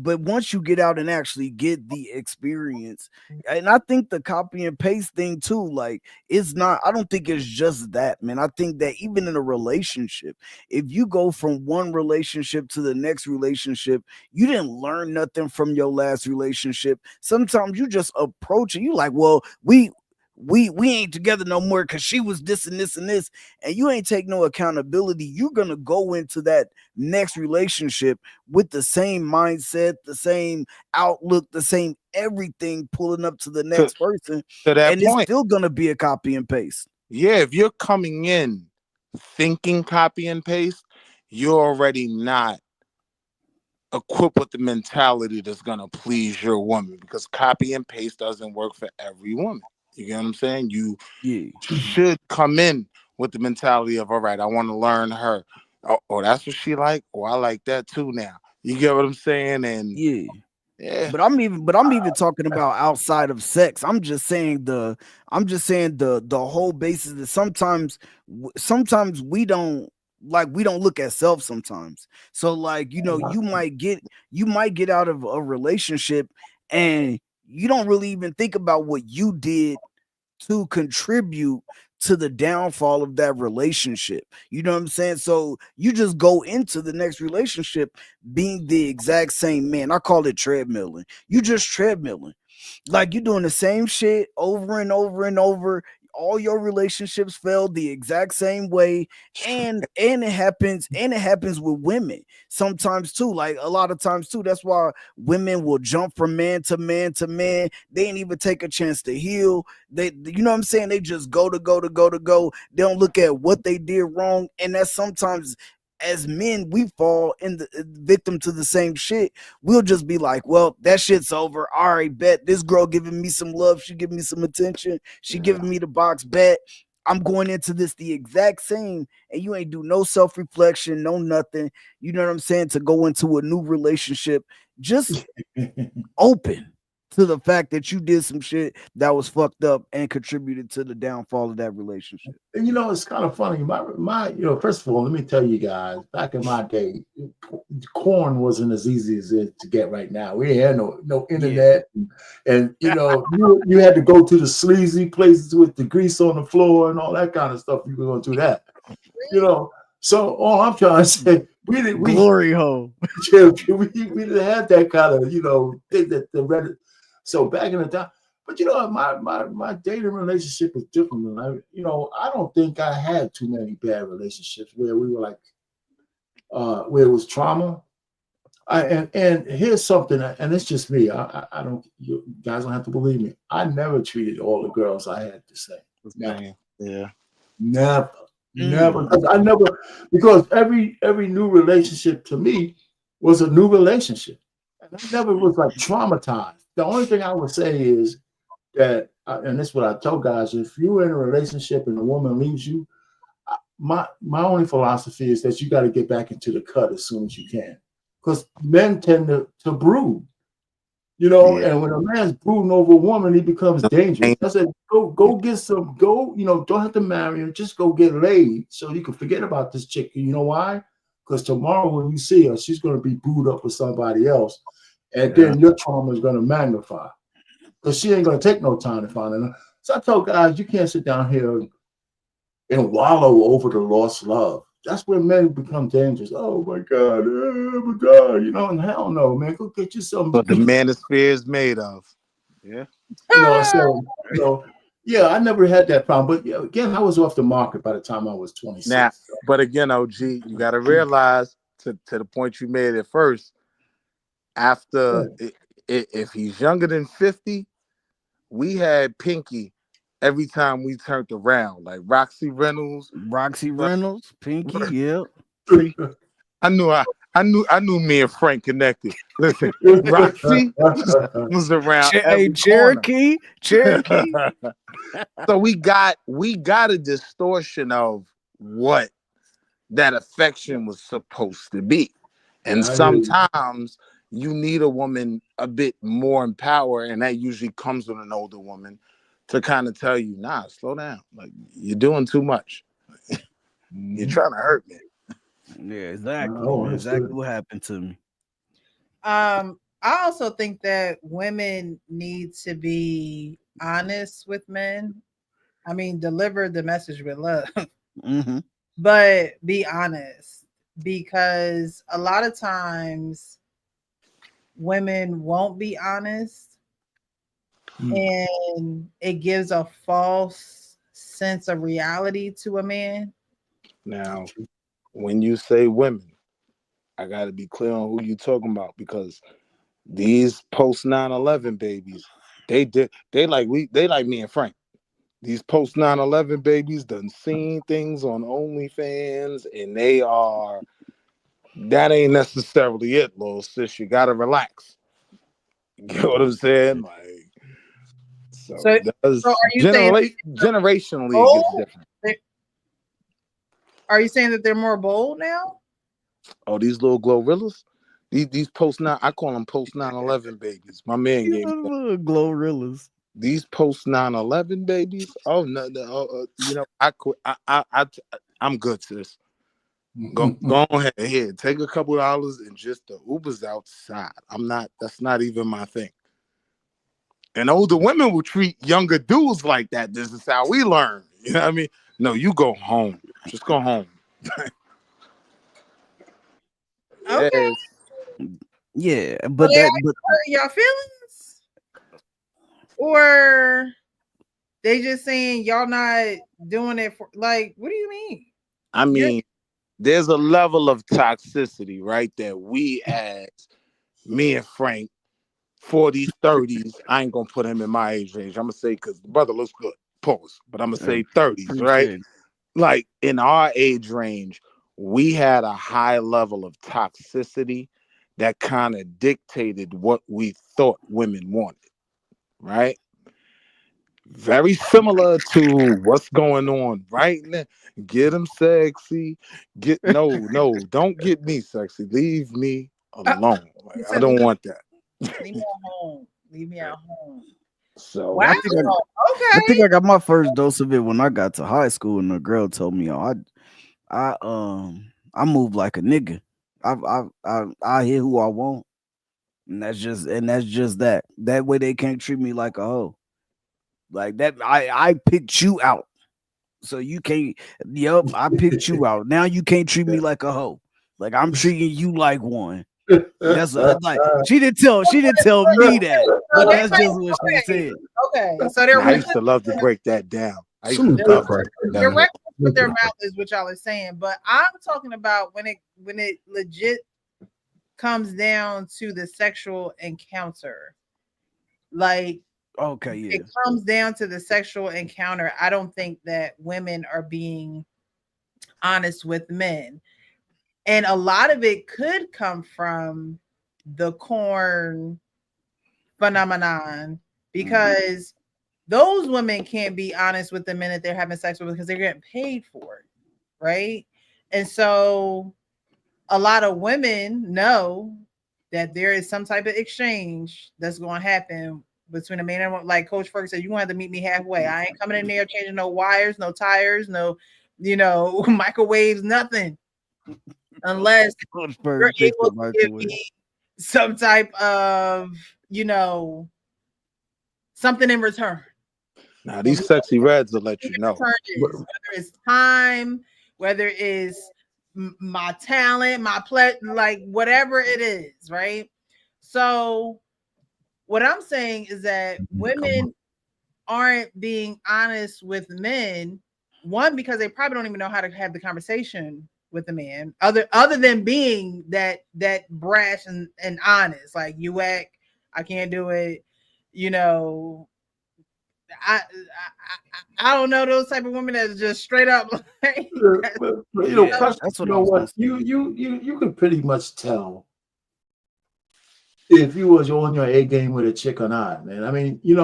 but once you get out and actually get the experience, and I think the copy and paste thing too, like, I don't think it's just that, man. I think that even in a relationship, if you go from one relationship to the next relationship, you didn't learn nothing from your last relationship. Sometimes you just approach it, you like, well, we ain't together no more because she was this and this and this, and you ain't take no accountability. You're gonna go into that next relationship with the same mindset, the same outlook, the same everything, pulling up to the next person, to that and point, it's still gonna be a copy and paste. Yeah, if you're coming in thinking copy and paste, you're already not equipped with the mentality that's gonna please your woman, because copy and paste doesn't work for every woman. You get what I'm saying? You should come in with the mentality of, all right, I want to learn her. Oh, that's what she like. Oh, I like that too now. You get what I'm saying? And yeah. But I'm even talking about outside of sex. I'm just saying the whole basis that sometimes we don't look at self sometimes. So like, you might get out of a relationship and you don't really even think about what you did to contribute to the downfall of that relationship. You know what I'm saying? So you just go into the next relationship being the exact same man. I call it treadmilling. You just treadmilling. Like, you're doing the same shit over and over and over. All your relationships failed the exact same way, and it happens with women sometimes too. Like, a lot of times too. That's why women will jump from man to man to man. They ain't even take a chance to heal. You know what I'm saying? They just go to go. They don't look at what they did wrong, and that's sometimes, as men, we fall in the victim to the same shit. We'll just be like, well, that shit's over. All right, bet. This girl giving me some love. She giving me some attention. She giving me the box. Bet. I'm going into this the exact same, and you ain't do no self-reflection, no nothing. You know what I'm saying? To go into a new relationship, just open to the fact that you did some shit that was fucked up and contributed to the downfall of that relationship. And it's kind of funny. My first of all, let me tell you guys, back in my day, corn wasn't as easy as it to get right now. We had no internet, and you had to go to the sleazy places with the grease on the floor and all that kind of stuff. You were going to do that, So all I'm trying to say, we glory hole. we didn't have that kind of thing that the Reddit. So back in the time, but my dating relationship was different. I don't think I had too many bad relationships where we were like, where it was trauma. And here's something, and it's just me. I don't. You guys don't have to believe me. I never treated all the girls I had the same. Never. I never, because every new relationship to me was a new relationship, and I never was like traumatized. The only thing I would say is that, and this is what I tell guys: if you're in a relationship and a woman leaves you, my only philosophy is that you got to get back into the cut as soon as you can, because men tend to brood, you know. Yeah. And when a man's brooding over a woman, he becomes dangerous. I said, go get some, don't have to marry her, just go get laid so you can forget about this chick. You know why? Because tomorrow when you see her, she's going to be booed up with somebody else, and then your trauma is going to magnify, because she ain't going to take no time to find her. So I tell guys, you can't sit down here and wallow over the lost love. That's where men become dangerous. Oh my God, you know, and hell no, man. Go get you some. But the manosphere is made of. Yeah. You know, so, you know, yeah, I never had that problem. But yeah, again, I was off the market by the time I was 26. Now, but again, OG, you got to realize to the point you made at first, after if he's younger than 50, we had Pinky every time we turned around, like Roxy Reynolds, Pinky, yeah. I knew me and Frank connected. Listen, Roxy was around every Cherokee. So we got a distortion of what that affection was supposed to be. And sometimes you need a woman a bit more in power, and that usually comes with an older woman to kind of tell you, nah, slow down. Like, you're doing too much. You're trying to hurt me. Yeah, exactly. Exactly what happened to me. I also think that women need to be honest with men. I mean, deliver the message with love, but be honest, because a lot of times women won't be honest, and it gives a false sense of reality to a man. Now, when you say women, I got to be clear on who you're talking about, because these post 9/11 babies, they like me and Frank. These post 9/11 babies done seen things on OnlyFans, and that ain't necessarily it, little sis. You gotta relax. You get what I'm saying? Like, so are you generationally it gets different. Are you saying that they're more bold now? Oh, these little Glorrillas? These post 9, I call them post 9/11 babies. My man gave me Glorrillas. These post 9/11 babies. Oh no, you know, I quit. I'm good, sis. Go ahead here. Take a couple dollars and just the Uber's outside. That's not even my thing. And older women will treat younger dudes like that. This is how we learn. You know what I mean? No, you go home. Just go home. Okay. Yeah, but y'all feelings, or they just saying y'all not doing it for, like, what do you mean? I mean, there's a level of toxicity, right? That we, as me and Frank, 40s, 30s, I ain't gonna put him in my age range. I'm gonna say, because the brother looks good, pause, but I'm gonna say 30s, right? Like, in our age range, we had a high level of toxicity that kind of dictated what we thought women wanted, right? Very similar to what's going on right now. Get them sexy. Don't get me sexy. Leave me alone. Like, I don't want that. Leave me at home. Leave me at home. So wow. I think I got my first dose of it when I got to high school, and the girl told me, I move like a nigga. I hear who I want, and that's just that. That way they can't treat me like a hoe. Like that, I picked you out, so you can't. Yup, I picked you out. Now you can't treat me like a hoe. Like I'm treating you like one. That's like she didn't tell me that, but that's just what she said. Okay, so they're I used to love to break that down. They're reckless with their mouth is what y'all are saying, but I'm talking about when it legit comes down to the sexual encounter. Like, okay, yeah, it comes down to the sexual encounter. I don't think that women are being honest with men, and a lot of it could come from the corn phenomenon, because those women can't be honest with the men that they're having sex with because they're getting paid for it, right? And so a lot of women know that there is some type of exchange that's going to happen between a man and woman. Like Coach Ferg said, you're going to have to meet me halfway. I ain't coming in there changing no wires, no tires, no, microwaves, nothing. Unless you're able to give me some type of, something in return. Now these sexy reds will let you know. Whether it's time, whether it's my talent, my pleasure, like whatever it is, right? So what I'm saying is that women aren't being honest with men, one, because they probably don't even know how to have the conversation with the man, other than being that brash and honest, like you act, I can't do it, I don't know those type of women that's just straight up like, that's what you can pretty much tell if you was on your A game with a chick or not, man. I mean, you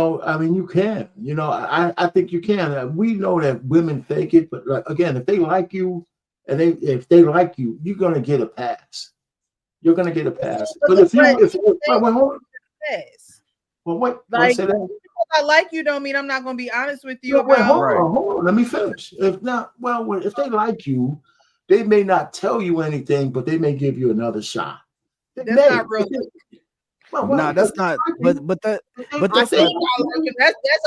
can, I think you can. We know that women fake it, but again, if they like you and if they like you, you're gonna get a pass. You're gonna get a pass. But like, I like you don't mean I'm not going to be honest with you. Hold on. Let me finish. If they like you, they may not tell you anything, but they may give you another shot. That's not real. That's not. But that's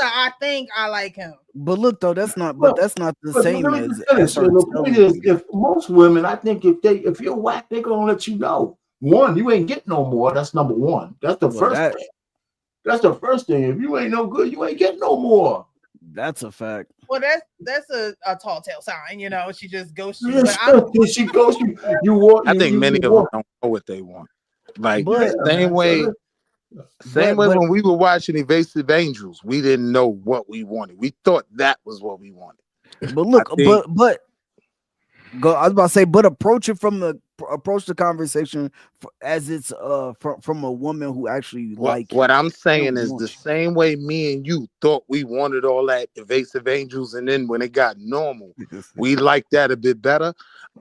I think I like him. But look though, that's not. But that's not the same as. The point is, if most women, I think if you're whack, they're gonna let you know. One, you ain't getting no more. That's number one. That's the first thing. That's the first thing. If you ain't no good, you ain't getting no more. That's a fact. Well, that's a tall tale sign, She just ghosts you. She ghosts you. I think many of them don't know what they want. Like same way when we were watching Evasive Angels, we didn't know what we wanted. We thought that was what we wanted. But look, but go. I was about to say, but approach the conversation as it's from a woman who actually what I'm saying is the same way me and you thought we wanted all that Evasive Angels, and then when it got normal, we liked that a bit better.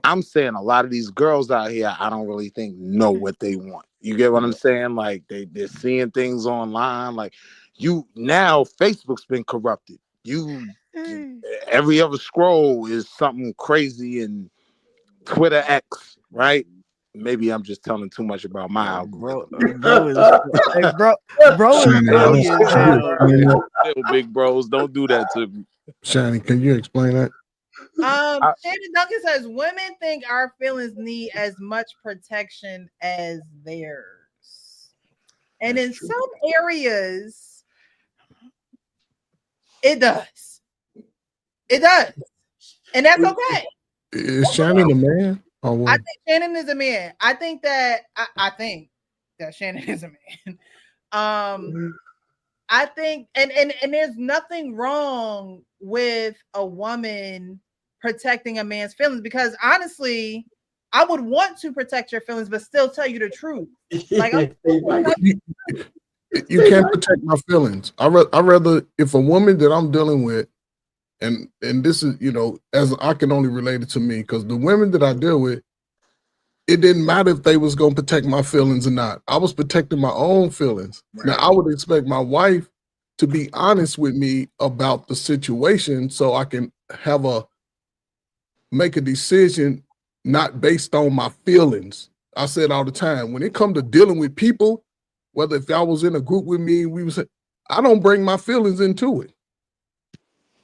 I'm saying a lot of these girls out here, I don't really think know what they want. You get what I'm saying? Like they're seeing things online. Like now Facebook's been corrupted. Every other scroll is something crazy, and Twitter X, right? Maybe I'm just telling too much about my algorithm. Big bros, don't do that to me. Shani, can you explain that? Shannon Duncan says women think our feelings need as much protection as theirs, and in some areas, it does. It does, and that's okay. Is Shannon a man? I think Shannon is a man. I think that Shannon is a man. I think, and there's nothing wrong with a woman protecting a man's feelings, because honestly, I would want to protect your feelings, but still tell you the truth. Like you can't protect my feelings. I rather if a woman that I'm dealing with. And this is, as I can only relate it to me, because the women that I deal with, it didn't matter if they was going to protect my feelings or not. I was protecting my own feelings. Right. Now, I would expect my wife to be honest with me about the situation so I can make a decision not based on my feelings. I said all the time, when it comes to dealing with people, whether if y'all was in a group with me, I don't bring my feelings into it.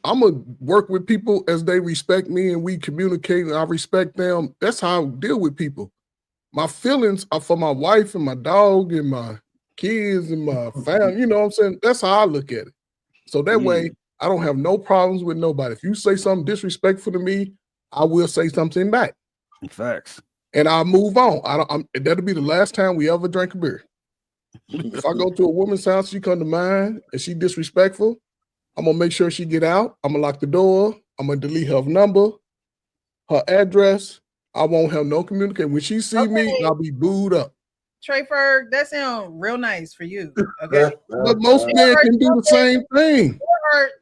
I'm going to work with people as they respect me and we communicate and I respect them. That's how I deal with people. My feelings are for my wife and my dog and my kids and my family. You know what I'm saying? That's how I look at it. So that way, I don't have no problems with nobody. If you say something disrespectful to me, I will say something back. Facts. And I'll move on. That'll be the last time we ever drink a beer. If I go to a woman's house, she come to mine and she disrespectful, I'm going to make sure she get out. I'm going to lock the door. I'm going to delete her number, her address. I won't have no communication. When she see me, I'll be booed up. Trey Ferg, that sounds real nice for you. Okay. But most men can do the same thing.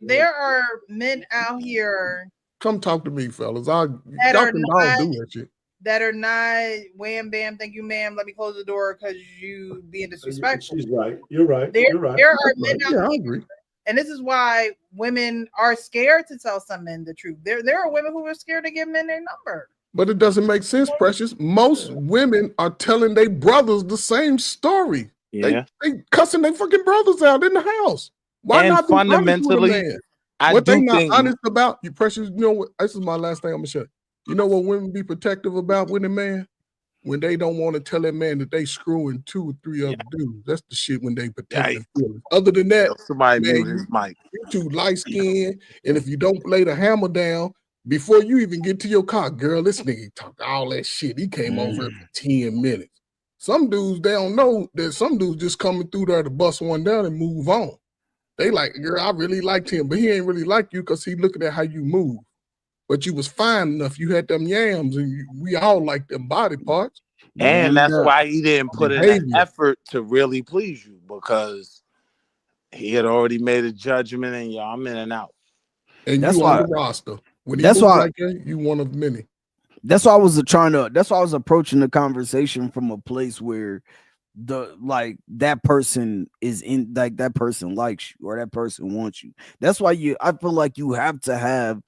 there are men out here Come talk to me, fellas. Y'all that are can all not do that shit. that are not wham bam, thank you, ma'am. Let me close the door because you being disrespectful. She's right. You're right. There, You're right. there are That's men right. out Yeah, I here, agree. and this is why women are scared to tell some men the truth. There are women who are scared to give men their number. But it doesn't make sense, Precious. Most women are telling their brothers the same story. Yeah. They cussing their fucking brothers out in the house. Why And not be honest with a fundamentally, man? I What they do not think honest about, you Precious, you know what? This is my last thing I'm gonna share. You know what women be protective about with a man? When they don't want to tell that man that they screwing 2 or 3 other dudes. That's the shit when they protect their feelings. Other than that, somebody man, mute his mic. you too light skinned, and if you don't lay the hammer down before you even get to your car, girl, this nigga talk all that shit. He came over every 10 minutes. Some dudes, they don't know that some dudes just coming through there to bust one down and move on. They like, girl, I really liked him, but he ain't really like you because he looking at how you move. But you was fine enough. You had them yams, and we all like them body parts. And that's why he didn't put in Behavior. that effort to really please you, because he had already made a judgment and y'all, I'm in and out. And That's you why- on the roster. When he that's moves why- like that, you one of many. That's why I was that's why I was approaching the conversation from a place where that person is in, like, that person likes you or that person wants you. That's why I feel like you have to have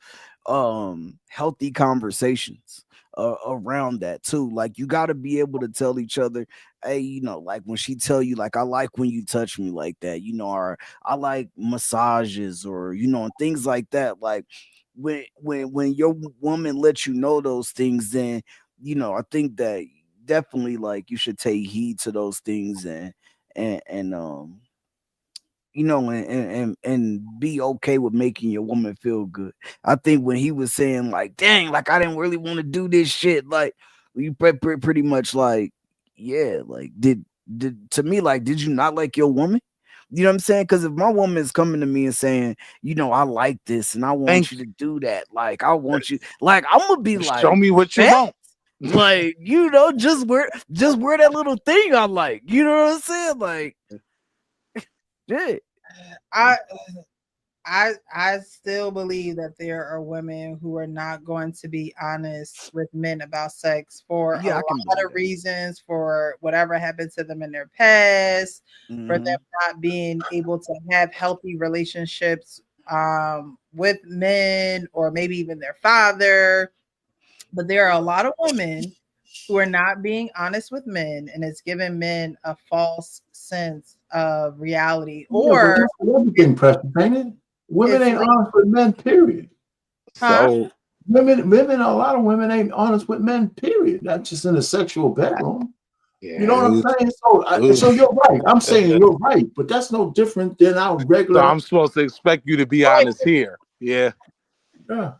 healthy conversations around that too. Like, you got to be able to tell each other, hey, you know, like when she tell you, like, I like when you touch me like that, you know, or I like massages, or, you know, and things like that. Like, when your woman lets you know those things, then, you know, I think that definitely, like, you should take heed to those things and you know, and be okay with making your woman feel good. I think when he was saying, like, dang, like, I didn't really want to do this shit, like, you pretty much like, yeah, like, did to me, like, did you not like your woman? You know what I'm saying? Because if my woman is coming to me and saying, you know, I like this and I want you to do that, like, I want you, like, I'm gonna be like, show me what you "Bet?" want. Like, you know, just wear that little thing I like. You know what I'm saying? Like, yeah. I still believe that there are women who are not going to be honest with men about sex for Yeah, I a can lot believe of reasons, for whatever happened to them in their past, for Mhm. them not being able to have healthy relationships with men or maybe even their father. But there are a lot of women who are not being honest with men, and it's giving men a false sense of reality. Or Yeah, but that's everything, Precious, ain't it? Women It's ain't like- honest with men, period. Huh? So Women, a lot of women ain't honest with men, period. Not just in the sexual bedroom. You know what I'm saying? So you're right. I'm saying you're right, but that's no different than our So regular. I'm supposed to expect you to be honest here. Yeah. Yeah.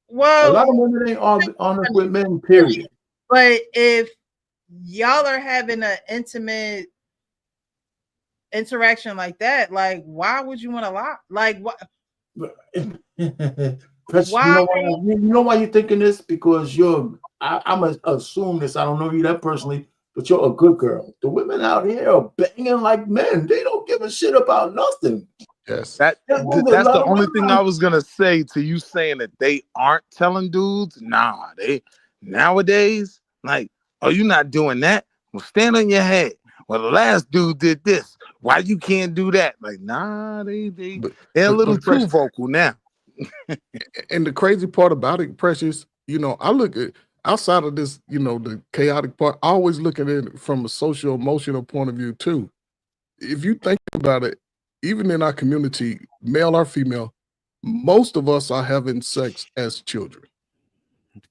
Well, A lot of women ain't honest with men, period. but if y'all are having an intimate interaction like that, like, why would you want to lie? Like, what? Precious, you know why you're thinking this? Because I'm gonna assume this. I don't know you that personally, but you're a good girl. The women out here are banging like men. They don't give a shit about nothing. Yes. That's the only thing I was gonna say to you, saying that they aren't telling dudes. Nah, they nowadays, like, oh, you not doing that? Well, stand on your head. Well, the last dude did this. Why you can't do that? Like, nah, they're a little too vocal now. And the crazy part about it, Precious, you know, I look at outside of this, you know, the chaotic part, I always look at it from a social emotional point of view too. If you think about it, even in our community, male or female, most of us are having sex as children.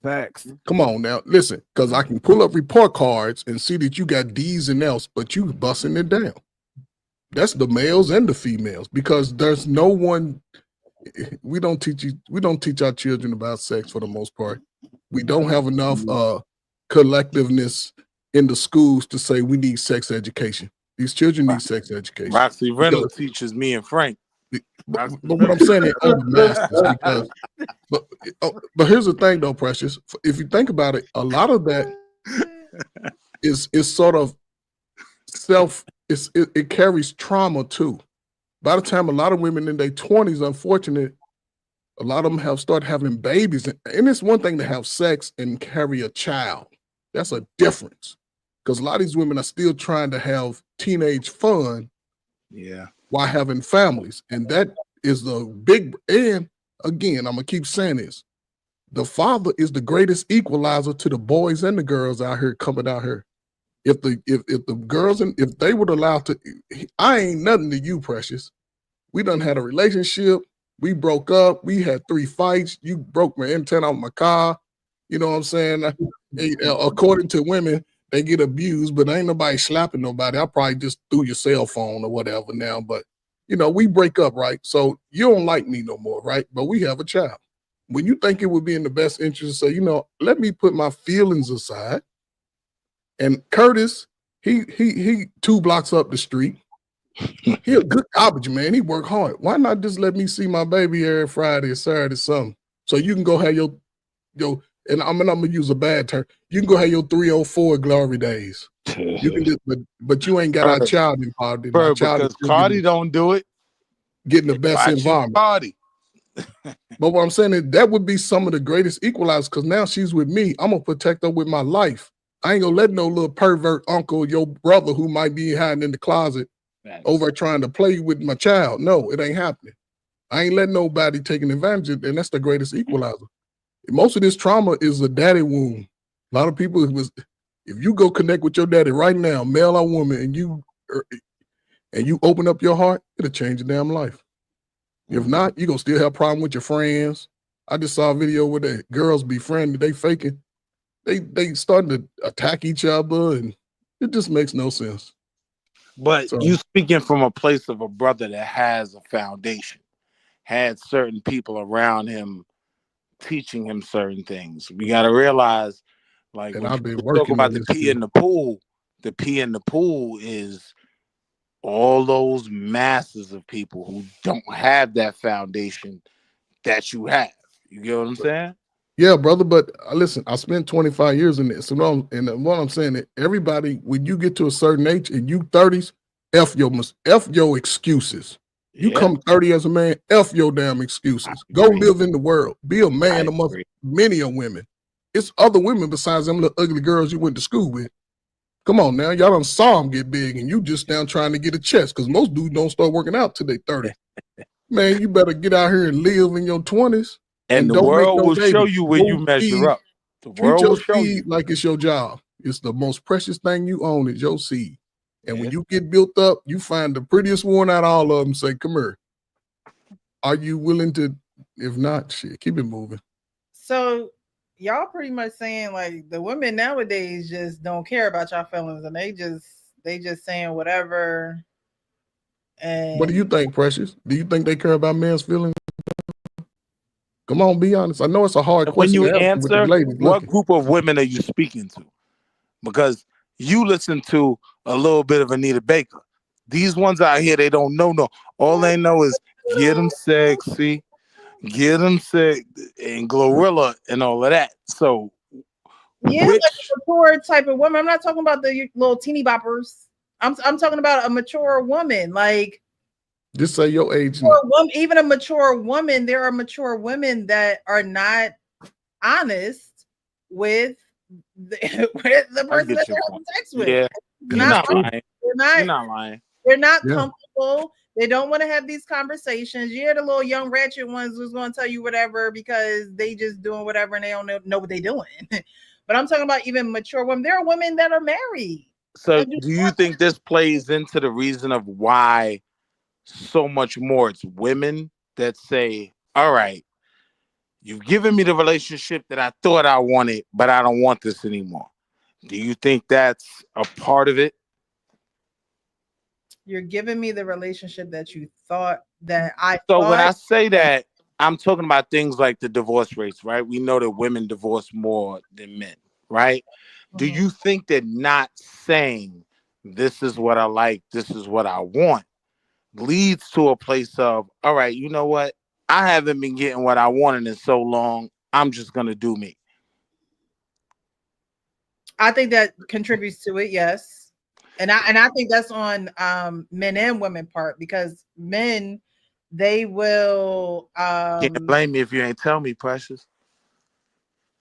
Facts. Come on now, listen, because I can pull up report cards and see that you got D's and L's, but you busting it down. That's the males and the females, because there's no one. We don't teach our children about sex for the most part. We don't have enough collectiveness in the schools to say we need sex education. These children need sex education. Roxy Reynolds teaches me and Frank. But what I'm saying is on the masters, because but here's the thing though, Precious. If you think about it, a lot of that is sort of it carries trauma too. By the time a lot of women in their 20s, unfortunately, a lot of them have started having babies. And it's one thing to have sex and carry a child. That's a difference. Because a lot of these women are still trying to have teenage fun while having families. And that is the big, and again, I'm going to keep saying this. The father is the greatest equalizer to the boys and the girls out here coming out here. If the girls, and if they would allow to, I ain't nothing to you, Precious. We done had a relationship. We broke up. We had 3 fights. You broke my antenna off my car. You know what I'm saying? According to women, they get abused, but ain't nobody slapping nobody. I probably just threw your cell phone or whatever now. But, you know, we break up, right? So you don't like me no more, right? But we have a child. When you think it would be in the best interest to say, you know, let me put my feelings aside. And Curtis, he 2 blocks up the street. He a good garbage man. He work hard. Why not just let me see my baby every Friday or Saturday or something? So you can go have your and I'm gonna use a bad term. You can go have your 304 glory days. You can just, but you ain't got our child involved. Bro, because Cardi don't do it. Getting the best Watch environment. Cardi. But what I'm saying is that would be some of the greatest equalizers, because now she's with me. I'm gonna protect her with my life. I ain't gonna let no little pervert uncle, your brother who might be hiding in the closet over trying to play with my child. No, it ain't happening. I ain't letting nobody taking advantage of it, and that's the greatest equalizer. Most of this trauma is a daddy wound. A lot of people, if you go connect with your daddy right now, male or woman, and you open up your heart, it'll change your damn life. If not, you're gonna still have a problem with your friends. I just saw a video where the girls befriended, they faking. They starting to attack each other, and it just makes no sense. But you speaking from a place of a brother that has a foundation, had certain people around him teaching him certain things. We got to realize, like, when I've been talk working about on the this pee in the pool, the pee in the pool is all those masses of people who don't have that foundation that you have. You get what I'm saying? Yeah, brother, but listen, I spent 25 years in this. So what I'm saying is everybody, when you get to a certain age and you 30s, F your excuses. You come 30 as a man, F your damn excuses. Go live in the world. Be a man amongst many of women. It's other women besides them little ugly girls you went to school with. Come on now, y'all done saw them get big and you just down trying to get a chest, because most dudes don't start working out till they 30. Man, you better get out here and live in your 20s. And the don't make world no will show baby. you where you measure up. The Treat world your will show seed you. like it's your job. It's the most precious thing you own is your seed. And when you get built up, you find the prettiest one out of all of them, say, come here. Are you willing to, if not, shit, keep it moving. So y'all pretty much saying like the women nowadays just don't care about y'all feelings, and they just saying whatever. And What do you think, Precious? Do you think they care about men's feelings? Come on, be honest. I know it's a hard When question you to answer with the answer, ladies what looking. group of women are you speaking to? Because you listen to a little bit of Anita Baker. These ones out here, they don't know. No, all they know is get them sexy, get them sick, and Glorilla and all of that. So, yeah, like a mature type of woman. I'm not talking about the little teeny boppers. I'm talking about a mature woman. Like, just say your age. Even a mature woman, there are mature women that are not honest with the person that they're having sex with. Yeah, you're not lying. You're not lying. They're not comfortable. They don't want to have these conversations. You're the little young ratchet ones who's going to tell you whatever because they just doing whatever and they don't know what they're doing. But I'm talking about even mature women. There are women that are married. So do you think this plays into the reason of why so much more it's women that say, all right, you've given me the relationship that I thought I wanted, but I don't want this anymore? Do you think that's a part of it? You're giving me the relationship that you thought that I So thought. when I say that, I'm talking about things like the divorce rates, right? We know that women divorce more than men, right? Do you think that not saying this is what I like, this is what I want, leads to a place of, all right, you know what? I haven't been getting what I wanted in so long. I'm just going to do me. I think that contributes to it, yes. And I think that's on men and women part, because men, they will Can't blame me if you ain't tell me, Precious.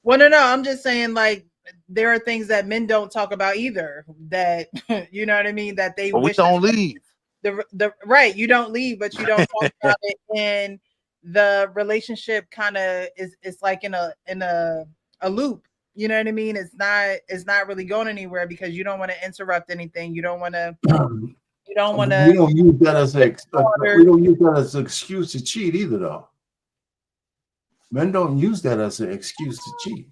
well, no, I'm just saying, like, there are things that men don't talk about either, that you know what I mean, that they But we wish don't leave. the right, you don't leave, but you don't talk about it, and the relationship kind of is like in a loop. You know what I mean? It's not really going anywhere, because you don't want to interrupt anything. You don't want to. You don't want We to. don't use that as we don't use that as an excuse to cheat either, though. Men don't use that as an excuse to cheat.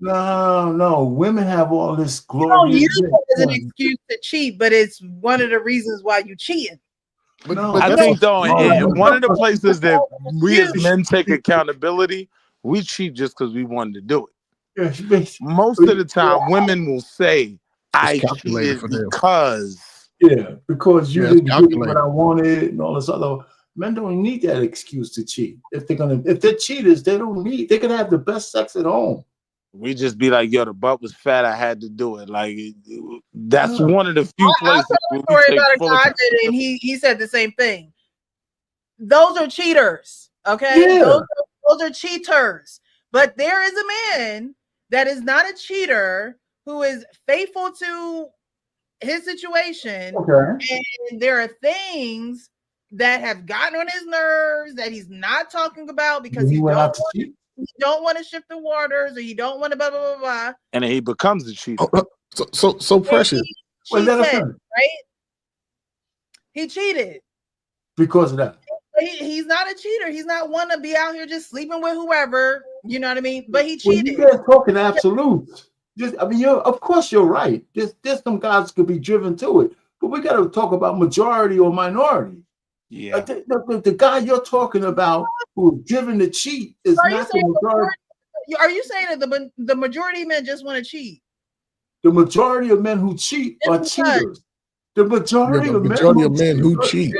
No. Women have all this You don't glorious. use it as an excuse to cheat, but it's one of the reasons why you cheating. I think though, one of the places that we as men take accountability, we cheat just because we wanted to do it. Most of the time, women will say, "I cheated because." Yeah, because you Yeah, didn't get calculated. what I wanted and all this other. Men don't need that excuse to cheat. If they're cheaters, they don't need. They can have the best sex at home. We just be like, "Yo, the butt was fat. I had to do it." Like that's one of the few places where we take About a full guy I did, and he said the same thing. Those are cheaters, okay? Yeah. Those are cheaters. But there is a man that is not a cheater who is faithful to his situation. Okay. And there are things that have gotten on his nerves that he's not talking about, because he don't want to shift the waters, or you don't want to blah blah blah blah. and then he becomes the cheater. So Precious. Cheated, right? He cheated Because of that. He's not a cheater. He's not one to be out here just sleeping with whoever. You know what I mean? But he Well, cheated. you guys talking absolutes. Of course you're right. There's some guys could be driven to it, but we got to talk about majority or minority. Yeah. The guy you're talking about who's driven to cheat is not the majority. Are you saying that the majority of men just want to cheat? The majority of men who cheat are cheaters. The majority of men who cheat.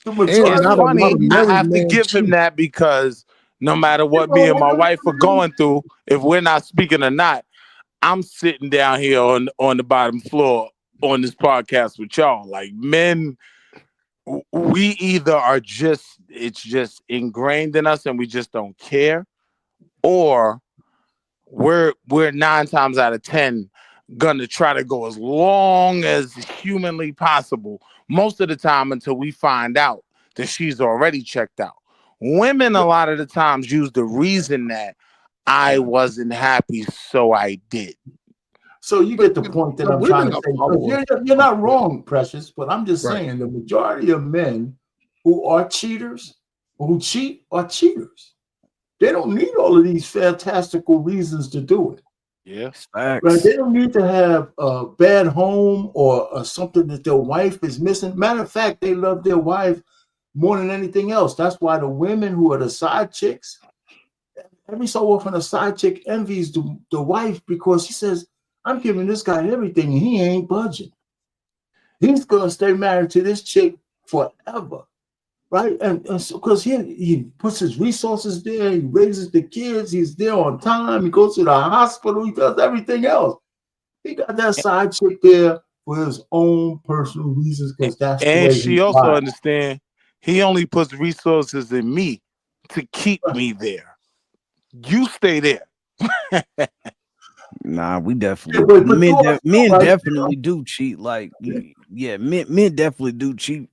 The majority It's funny. I have to give him that, because no matter what me and my wife are going through, if we're not speaking or not, I'm sitting down here on the bottom floor on this podcast with y'all. Like, men, we either are it's just ingrained in us and we just don't care, or we're 9 times out of 10 gonna try to go as long as humanly possible, most of the time until we find out that she's already checked out. Women a lot of the times use the reason that I wasn't happy, so I did. So you get the point that I'm trying to say. You're not wrong, Precious, but I'm just saying the majority of men who are cheaters, who cheat, are cheaters. They don't need all of these fantastical reasons to do it. Yeah, right. They don't need to have a bad home or something that their wife is missing. Matter of fact, they love their wife more than anything else. That's why the women who are the side chicks, every so often a side chick envies the wife, because she says, "I'm giving this guy everything and he ain't budging. He's gonna stay married to this chick forever." Right? And so, because he puts his resources there, he raises the kids, he's there on time, he goes to the hospital, he does everything else. He got that side chick there for his own personal reasons, because that's the way she also understands he only puts resources in me to keep me there. You stay there. Nah, we definitely men definitely do cheat. Like, yeah, men definitely do cheat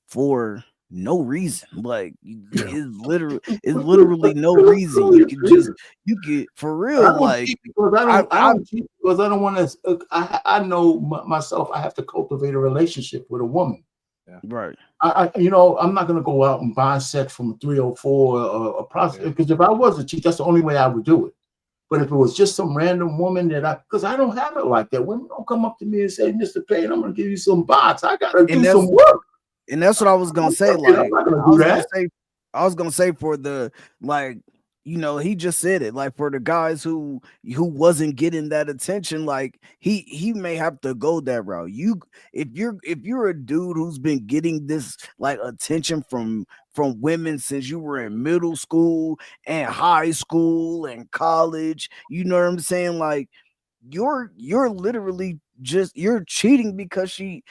for no reason. Like, it's literally no reason. You get for real. Like, I don't cheat because I don't want to. I know myself. I have to cultivate a relationship with a woman. Yeah. Right. I'm not gonna go out and buy sex from a 304 or a prostitute, because if I was a cheat, that's the only way I would do it. But if it was just some random woman because I don't have it like that. Women don't come up to me and say, "Mr. Payne, I'm gonna give you some box." I gotta do some work. And that's what I was gonna say. Like, I was gonna say for the, like, he just said it. Like, for the guys who wasn't getting that attention, like, he may have to go that route. If you're a dude who's been getting this like attention from women since you were in middle school and high school and college, you know what I'm saying? Like, you're literally just you're cheating because she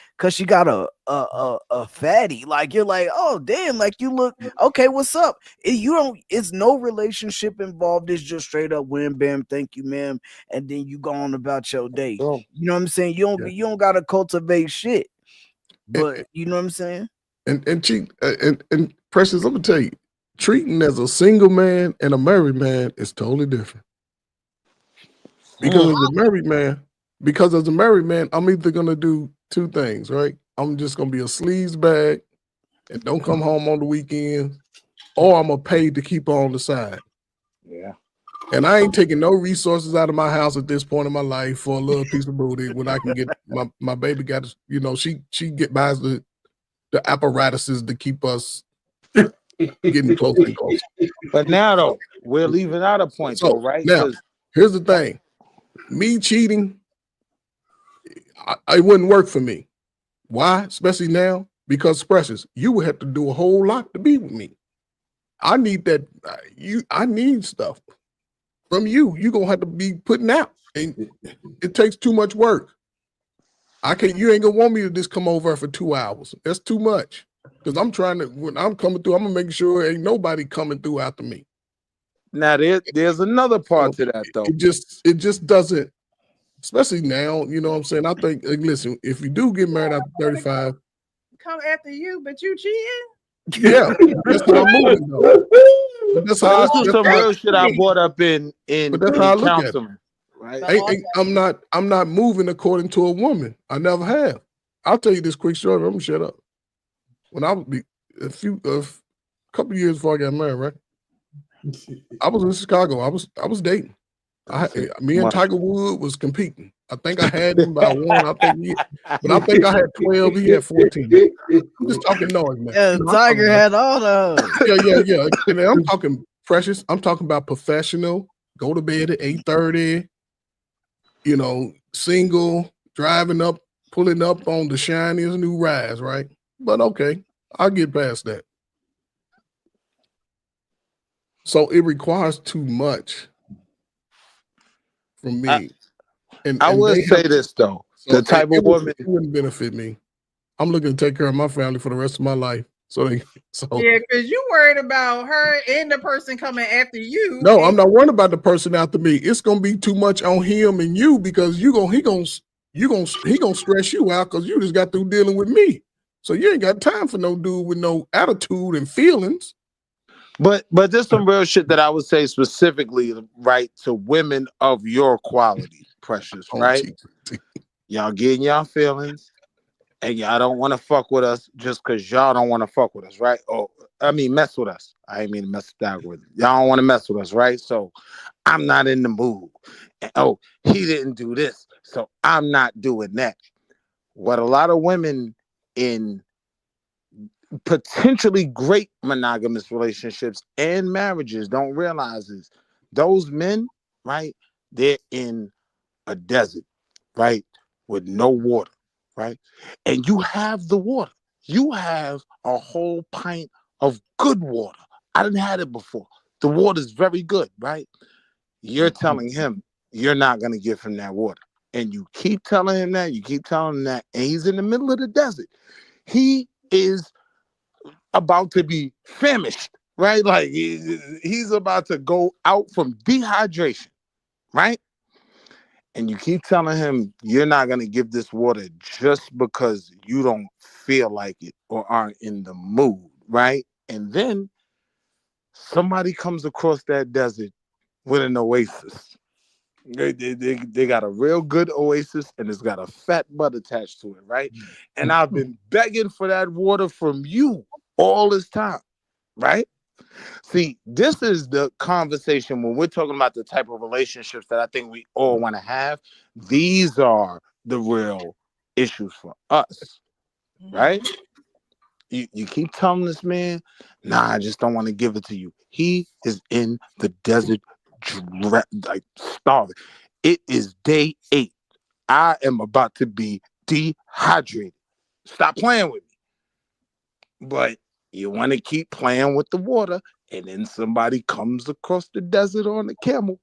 got a fatty. Like you're like, oh damn, like you look okay, what's up? You don't, it's no relationship involved, it's just straight up wham bam, thank you, ma'am, and then you go on about your day. Boom. You know what I'm saying? You don't gotta cultivate shit. But you know what I'm saying? And cheat and Precious, let me tell you, treating as a single man and a married man is totally different. Because as a married man, I'm either gonna do two things, right? I'm just gonna be a sleaze bag and don't come home on the weekends, or I'm gonna pay to keep her on the side. Yeah. And I ain't taking no resources out of my house at this point in my life for a little piece of booty when I can get my baby got, you know, she buys the apparatuses to keep us getting closer and closer. But now though, we're leaving out a point So though, right? now, 'Cause here's the thing. Me cheating, it wouldn't work for me. Why? Especially now, because Precious, you would have to do a whole lot to be with me. I need that. I need stuff from you. You're gonna have to be putting out, and it takes too much work. I can't. You ain't gonna want me to just come over for 2 hours. That's too much. Because I'm trying to. When I'm coming through, I'm gonna make sure ain't nobody coming through after me. now there's another part to that though. It just doesn't. Especially now, you know what I'm saying? I think, listen, if you do get married after 35, Come after you, but you cheating? yeah, that's how I'm moving though. But that's how, This is some real shit I brought up in but that's how I look at it. counseling, right? I'm not moving according to a woman. I never have. I'll tell you this quick story. I'm gonna shut up. When I was a couple years before I got married, right? I was in Chicago. I was dating. Me and Tiger Woods was competing. I think I had him by one. I think I had 12. He had 14. I'm just talking noise, man. Yeah, Tiger had all those. Yeah. And I'm talking Precious. I'm talking about professional. Go to bed at 8:30. You know, single, driving up, pulling up on the shiniest new rise, right? But okay, I'll get past that. So it requires too much from me. I would say this though. The type of woman it wouldn't benefit me. I'm looking to take care of my family for the rest of my life. Yeah, because you worried about her and the person coming after you. No, I'm not worried about the person after me. It's gonna be too much on him and you because he gonna stress you out because you just got through dealing with me. So you ain't got time for no dude with no attitude and feelings. But there's some real shit that I would say specifically, right, to women of your quality, Precious, right? Y'all getting y'all feelings and y'all don't want to fuck with us just because y'all don't want to fuck with us, right? Oh, I mean, mess with us. I ain't mean to mess with the algorithm. Y'all don't want to mess with us, right? So I'm not in the mood. And, oh, he didn't do this, so I'm not doing that. What a lot of women in potentially great monogamous relationships and marriages don't realize is those men, right? They're in a desert, right? With no water, right? And you have the water. You have a whole pint of good water. I didn't have it before. The water is very good, right? You're telling him you're not going to give him that water. And you keep telling him that, and he's in the middle of the desert. He is about to be famished, right? Like he's about to go out from dehydration, right? And you keep telling him you're not going to give this water just because you don't feel like it or aren't in the mood, right? And then somebody comes across that desert with an oasis. They got a real good oasis and it's got a fat butt attached to it, right? And I've been begging for that water from you all this time, right? See, this is the conversation when we're talking about the type of relationships that I think we all want to have. These are the real issues for us, right? You keep telling this man, nah, I just don't want to give it to you. He is in the desert, like starving. It is day 8. I am about to be dehydrated. Stop playing with me. But you want to keep playing with the water, and then somebody comes across the desert on a camel.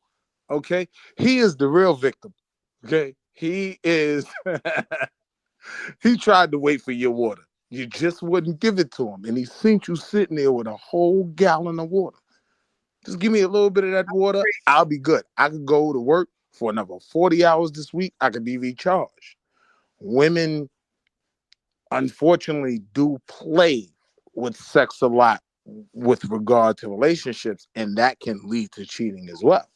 Okay, he is the real victim. Okay, he is. He tried to wait for your water. You just wouldn't give it to him, and he seen you sitting there with a whole gallon of water. Just give me a little bit of that water. I'll be good. I could go to work for another 40 hours this week. I could be recharged. Women, unfortunately, do play with sex a lot with regard to relationships, and that can lead to cheating as well.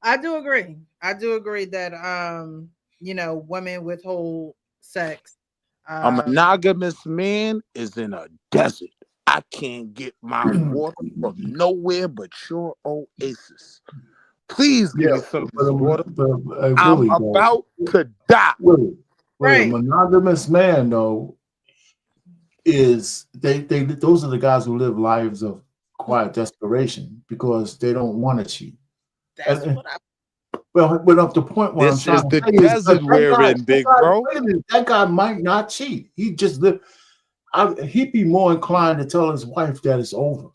I do agree. I do agree that women withhold sex. A monogamous man is in a desert. I can't get my water from nowhere but your oasis. Please give me some of this water. I'm about to die. A monogamous man, though, is they those are the guys who live lives of quiet desperation because they don't want to cheat. That's what I. Well, but up to the point where this is the desert we're in, big bro. Wait a minute, that guy might not cheat. He just live. He'd be more inclined to tell his wife that it's over.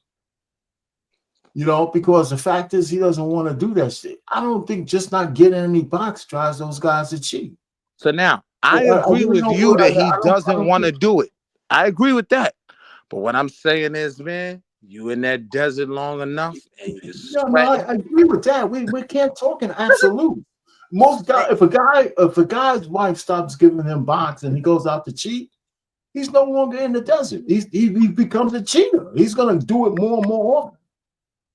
You know, because the fact is he doesn't want to do that shit. I don't think just not getting any box drives those guys to cheat. So now I agree with you that he doesn't want to do it. I agree with that. But what I'm saying is, man, you in that desert long enough and you're sweating. No, I agree with that. We can't talk in absolute. Most guys, if a guy's wife stops giving him box and he goes out to cheat, he's no longer in the desert. He becomes a cheater. He's gonna do it more and more often.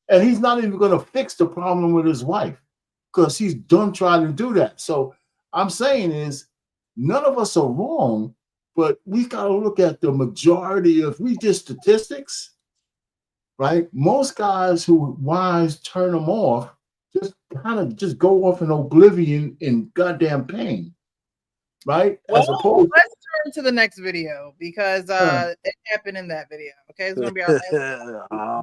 And he's not even gonna fix the problem with his wife because he's done trying to do that. So I'm saying is none of us are wrong, but we gotta look at the majority of we did statistics. Right, most guys who wives turn them off just go off in oblivion in goddamn pain, right? Well, let's turn to the next video because it happened in that video. Okay, it's gonna be our last. Oh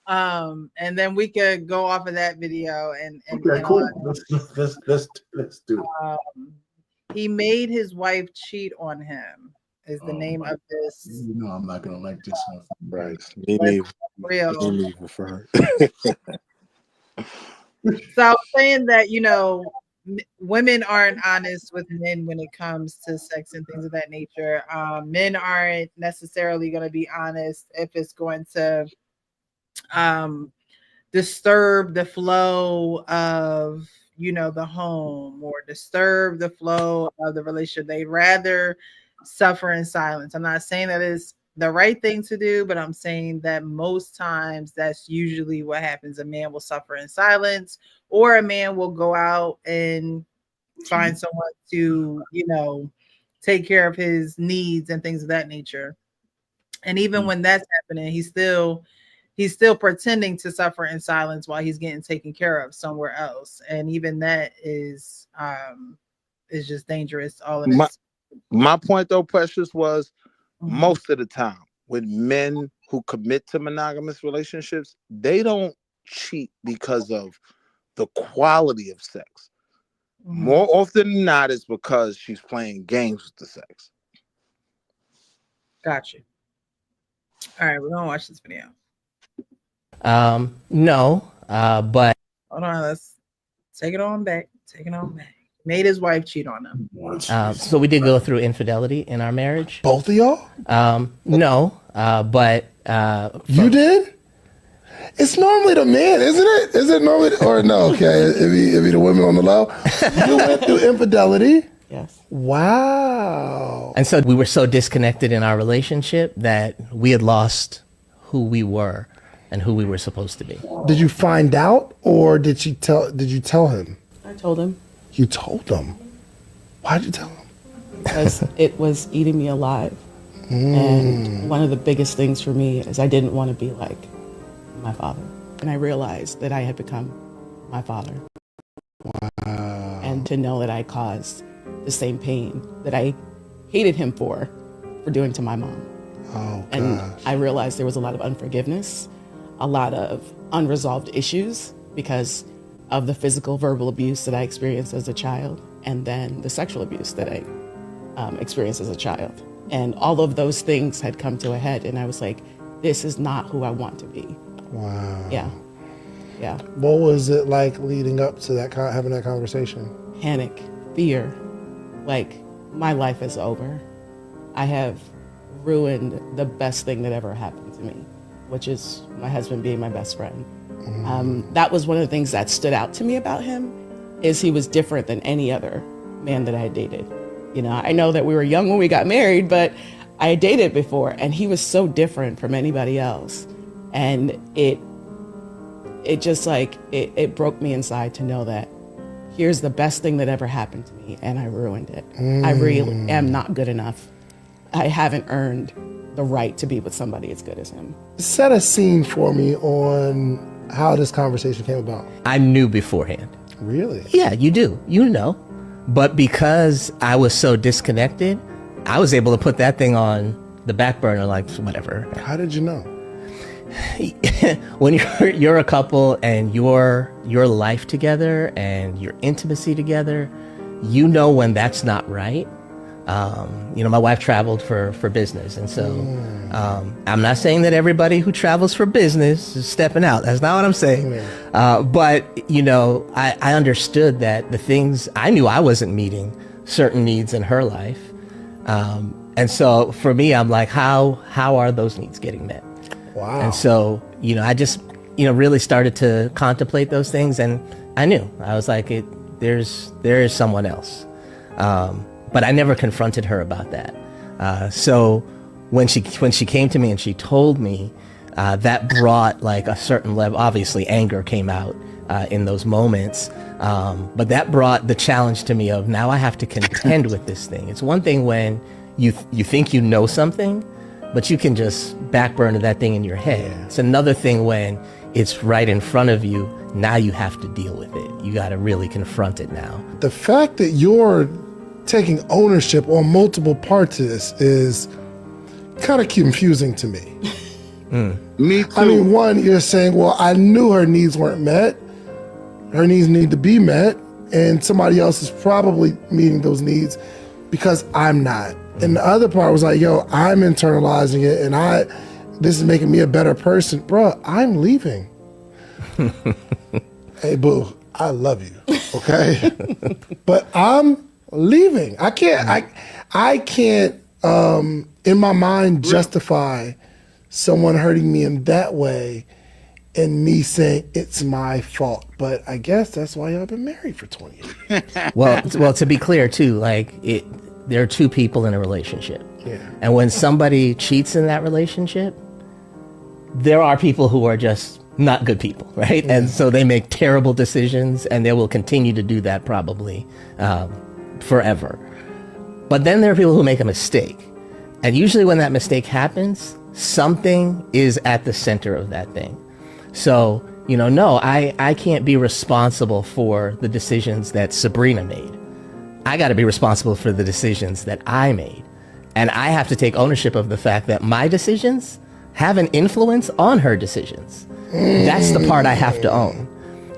man. And then we could go off of that video and okay, cool. Let's do it. He made his wife cheat on him. Is the name of this? You know, I'm not gonna like this one. Right. Me neither. Real. So I'm saying that women aren't honest with men when it comes to sex and things of that nature. Men aren't necessarily going to be honest if it's going to disturb the flow of the home or disturb the flow of the relationship. They'd rather suffer in silence. I'm not saying that it's the right thing to do, but I'm saying that most times that's usually what happens. A man will suffer in silence, or a man will go out and find someone to, take care of his needs and things of that nature. And even when that's happening, he's still pretending to suffer in silence while he's getting taken care of somewhere else. And even that is just dangerous. All of this. My point, though, Precious, was most of the time with men who commit to monogamous relationships, they don't cheat because of the quality of sex. More often than not, it's because she's playing games with the sex. Gotcha. All right, we're going to watch this video. No, but... Hold on, let's take it on back. Made his wife cheat on him. So we did go through infidelity in our marriage. Both of y'all? No, but you did? It's normally the man, isn't it? Is it normally or no? Okay, it be the women on the low. You went through infidelity. Yes. Wow. And so we were so disconnected in our relationship that we had lost who we were and who we were supposed to be. Did you find out, or did you tell him? I told him. You told him? Why'd you tell him? Because it was eating me alive. And one of the biggest things for me is I didn't want to be like my father. And I realized that I had become my father. Wow. And to know that I caused the same pain that I hated him for doing to my mom. Oh, and gosh. I realized there was a lot of unforgiveness, a lot of unresolved issues because of the physical, verbal abuse that I experienced as a child, and then the sexual abuse that I experienced as a child. And all of those things had come to a head, and I was like, this is not who I want to be. Wow. Yeah. Yeah. What was it like leading up to that, having that conversation? Panic, fear, like my life is over. I have ruined the best thing that ever happened to me, which is my husband being my best friend. That was one of the things that stood out to me about him, is he was different than any other man that I had dated. You know, I know that we were young when we got married, but I had dated before, and he was so different from anybody else. And it just like, it broke me inside to know that here's the best thing that ever happened to me, and I ruined it. I really am not good enough. I haven't earned the right to be with somebody as good as him. Set a scene for me on how this conversation came about. I knew beforehand. Really? Yeah, you do. You know. But because I was so disconnected, I was able to put that thing on the back burner, like whatever. How did you know? When you're a couple and your life together and your intimacy together, you know when that's not right. You know, my wife traveled for business, and so I'm not saying that everybody who travels for business is stepping out. That's not what I'm saying. But you know, I understood that the things I knew I wasn't meeting certain needs in her life, and so for me, I'm like, how are those needs getting met? Wow. And so, you know, I just, you know, really started to contemplate those things, and I knew, I was like, there is someone else. But I never confronted her about that. So when she came to me and she told me, that brought like a certain level, obviously anger came out in those moments. But that brought the challenge to me of, now I have to contend with this thing. It's one thing when you think you know something, but you can just backburner that thing in your head. Yeah. It's another thing when it's right in front of you. Now you have to deal with it. You got to really confront it now. The fact that you're taking ownership on multiple parts of this is kind of confusing to me. Me too. I mean, one, you're saying, well, I knew her needs weren't met. Her needs need to be met. And somebody else is probably meeting those needs because I'm not. And the other part was like, yo, I'm internalizing it, and this is making me a better person. Bruh, I'm leaving. Hey, boo, I love you, okay? But I'm leaving. I can't in my mind justify someone hurting me in that way and me saying it's my fault. But I guess that's why y'all been married for 20 years. Well, to be clear too, like there are two people in a relationship. Yeah. And when somebody cheats in that relationship, there are people who are just not good people, right? Yeah. And so they make terrible decisions, and they will continue to do that probably forever. But then there are people who make a mistake. And usually when that mistake happens, something is at the center of that thing. So, you know, no, I can't be responsible for the decisions that Sabrina made. I got to be responsible for the decisions that I made. And I have to take ownership of the fact that my decisions have an influence on her decisions. That's the part I have to own.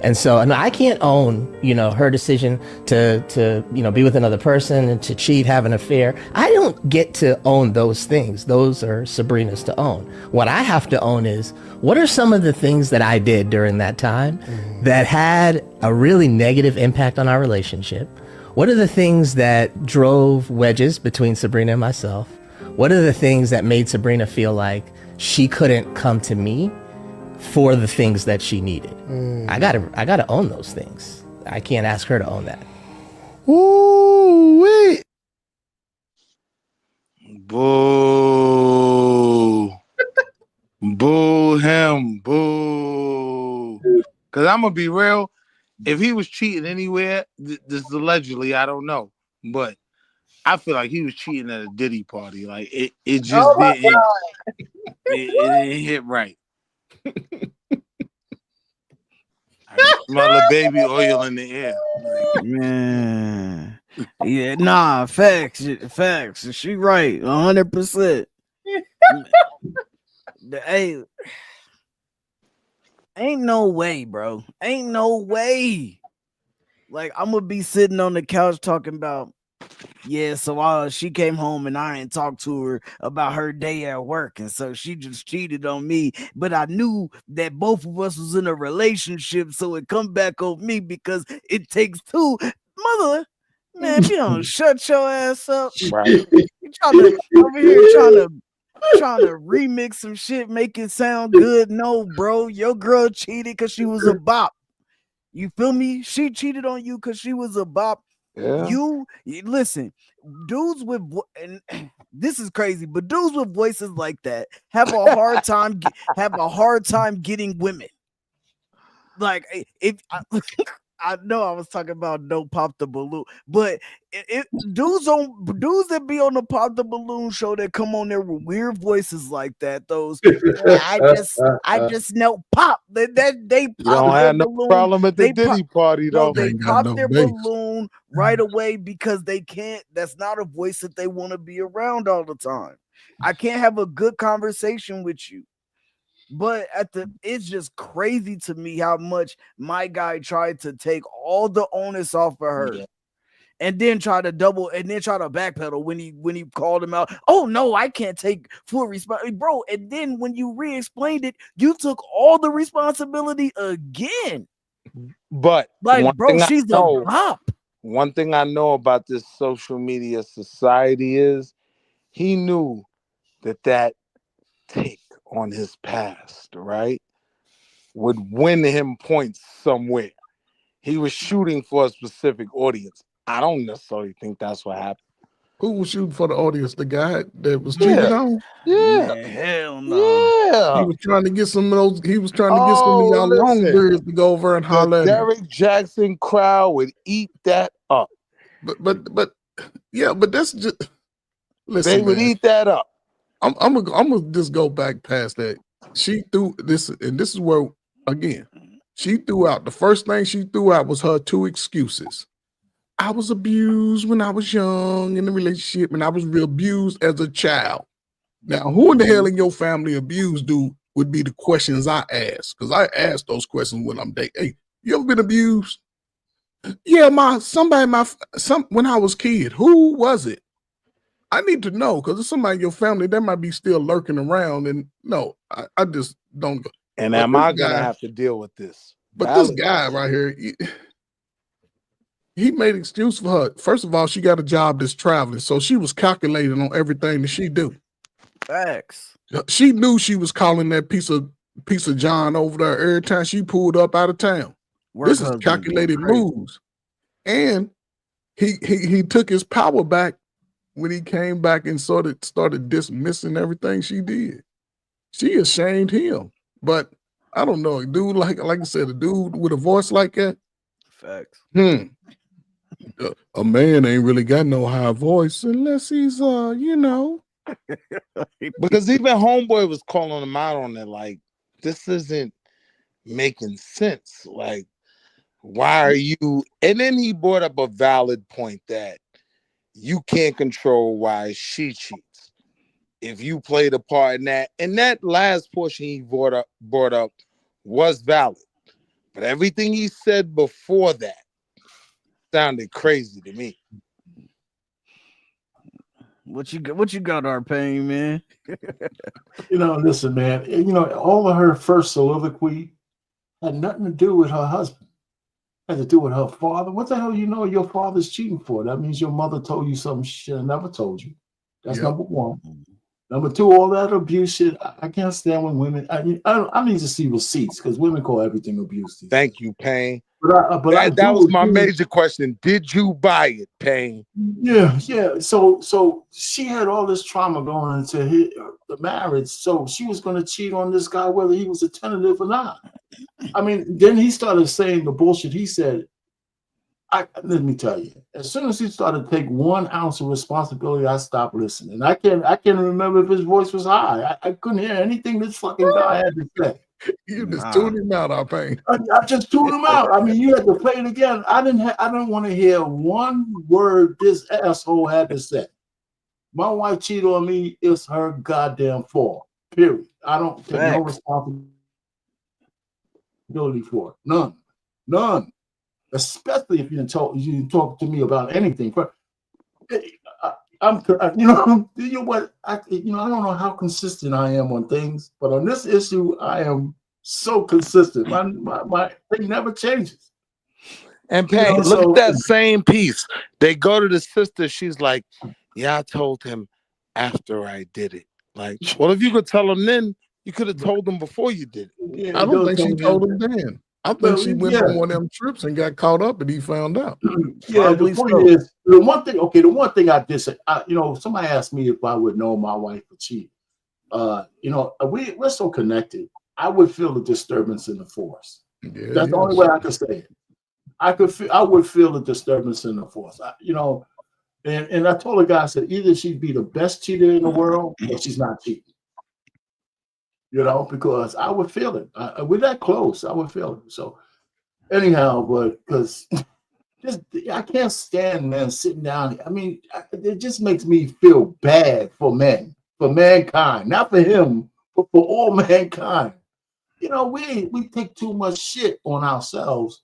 And so, and I can't own, you know, her decision to, you know, be with another person and to cheat, have an affair. I don't get to own those things. Those are Sabrina's to own. What I have to own is, what are some of the things that I did during that time that had a really negative impact on our relationship? What are the things that drove wedges between Sabrina and myself? What are the things that made Sabrina feel like she couldn't come to me for the things that she needed? I gotta own those things. I can't ask her to own that. Ooh-wee. Boo. Boo him. Boo. Because I'm going to be real. If he was cheating anywhere, this is allegedly, I don't know. But I feel like he was cheating at a Diddy party. Like, it just it didn't hit right. I can smell the baby oil in the air. Man. Yeah, nah, facts. She right, 100%. Hey, ain't no way, bro. Ain't no way. Like, I'm gonna be sitting on the couch talking about, Yeah, so she came home and I didn't talk to her about her day at work, and so she just cheated on me. But I knew that both of us was in a relationship, so it come back on me because it takes two. Mother, man, if you don't shut your ass up, Right. you trying to over here trying to remix some shit, make it sound good. No, bro, your girl cheated because she was a bop. You feel me? She cheated on you because she was a bop. Yeah. You listen, dudes with and this is crazy, but dudes with voices like that have a hard time getting women. Like if I know I was talking about don't pop the balloon, but dudes that be on the pop the balloon show that come on there with weird voices like that. Those I just know pop they You pop don't their have no balloon. problem at the They Diddy pop, party no, though. they Ain't got pop no their bass. balloon right away because they can't. That's not a voice that they want to be around all the time. I can't have a good conversation with you. But it's just crazy to me how much my guy tried to take all the onus off of her. Yeah. And then try to backpedal when he called him out. Oh no, I can't take full responsibility, bro. And then when you re-explained it, you took all the responsibility again. But Like, bro, she's a bop. One thing I know about this social media society is he knew that take on his past, right, would win him points somewhere. He was shooting for a specific audience. I don't necessarily think that's what happened. Who was shooting for the audience? The guy that was cheated on? Yeah. Man, hell no. Yeah. He was trying to get some of those. He was trying to get some of y'all long beards to go over and holler at him. Derek Jackson crowd would eat that up. But yeah, but that's just listen. They would eat that up. I'm gonna just go back past that. She threw this, and this is where again she threw out the first thing she threw out was her two excuses. I was abused when I was young in the relationship, and I was real abused as a child. Now, who in the hell in your family abused dude would be the questions I ask, because I ask those questions when I'm dating. Hey, you ever been abused? Yeah, when I was a kid. Who was it? I need to know, because it's somebody in your family that might be still lurking around. And no, I just don't go. And But am this I gonna guy- have to deal with this? But this guy right here, he made excuse for her. First of all, she got a job that's traveling, so she was calculating on everything that she do. Facts. She knew she was calling that piece of John over there every time she pulled up out of town. This is calculated moves. And he took his power back when he came back and started dismissing everything she did. She ashamed him. But I don't know, a dude like I said, a dude with a voice like that. Facts. A man ain't really got no high voice unless he's Because even Homeboy was calling him out on it, like, this isn't making sense. Like, why are you? And then he brought up a valid point that you can't control why she cheats. If you played a part in that, and that last portion he brought up was valid. But everything he said before that sounded crazy to me. What you got, Arpain, man? Listen, man. All of her first soliloquy had nothing to do with her husband. It had to do with her father. What the hell your father's cheating for? That means your mother told you something she never told you. That's number one. Number two, all that abuse shit. I can't stand when women. I need to see receipts because women call everything abuse. Thank you, Payne. But that was my major question. Did you buy it, Payne? Yeah. So she had all this trauma going into the marriage. So she was going to cheat on this guy, whether he was attentive or not. I mean, then he started saying the bullshit he said. Let me tell you, as soon as he started to take 1 ounce of responsibility, I stopped listening. I can't remember if his voice was high. I couldn't hear anything this fucking guy had to say. You just tuned him out, Arpain. I just tuned him out. I mean, you had to play it again. I didn't want to hear one word this asshole had to say. My wife cheated on me. It's her goddamn fault. Period. I don't take no responsibility for it. None. Especially if you talk to me about anything. you know what? I don't know how consistent I am on things, but on this issue, I am so consistent. My thing never changes. And You Pay, know, look so at that same piece. They go to the sister. She's like, "Yeah, I told him after I did it." Like, well, if you could tell him then, you could have told him before you did it. yeah, I don't think she told him then. I think Well, she went yeah. on one of them trips and got caught up, and he found out. Yeah, Probably the point so. is the one thing. Okay, the one thing somebody asked me if I would know my wife would cheat. We're so connected. I would feel a disturbance in the force. Yeah, That's the only way I could say it. I would feel a disturbance in the force. And I told the guy, I said, either she'd be the best cheater in the world or she's not cheating. Because I would feel it. We're that close. I would feel it. So anyhow, but because I can't stand men sitting down. I mean, it just makes me feel bad for men, for mankind, not for him, but for all mankind. We take too much shit on ourselves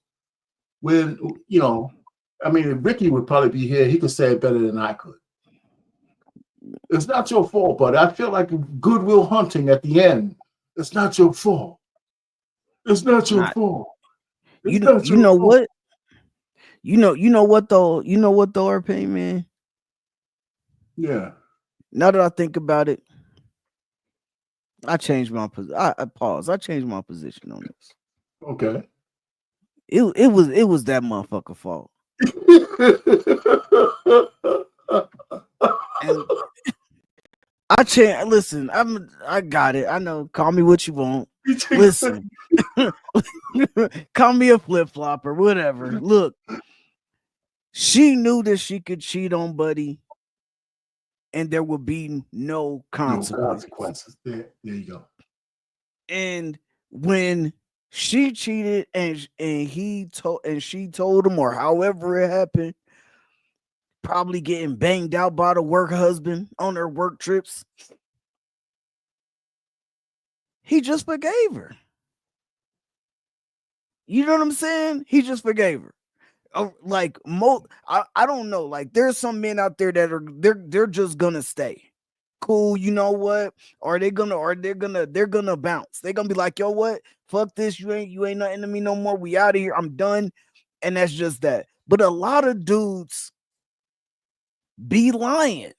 when, if Ricky would probably be here, he could say it better than I could. It's not your fault, but I feel like Goodwill Hunting at the end. It's not your fault. It's not your fault. You know what? You know what though? You know what though, RP, man? Yeah. Now that I think about it, I changed my position. I pause. I changed my position on this. Okay. It was that motherfucker fault. And I changed. Listen, I got it. I know. Call me what you want. Listen, call me a flip flopper, whatever. Look, she knew that she could cheat on Buddy, and there would be no consequences. There you go. And when she cheated and she told him, or however it happened, probably getting banged out by the work husband on their work trips, he just forgave her. You know what I'm saying? He just forgave her. I don't know. Like, there's some men out there that they're just gonna stay cool. You know what? Or they're gonna bounce. They're gonna be like, yo, what? Fuck this. You ain't nothing to me no more. We out of here. I'm done. And that's just that. But a lot of dudes be lying.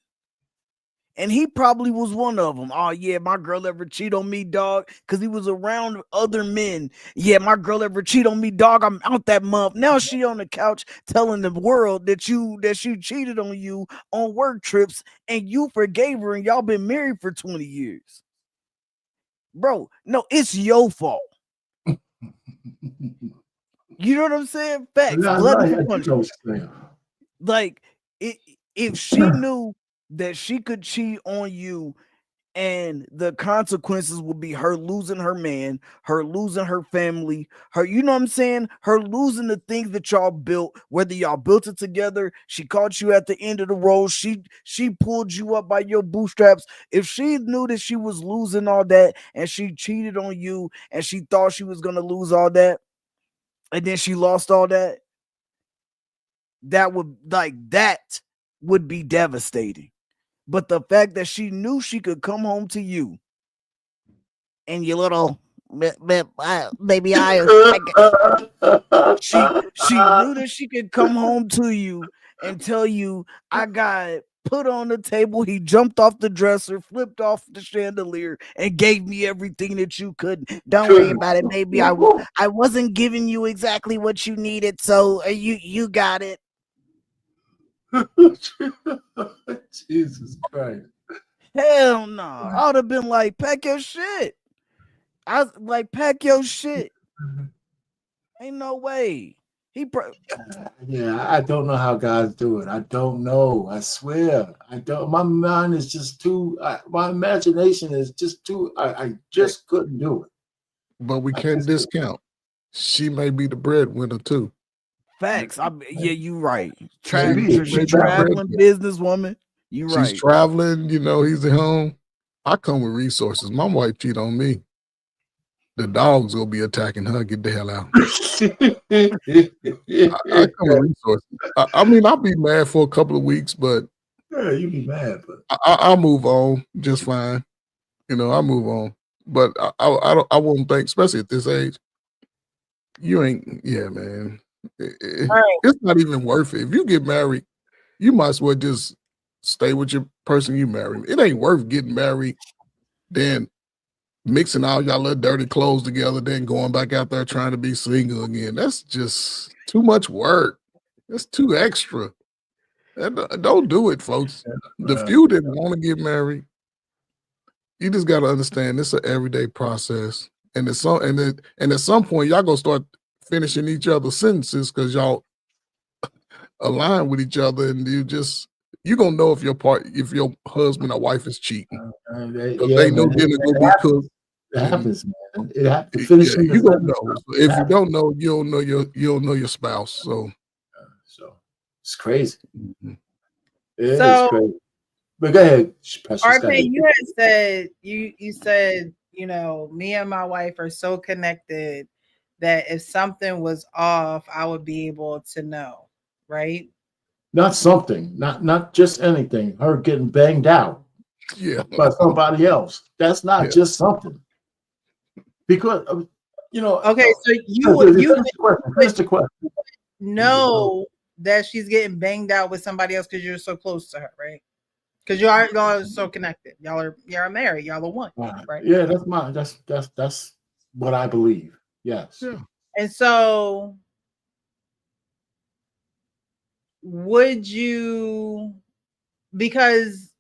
And he probably was one of them. Oh, yeah, my girl ever cheat on me, dog? Because he was around other men. Yeah, my girl ever cheat on me, dog? I'm out that month. Now she on the couch telling the world that she cheated on you on work trips and you forgave her and y'all been married for 20 years. Bro, no, it's your fault. You know what I'm saying? Facts. Like, if she knew that she could cheat on you and the consequences would be her losing her man, her losing her family, her, you know what I'm saying? Her losing the things that y'all built, whether y'all built it together, she caught you at the end of the road, she pulled you up by your bootstraps. If she knew that she was losing all that and she cheated on you and she thought she was going to lose all that and then she lost all that, that would be devastating. But the fact that she knew she could come home to you and your little baby she knew that she could come home to you and tell you, I got put on the table, he jumped off the dresser, flipped off the chandelier, and gave me everything that you could. Don't worry about it, baby. I wasn't giving you exactly what you needed, so you got it. Jesus Christ. Hell no. I would have been like, pack your shit. I was like, pack your shit. Ain't no way. Yeah, I don't know how guys do it. I don't know. I swear. I don't. My mind is just too, my imagination is just too, I just couldn't do it. But we can't discount. She may be the breadwinner too. Facts. Yeah, you right. Maybe Traveling businesswoman. You right. She's traveling, he's at home. I come with resources. My wife cheat on me. The dogs will be attacking her. Get the hell out. I come with resources. I'll be mad for a couple of weeks, but Yeah, you be mad, but I'll move on just fine. You know, I'll move on. But I won't think, especially at this age, you ain't. Yeah, man. Right. It's not even worth it. If you get married, you might as well just stay with your person you marry. It ain't worth getting married, then mixing all y'all little dirty clothes together, then going back out there trying to be single again. That's just too much work. That's too extra. Don't do it, folks. The few that want to get married, you just got to understand it's an everyday process, and at some point y'all gonna start finishing each other's sentences because y'all align with each other, and you gonna know if your husband or wife is cheating. Because yeah, ain't no man, dinner gonna be cooked. it and- happens, man. It happens. Finishing Yeah, the you gonna sentence, know. it If you happens. don't know, you don't know your spouse. So So it's crazy. mhm. It is So, crazy. But go ahead, Pastor Scott. RP, you had said you said, you know, me and my wife are so connected that if something was off, I would be able to know, right? Not something, not just anything. Her getting banged out Yeah. by somebody else. That's not Yeah. just something. Because you know. Okay, so you Finish the would Finish the question. know that she's getting banged out with somebody else because you're so close to her, right? Because y'all are so connected. Y'all are married. Y'all are one, right? Yeah, that's mine. That's what I believe. Yes. Yeah. And so, would you? Because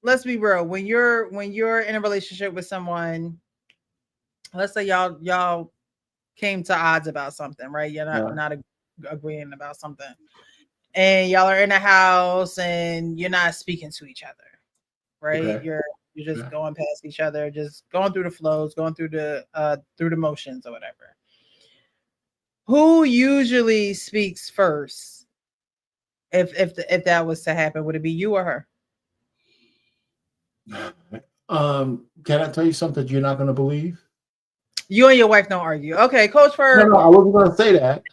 let's be real, when you're in a relationship with someone, let's say y'all came to odds about something, right? You're not agreeing about something, and y'all are in a house and you're not speaking to each other, right? Okay. You're just going past each other, just going through the flows, going through the motions or whatever. Who usually speaks first if that was to happen? Would it be you or her? Can I tell you something you're not going to believe? You and your wife don't argue. Okay, Coach Ferg. No, I wasn't going to say that.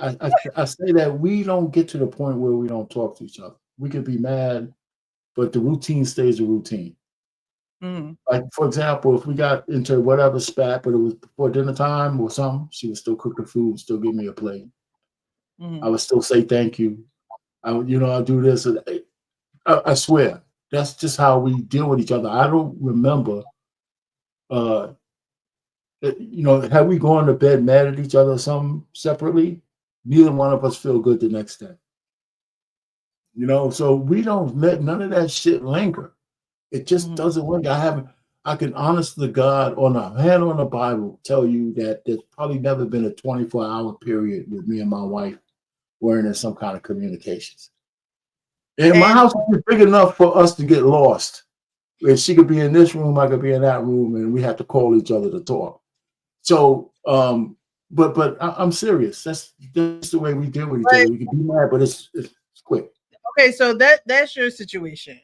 I say that we don't get to the point where we don't talk to each other. We could be mad, but the routine stays a routine. Mm. Like, for example, if we got into whatever spat, but it was before dinner time or something, she would still cook the food, still give me a plate. I would still say thank you. I'll do this. I swear, that's just how we deal with each other. I don't remember, had we gone to bed mad at each other or something separately, neither one of us feel good the next day. So we don't let none of that shit linger. It just doesn't linger. I can honestly, God, on a hand on the Bible, tell you that there's probably never been a 24-hour period with me and my wife where there's some kind of communications. And my house is big enough for us to get lost. If she could be in this room, I could be in that room, and we have to call each other to talk. So, but I'm serious. That's the way we deal with each other. We can be mad, but it's quick. Okay, so that's your situation.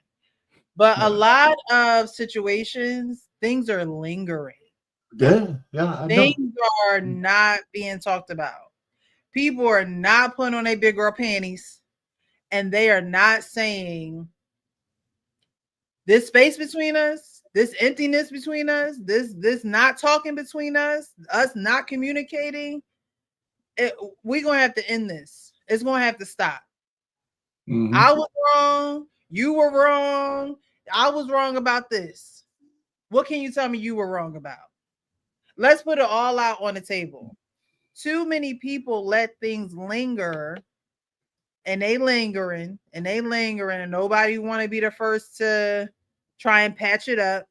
But a lot of situations, things are lingering. Yeah, I know. Things are not being talked about. People are not putting on their big girl panties, and they are not saying this space between us, this emptiness between us, this not talking between us not communicating. We're gonna have to end this. It's gonna have to stop. Mm-hmm. I was wrong. You were wrong. I was wrong about this. What can you tell me you were wrong about? Let's put it all out on the table. Too many people let things linger, and they lingering, and nobody want to be the first to try and patch it up,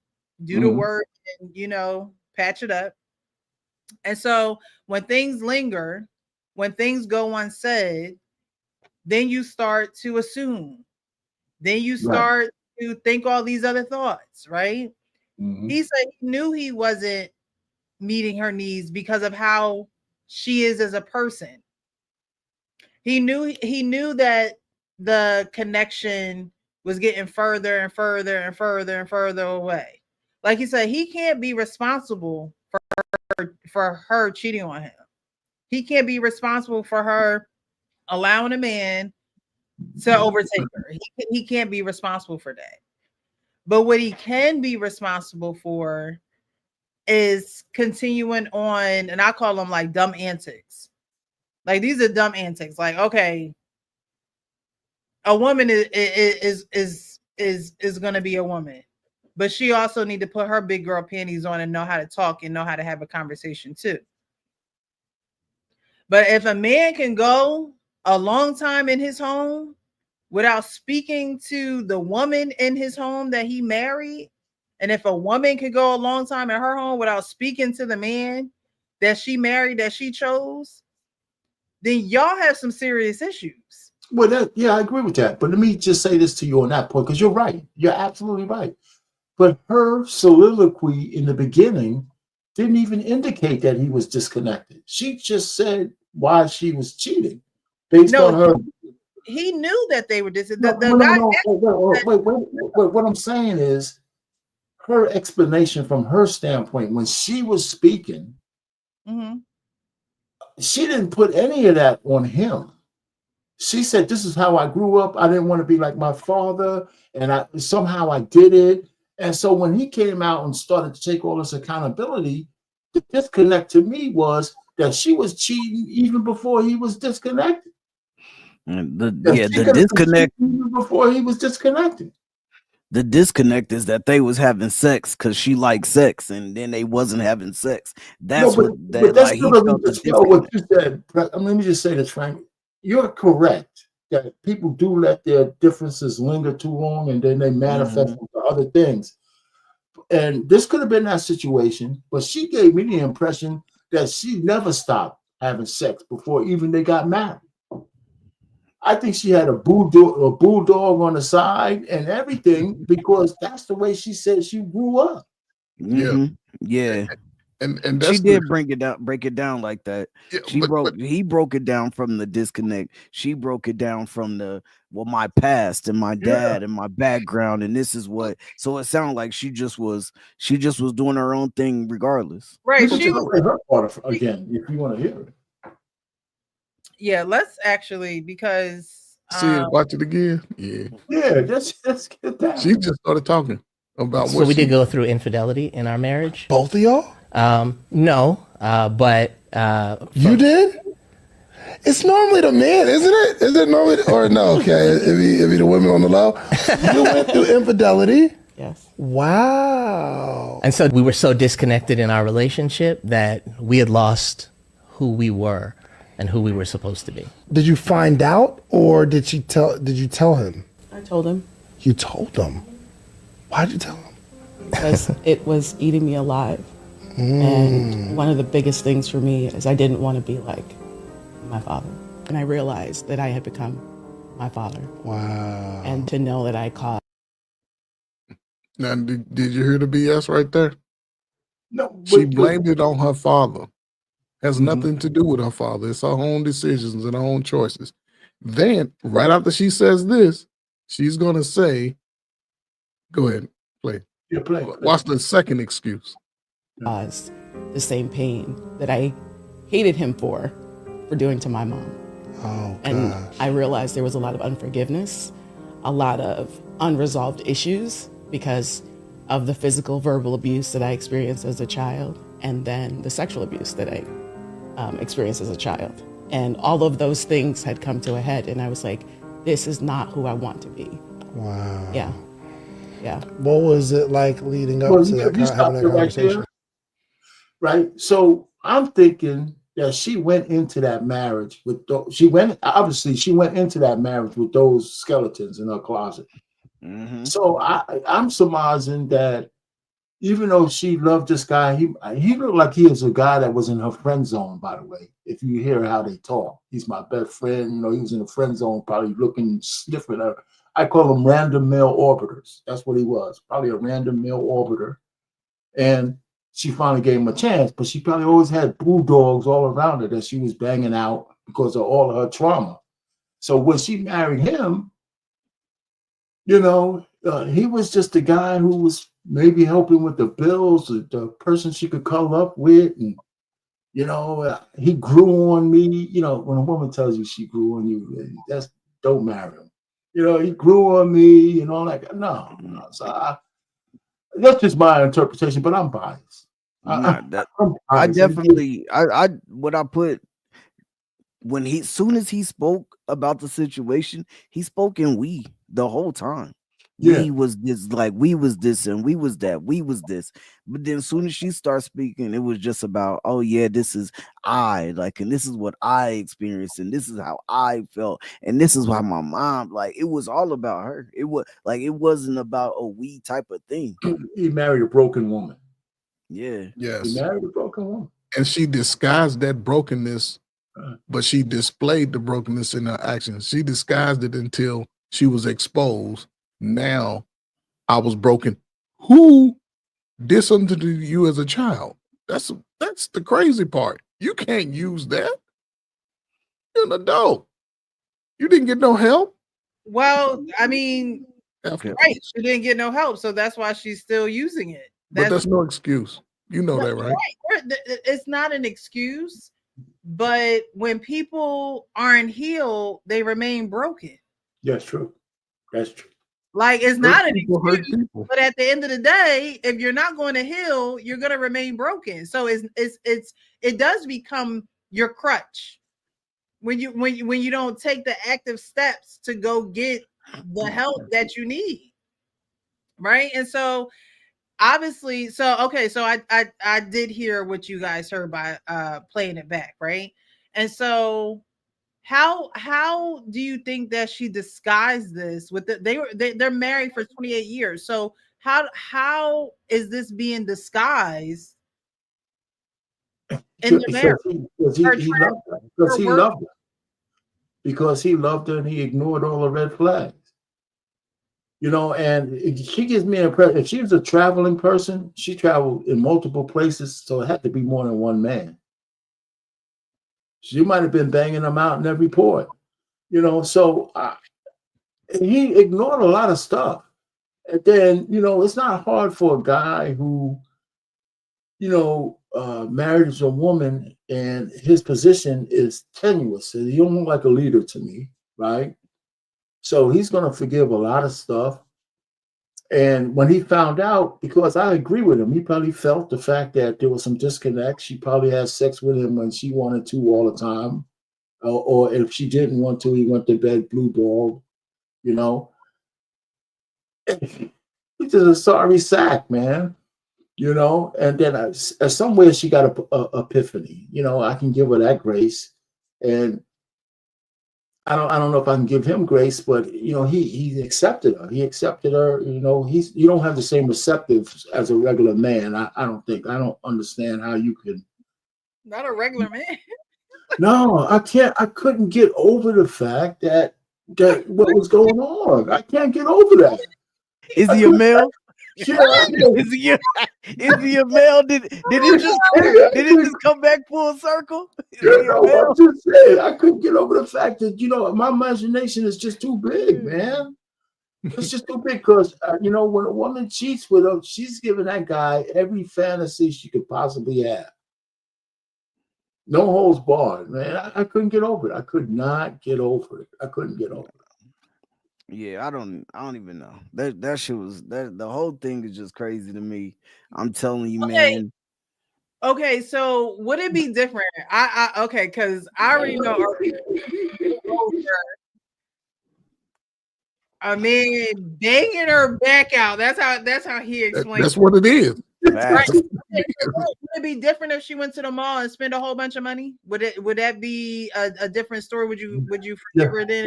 do the work, and patch it up. And so when things linger, when things go unsaid, then you start to assume. Then you start to think all these other thoughts, right? He said he knew he wasn't meeting her needs because of how she is as a person. He knew that the connection was getting further and further and further and further away. Like he said, he can't be responsible for her cheating on him. He can't be responsible for her allowing a man to overtake her. He can't be responsible for that. But what he can be responsible for is continuing on, and I call them like dumb antics. Like these are dumb antics. Like, okay, a woman is going to be a woman, but she also need to put her big girl panties on and know how to talk and know how to have a conversation too. But if a man can go a long time in his home without speaking to the woman in his home that he married, and if a woman could go a long time in her home without speaking to the man that she married, that she chose, then y'all have some serious issues. Well, yeah, I agree with that. But let me just say this to you on that point, because you're right. You're absolutely right. But her soliloquy in the beginning didn't even indicate that he was disconnected. She just said why she was cheating based on her. He knew that they were wait. What I'm saying is her explanation from her standpoint when she was speaking, she didn't put any of that on him. She said, "This is how I grew up. I didn't want to be like my father, and somehow I did it." And so when he came out and started to take all this accountability, the disconnect to me was that she was cheating even before he was disconnected. The disconnect even before he was disconnected. The disconnect is that they was having sex because she liked sex, and then they wasn't having sex. That's what he felt the difference. What you said. Let me just say this, Frank. You're correct that people do let their differences linger too long, and then they manifest into other things. And this could have been that situation, but she gave me the impression that she never stopped having sex before even they got married. I think she had a bulldog on the side and everything because that's the way she said she grew up. Yeah. And she did break it down like that. Yeah, he broke it down from the disconnect. She broke it down from my past and my dad and my background, and this is what. So it sounded like she just was doing her own thing regardless. Right. She her part again, if you want to hear it. Yeah, let's actually because see it, watch it again. Yeah, let's get that. She just started talking about so we did go through infidelity in our marriage. Both of y'all? No, but you did. It's normally the man, isn't it? Is it normally or no? Okay, it be the women on the low. You went through infidelity. Yes. Wow. And so we were so disconnected in our relationship that we had lost who we were and who we were supposed to be. Did you find out, or did you tell him? I told him. You told him. Why'd you tell him? Because it was eating me alive. And one of the biggest things for me is I didn't want to be like my father. And I realized that I had become my father. Wow. And to know that I caused. Now, did you hear the BS right there? No. She blamed it on her father. Has nothing to do with her father. It's her own decisions and her own choices. Then, right after she says this, she's going to say, go ahead, play. Yeah, play. Watch the second excuse. Caused the same pain that I hated him for doing to my mom. Oh, and I realized there was a lot of unforgiveness, a lot of unresolved issues because of the physical, verbal abuse that I experienced as a child, and then the sexual abuse that I experienced as a child. And all of those things had come to a head, and I was like, this is not who I want to be. Wow. Yeah. What was it like leading up to that, having that conversation? Right. So I'm thinking that she went into that marriage with she went into that marriage with those skeletons in her closet. So I'm surmising that even though she loved this guy, he looked like he was a guy that was in her friend zone, by the way. If you hear how they talk, he's my best friend. You know, he was in the friend zone, probably looking sniffing at her. I call them random male orbiters. That's what he was, probably a random male orbiter. And she finally gave him a chance, but she probably always had bulldogs all around her that she was banging out because of all of her trauma. So when she married him, you know, he was just a guy who was maybe helping with the bills, the person she could cuddle up with. And, you know, he grew on me. You know, when a woman tells you she grew on you, don't marry him. You know, he grew on me and all that. No. So that's just my interpretation, but I'm biased. Nah, that I'm I biased. definitely I what I put when soon as he spoke about the situation, he spoke in we the whole time. Yeah. We was this, like we was this and we was that, we was this. But then as soon as she starts speaking, it was just about, oh yeah, this is I, like, and this is what I experienced, and this is how I felt, and this is why my mom, like, it was all about her. It was like, it wasn't about a we type of thing. He married a broken woman. Yeah. He Yes. married a broken woman. And she disguised that brokenness, but she displayed the brokenness in her actions. She disguised it until she was exposed. Now I was broken. Who did something to you as a child? That's the crazy part. You can't use that. You're an adult. You didn't get no help. Well, I mean, After. right? She didn't get no help, so that's why she's still using it. But that's no excuse. You know that, right? It's not an excuse, but when people aren't healed, they remain broken. That's true. That's true. Like, it's not an people hurt excuse, people. but at the end of the day, if you're not going to heal, you're going to remain broken. So it does become your crutch when you don't take the active steps to go get the help that you need, right? And so obviously, so I did hear what you guys heard by playing it back, right? And so how do you think that she disguised this with they're married for 28 years? So how is this being disguised in the marriage? Because he loved her. Because he loved her. Because he loved her and he ignored all the red flags. You know, and she gives me an impression. If she was a traveling person, she traveled in multiple places, so it had to be more than one man. She might have been banging them out in every port, you know. So he ignored a lot of stuff. And then, you know, it's not hard for a guy who, you know, marries a woman and his position is tenuous. And he don't look like a leader to me, right? So he's going to forgive a lot of stuff. And when he found out, because I agree with him, he probably felt the fact that there was some disconnect. She probably had sex with him when she wanted to all the time. Or if she didn't want to, he went to bed blue balled, you know. He's just a sorry sack, man. You know, and then somewhere she got a epiphany. You know, I can give her that grace. And I don't know if I can give him grace, but you know, he accepted her. He accepted her. You know, you don't have the same receptive as a regular man. I don't think. I don't understand how you can. Not a regular man. No, I can't. I couldn't get over the fact that what was going on. I can't get over that. Is he a male? Yeah, is he a male? Did it just come back full circle? You know, I'm just saying, I couldn't get over the fact that, you know, my imagination is just too big, man. It's just too big because, you know, when a woman cheats with him, she's giving that guy every fantasy she could possibly have. No holds barred, man. I couldn't get over it. I could not get over it. I couldn't get over it. Yeah, I don't even know. That shit was the whole thing is just crazy to me. I'm telling you, man. Okay, so would it be different? Okay, because I already know. I mean, banging her back out. That's how he explained. That's what it is. Right. Would it be different if she went to the mall and spent a whole bunch of money? Would that be a different story? Would you forgive her then?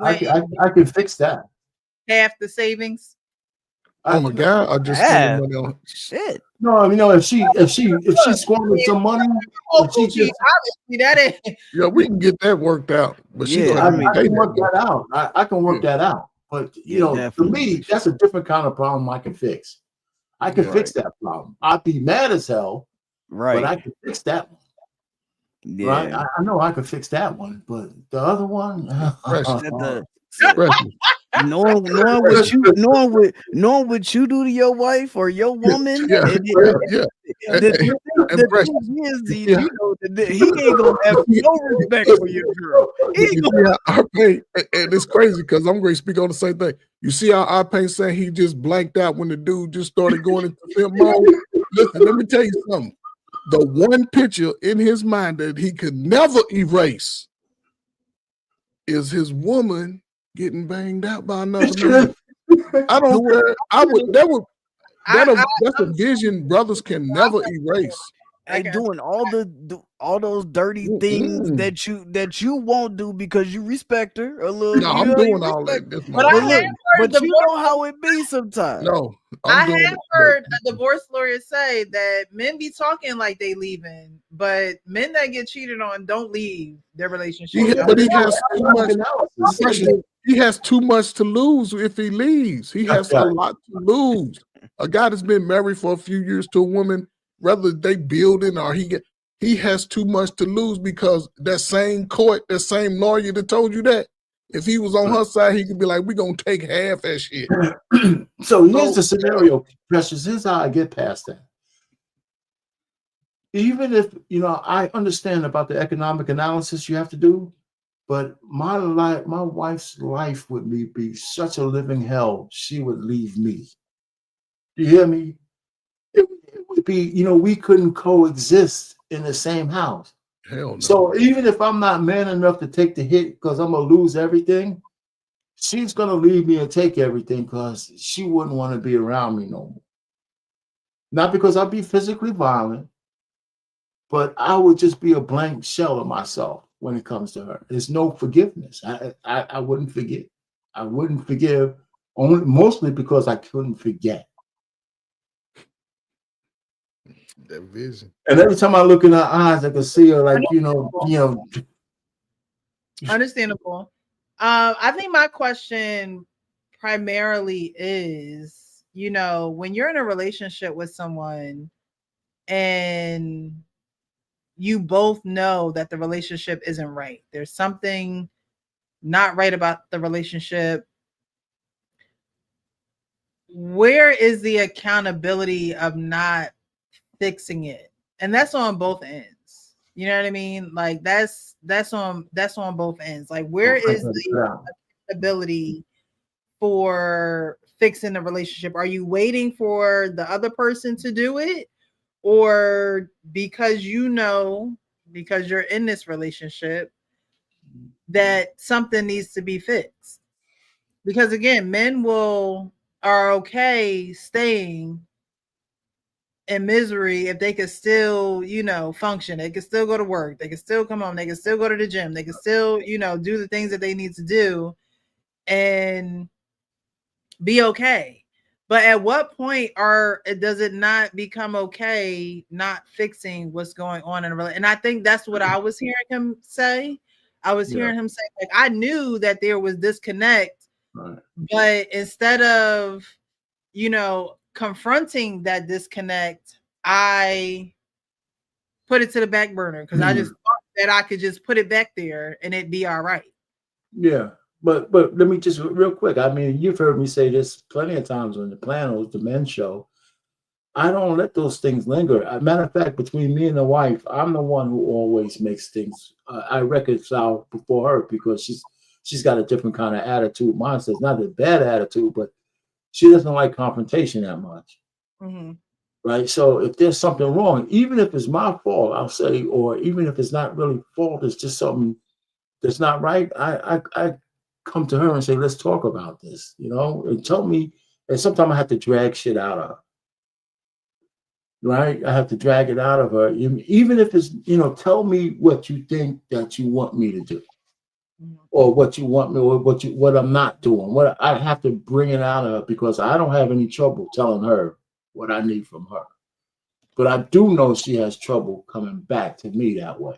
I can fix that. Half the savings. Oh my God! I just spent money on shit. No, I mean, no. If she squandered some money, obviously that ain't. Yeah, we can get that worked out. But she I can work that out. I can work that out. But you know, definitely. For me, that's a different kind of problem I can fix. I can fix that problem. I'd be mad as hell, right? But I can fix that one. Yeah. Right? I know I could fix that one, but the other one, knowing what you do to your wife or your woman, Yeah, and yeah. the And Fresh, thing is, yeah. you know, he ain't gonna have no respect for your girl. He You ain't see gonna. how our pain, and it's crazy because I'm going to speak on the same thing. You see how our pain saying he just blanked out when the dude just started going into film mode? Listen, let me tell you something. The one picture in his mind that he could never erase is his woman getting banged out by another man. I don't care. That's a vision brothers can never erase. And doing all those dirty things that you won't do because you respect her a little. No, you I'm know, you doing all respect that. This But my I wife. have heard but you know how it be sometimes. No, I I'm doing have it. heard a divorce lawyer say that men be talking like they leaving, but men that get cheated on don't leave their relationship. But he has too much. He has too much to lose if he leaves. He has a lot to lose. A guy that's been married for a few years to a woman, whether they building or he has too much to lose because that same court, that same lawyer that told you that, if he was on her side, he could be like, "We're gonna take half that shit." So here's the scenario, Precious. Here's how I get past that. Even if I understand about the economic analysis you have to do, but my wife's life would be such a living hell. She would leave me. Do you hear me? It would be, we couldn't coexist in the same house. Hell no. So even if I'm not man enough to take the hit because I'm gonna lose everything, she's gonna leave me and take everything because she wouldn't want to be around me no more. Not because I'd be physically violent, but I would just be a blank shell of myself when it comes to her. There's no forgiveness. I wouldn't forget. I wouldn't forgive, mostly because I couldn't forget. That vision. And every time I look in her eyes, I can see her like, Understandable. I think my question primarily is, when you're in a relationship with someone and you both know that the relationship isn't right, there's something not right about the relationship, where is the accountability of not fixing it? And that's on both ends. You know what I mean? Like that's on both ends. Like where is the accountability for fixing the relationship? Are you waiting for the other person to do it? Or because because you're in this relationship that something needs to be fixed? Because again, men are okay staying in misery if they could still, function. They could still go to work. They could still come home. They could still go to the gym. They could still, do the things that they need to do and be okay. But at what point does it not become okay not fixing what's going on in a relationship? And I think that's what I was hearing him say. I was hearing him say, like, I knew that there was disconnect, but instead of, confronting that disconnect, I put it to the back burner because I just thought that I could just put it back there and it'd be all right. Yeah. But let me just real quick. I mean, you've heard me say this plenty of times on the Planos, the men's show. I don't let those things linger. As a matter of fact, between me and the wife, I'm the one who always makes things. I reconcile before her because she's got a different kind of attitude. Mine says not a bad attitude, but she doesn't like confrontation that much. Mm-hmm. Right. So if there's something wrong, even if it's my fault, I'll say, or even if it's not really fault, it's just something that's not right. I come to her and say, let's talk about this, and tell me. And sometimes I have to drag shit out of her. Right. I have to drag it out of her. Even if it's, tell me what you think that you want me to do. Or what you want me, or what I'm not doing. What I have to bring it out of her because I don't have any trouble telling her what I need from her. But I do know she has trouble coming back to me that way.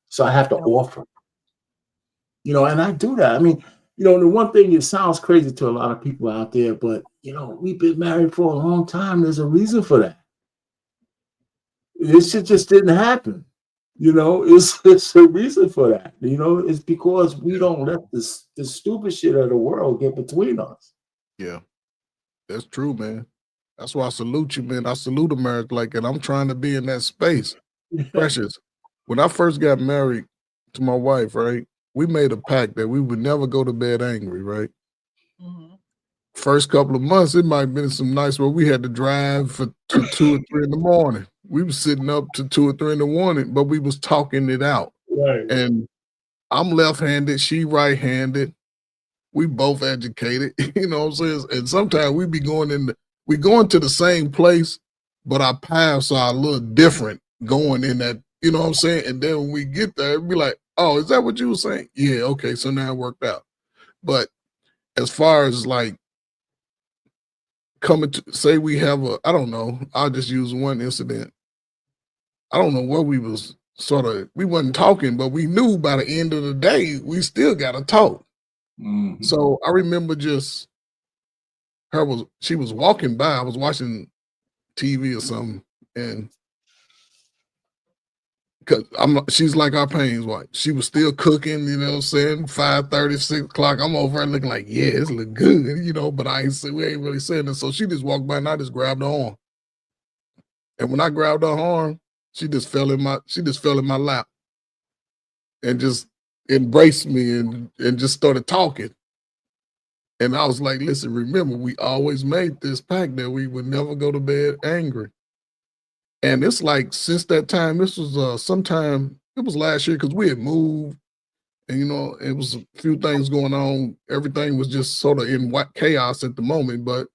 So I have to offer. And I do that. I mean, the one thing, it sounds crazy to a lot of people out there, but we've been married for a long time. There's a reason for that. This shit just didn't happen. You know, it's a reason for that. You know, it's because we don't let the stupid shit of the world get between us. Yeah, that's true, man. That's why I salute you, man. I salute America like that. I'm trying to be in that space. Precious, when I first got married to my wife, right, we made a pact that we would never go to bed angry, right? First couple of months, it might have been some nights where we had to drive to 2 or 3 in the morning. We was sitting up to 2 or 3 in the morning, but we was talking it out. Right. And I'm left-handed, she right-handed. We both educated, you know what I'm saying? And sometimes we be going to the same place, but our paths are a little different going in that, you know what I'm saying? And then when we get there, it'd be like, oh, is that what you were saying? Yeah, okay, so now it worked out. But as far as like coming to say we have I don't know, I'll just use one incident. I don't know what we wasn't talking, but we knew by the end of the day, we still got to talk. So I remember just she was walking by, I was watching TV or something, and cause she's like our Payne's wife. She was still cooking, you know what I'm saying? 5:30, 6 o'clock. I'm over there looking like, yeah, it's look good, you know, but we ain't really saying it. So she just walked by and I just grabbed her arm. And when I grabbed her arm, she just fell in my lap and just embraced me and just started talking. And I was like, listen, remember, we always made this pact that we would never go to bed angry. And it's like, since that time, this was sometime, it was last year, because we had moved and, you know, it was a few things going on. Everything was just sort of in chaos at the moment, but,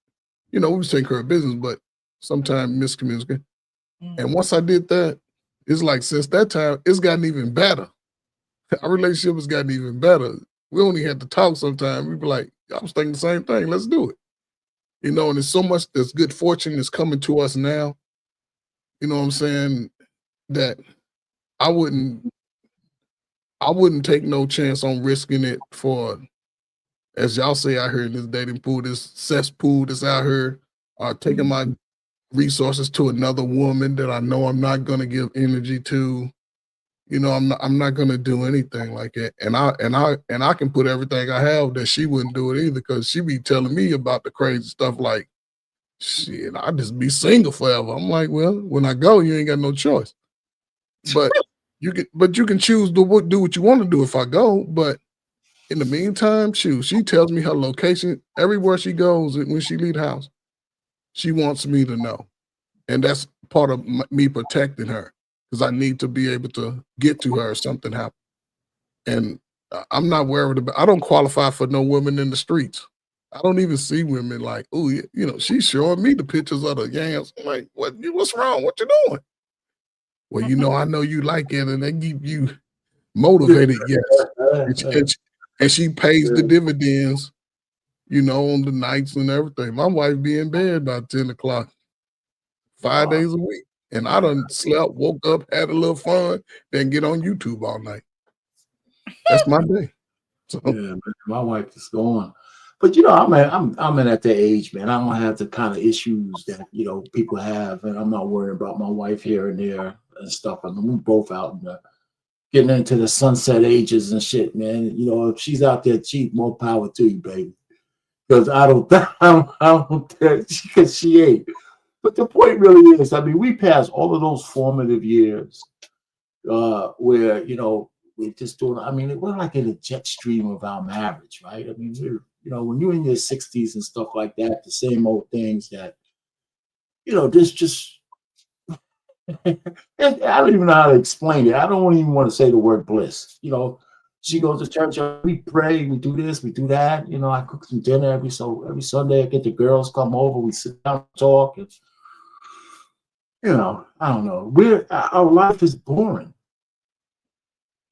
you know, we was taking care of business, but sometimes miscommunication. And once I did that, it's like, since that time, it's gotten even better. Our relationship has gotten even better. We only had to talk sometimes. We'd be like, I was thinking the same thing. Let's do it. You know, and there's so much that's good fortune that's coming to us now. You know what I'm saying? That I wouldn't take no chance on risking it for, as y'all say out here in this dating pool, this cesspool that's out here, taking my resources to another woman that I know I'm not gonna give energy to. You know, I'm not gonna do anything like that. And I can put everything I have that she wouldn't do it either, because she be telling me about the crazy stuff like, shit, I'll just be single forever. I'm like, well, when I go, you ain't got no choice. But you can choose to do what you want to do if I go. But in the meantime, shoot, she tells me her location everywhere she goes when she leave the house. She wants me to know. And that's part of me protecting her, because I need to be able to get to her if something happens. And I'm not worried about, I don't qualify for no women in the streets. I don't even see women like, oh, you know, she's showing me the pictures of the yams. I'm like, what's wrong? What you doing? Well, you know, I know you like it, and they keep you motivated, yes. And she pays the dividends, you know, on the nights and everything. My wife be in bed by 10 o'clock, 5 days a week. And I done slept, woke up, had a little fun, then get on YouTube all night. That's my day. So. Yeah, my wife is gone. But you know, I'm at that age, man. I don't have the kind of issues that, you know, people have, and I'm not worried about my wife here and there and stuff. I mean, we're both out in getting into the sunset ages and shit, man. You know, if she's out there cheap, more power to you, baby. Because I don't because she ain't. But the point really is, I mean, we passed all of those formative years where, you know, we're just doing, I mean, we're like in a jet stream of our marriage, right? I mean, we're, you know, when you're in your 60s and stuff like that, the same old things that, you know, there's just, I don't even know how to explain it. I don't even want to say the word bliss. You know, she goes to church, we pray, we do this, we do that. You know, I cook some dinner every Sunday. I get the girls come over, we sit down and talk. It's, you know, I don't know. Our life is boring.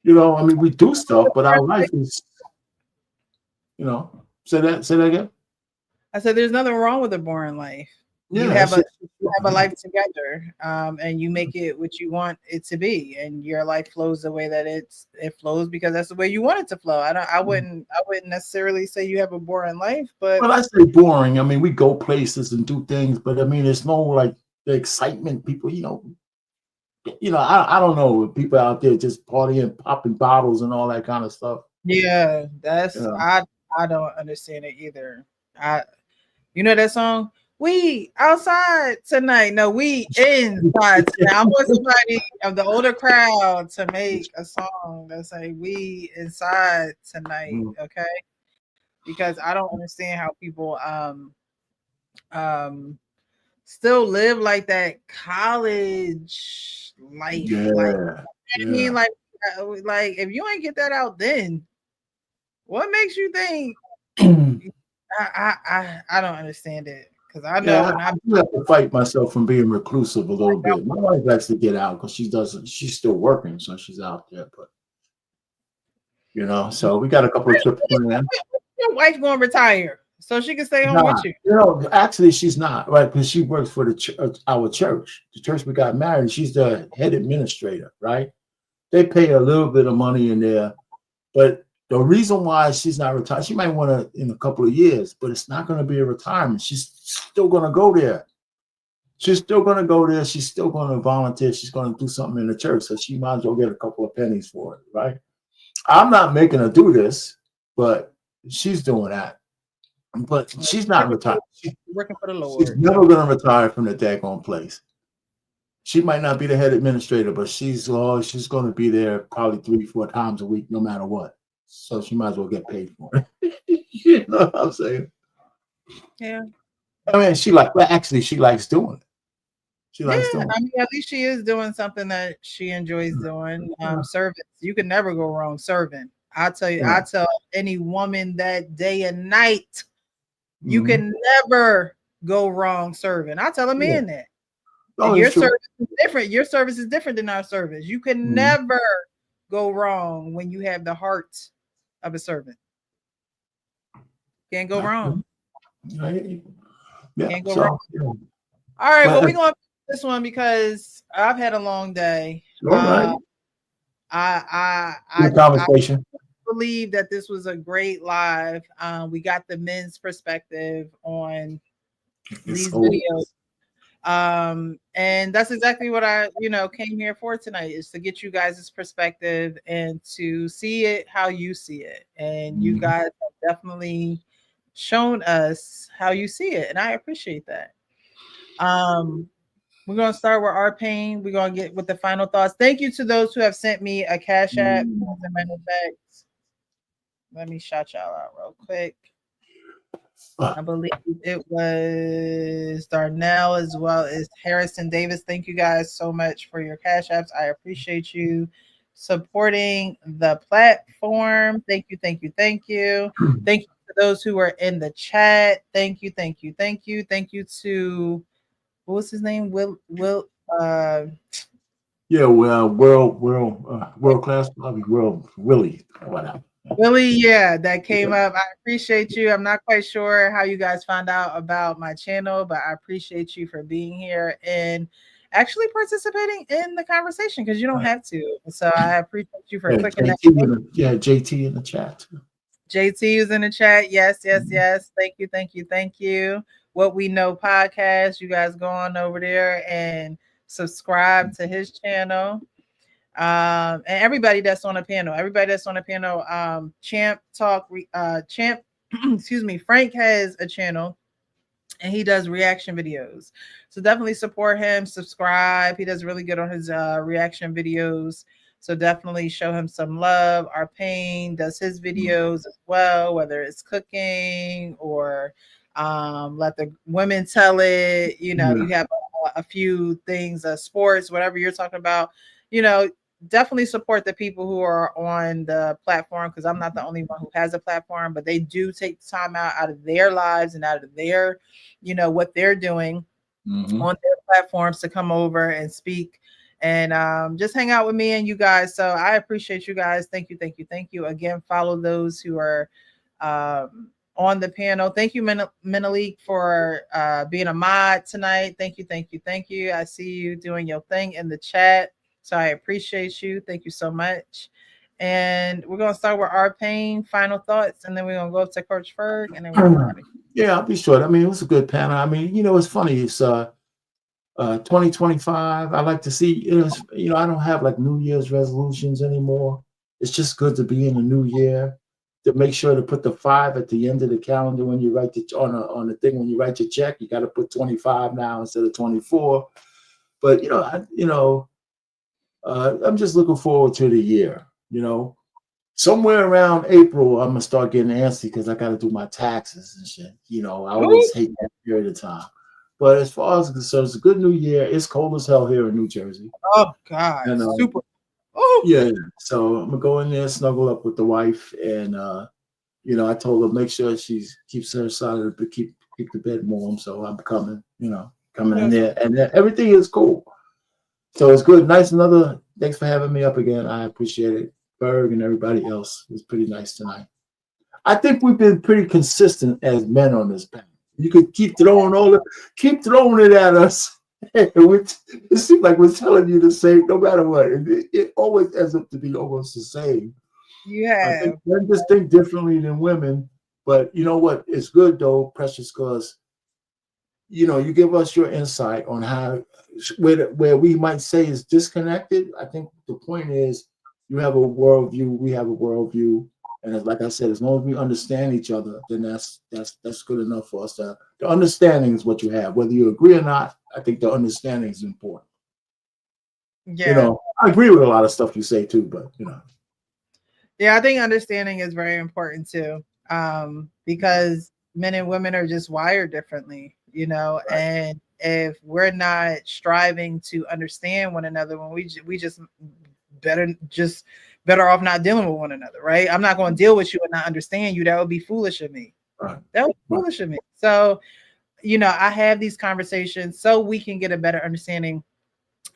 You know, I mean, we do stuff, but our life is, you know. Say that again. I said, there's nothing wrong with a boring life. Yeah, you have a life together, and you make it what you want it to be, and your life flows the way that it flows because that's the way you want it to flow. I wouldn't necessarily say you have a boring life, but well, I say boring. I mean, we go places and do things, but I mean, it's no like the excitement people, you know. I don't know, people out there just partying, popping bottles and all that kind of stuff. Yeah, that's Yeah. I don't understand it either. You know that song? We outside tonight. No, we inside tonight. I want somebody of the older crowd to make a song that say we inside tonight, okay? Because I don't understand how people still live like that college life. Like, I mean, like if you ain't get that out then, what makes you think I don't understand it, because I know when I do have to fight myself from being reclusive a little bit. My wife likes to get out because she's still working, so she's out there. But so we got a couple of trips planned. Your wife gonna retire so she can stay home with you. Actually, she's not, right? Because she works for our church, the church we got married. She's the head administrator, right? They pay a little bit of money in there, but the reason why she's not retired, she might want to in a couple of years, but it's not going to be a retirement. She's still going to go there. She's still going to go there. She's still going to volunteer. She's going to do something in the church, so she might as well get a couple of pennies for it, right? I'm not making her do this, but she's doing that. But she's not retired. She's working for the Lord. She's never going to retire from the daggone place. She might not be the head administrator, but she's going to be there probably 3-4 times a week, no matter what. So she might as well get paid for it. You know what I'm saying? Yeah. I mean, she likes doing it. She likes doing it. I mean, at least she is doing something that she enjoys doing. Service. You can never go wrong serving. I tell you, I tell any woman that day and night, you can never go wrong serving. I tell a man that. Your service is different. Your service is different than our service. You can never go wrong when you have the heart of a servant. Can't go wrong. Can't go wrong. All right, well, we're going to this one because I've had a long day. All right. I conversation. I believe that this was a great live. We got the men's perspective on these videos. And that's exactly what I came here for tonight, is to get you guys' perspective and to see it how you see it. And you guys have definitely shown us how you see it, and I appreciate that. We're gonna start with our pain. We're gonna get with the final thoughts. Thank you to those who have sent me a Cash App. Let me shout y'all out real quick. I believe it was Darnell as well as Harrison Davis. Thank you guys so much for your Cash Apps. I appreciate you supporting the platform. Thank you, thank you, thank you. Thank you to those who are in the chat. Thank you, thank you, thank you. Thank you to, what was his name? World class, Willie, whatever. Willie, yeah, that came up. I appreciate you. I'm not quite sure how you guys found out about my channel, but I appreciate you for being here and actually participating in the conversation, because you don't have to. So I appreciate you for clicking that. JT in the chat. JT is in the chat. Yes. Thank you, thank you, thank you. What We Know podcast. You guys go on over there and subscribe to his channel. And everybody that's on the panel, Champ Talk, excuse me, Frank has a channel and he does reaction videos. So definitely support him, subscribe. He does really good on his reaction videos. So definitely show him some love. Our Pain does his videos as well, whether it's cooking or let the women tell it. You have a few things, sports, whatever you're talking about. Definitely support the people who are on the platform, because I'm not the only one who has a platform, but they do take time out of their lives and out of their, what they're doing on their platforms to come over and speak and just hang out with me and you guys. So I appreciate you guys. Thank you, thank you, thank you. Again, follow those who are on the panel. Thank you, Menelik, for being a mod tonight. Thank you, thank you, thank you. I see you doing your thing in the chat. So I appreciate you. Thank you so much. And we're going to start with Our Pain, final thoughts, and then we're going to go up to Coach Ferg. And then we're Yeah, I'll be short. I mean, it was a good panel. I mean, it's funny. It's 2025, I like to see, I don't have like New Year's resolutions anymore. It's just good to be in the new year, to make sure to put the 5 at the end of the calendar when you write on the thing when you write your check. You got to put 25 now instead of 24. But I'm just looking forward to the year. Somewhere around April, I'm gonna start getting antsy because I got to do my taxes and shit. I always hate that period of time. But as far as concerned, it's a good new year. It's cold as hell here in New Jersey. Oh God, And, super. Oh yeah. So I'm gonna go in there, snuggle up with the wife, and I told her make sure she keeps her side of the keep the bed warm. So I'm coming in there, and everything is cool. So it's good. Nice. Thanks for having me up again. I appreciate it. Berg and everybody else. It was pretty nice tonight. I think we've been pretty consistent as men on this panel. You could keep throwing it at us. It seems like we're telling you the same, no matter what. It always ends up to be almost the same. I think men just think differently than women, but you know what? It's good though, Precious, because you give us your insight on how where we might say is disconnected. I think the point is you have a worldview, we have a worldview, and like I said, as long as we understand each other, then that's good enough for us. The understanding is what you have, whether you agree or not. I think the understanding is important. Yeah. I agree with a lot of stuff you say too, but Yeah, I think understanding is very important too, because men and women are just wired differently, right. And if we're not striving to understand one another, when we just better off not dealing with one another, right? I'm not going to deal with you and not understand you. That would be foolish of me. Right. That would be foolish of me. So, I have these conversations so we can get a better understanding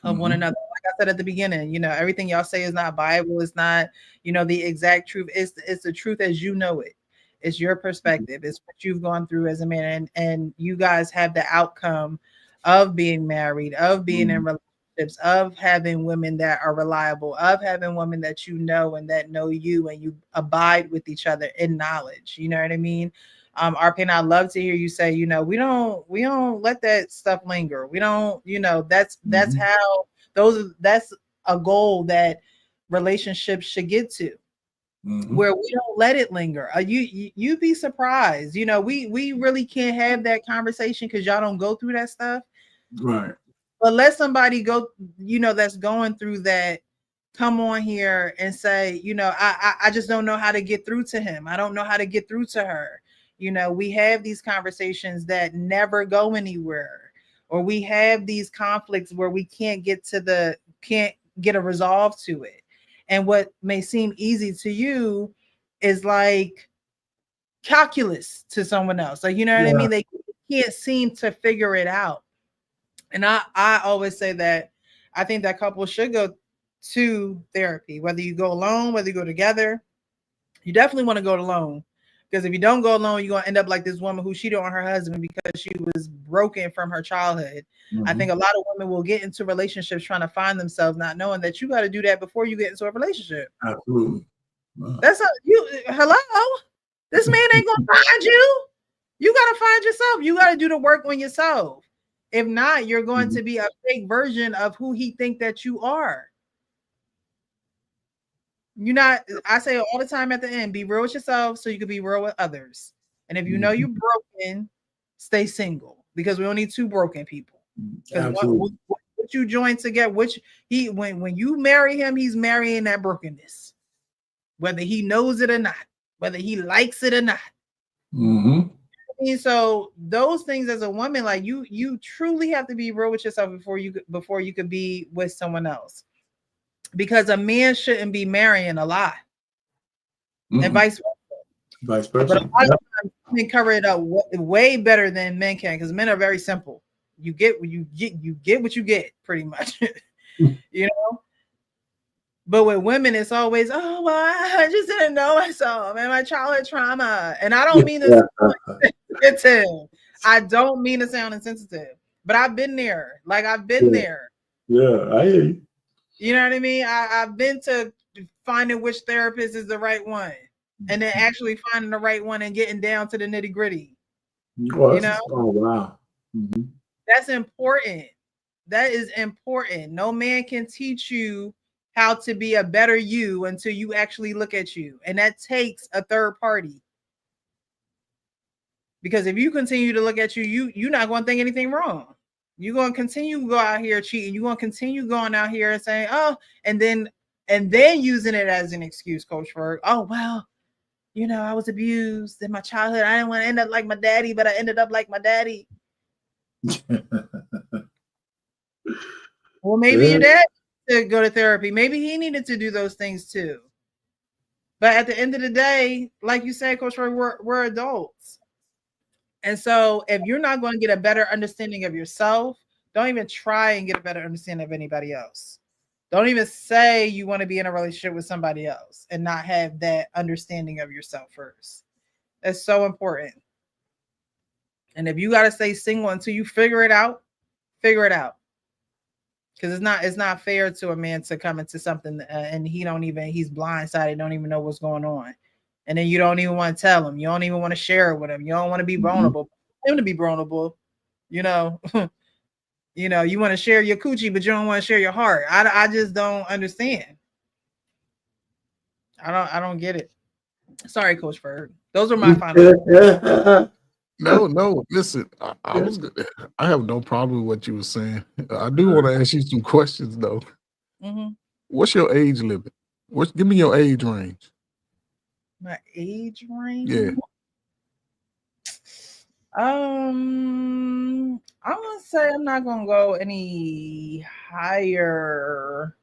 of one another. Like I said at the beginning, everything y'all say is not Bible. It's not, the exact truth. It's the truth as you know it. It's your perspective. It's what you've gone through as a man, and you guys have the outcome of being married, of being in relationships, of having women that are reliable, of having women that you know and that know you, and you abide with each other in knowledge. You know what I mean? Arpin, I'd love to hear you say, we don't let that stuff linger. We don't, that's how that's a goal that relationships should get to, where we don't let it linger. You'd be surprised. We really can't have that conversation because y'all don't go through that stuff. Right. But let somebody go, that's going through that, come on here and say, I just don't know how to get through to him. I don't know how to get through to her. We have these conversations that never go anywhere, or we have these conflicts where we can't get a resolve to it. And what may seem easy to you is like calculus to someone else. Like, what I mean? They can't seem to figure it out. And I always say that I think that couples should go to therapy, whether you go alone, whether you go together. You definitely want to go alone, because if you don't go alone, you're going to end up like this woman who cheated on her husband because she was broken from her childhood. I think a lot of women will get into relationships trying to find themselves, not knowing that you got to do that before you get into a relationship. Absolutely. That's not you. Hello, this man ain't going to find you. You got to find yourself. You got to do the work on yourself. If not, you're going to be a fake version of who he think that you are. I say all the time at the end, be real with yourself so you can be real with others. And if you know you're broken, stay single, because we don't need two broken people. Because what you join together, when you marry him, he's marrying that brokenness, whether he knows it or not, whether he likes it or not. And so those things as a woman, like you truly have to be real with yourself before you could be with someone else, because a man shouldn't be marrying a lie, and vice versa. But a lot of times men cover it up way better than men can, because men are very simple. You get what you get, pretty much. But with women, it's always, oh well, I just didn't know myself and my childhood trauma. And I don't mean to insensitive. I don't mean to sound insensitive, but I've been there. Like I've been there. Yeah, I hear you. You know what I mean? I've been to finding which therapist is the right one, and then actually finding the right one and getting down to the nitty gritty. Oh, wow. That's important. That is important. No man can teach you how to be a better you until you actually look at you. And that takes a third party. Because if you continue to look at you, you're not going to think anything wrong. You're going to continue to go out here cheating. You're going to continue going out here and saying, oh, and then using it as an excuse, Coach Ferg. Oh, well, you know, I was abused in my childhood. I didn't want to end up like my daddy, but I ended up like my daddy. Well, maybe your dad needed to go to therapy. Maybe he needed to do those things too. But at the end of the day, like you said, Coach Ferg, we're adults. And so if you're not going to get a better understanding of yourself, don't even try and get a better understanding of anybody else. Don't even say you want to be in a relationship with somebody else and not have that understanding of yourself first. That's so important. And if you got to stay single until you figure it out, figure it out. Because it's not fair to a man to come into something and he's blindsided, don't even know what's going on. And then you don't even want to tell him. You don't even want to share it with him. You don't want to be vulnerable. Him to be vulnerable, you know. You know, you want to share your coochie, but you don't want to share your heart. I just don't understand. I don't get it. Sorry, Coach Ferg. Those are my final. No. Listen, I have no problem with what you were saying. I do want to ask you some questions though. Mm-hmm. What's your age limit? Give me your age range. My age range? Yeah. I'm gonna say I'm not gonna go any higher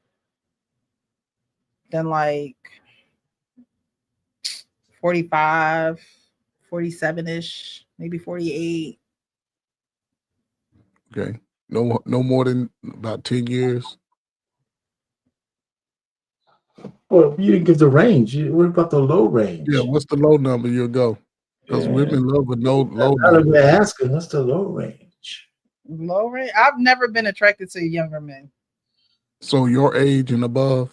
than like 45, 47-ish, maybe 48. Okay. No more than about 10 years. Well, you didn't give the range. What about the low range? Yeah, what's the low number you'll go? Because women love a low Now that number. we're asking, what's the low range? Low range? I've never been attracted to younger men. So your age and above?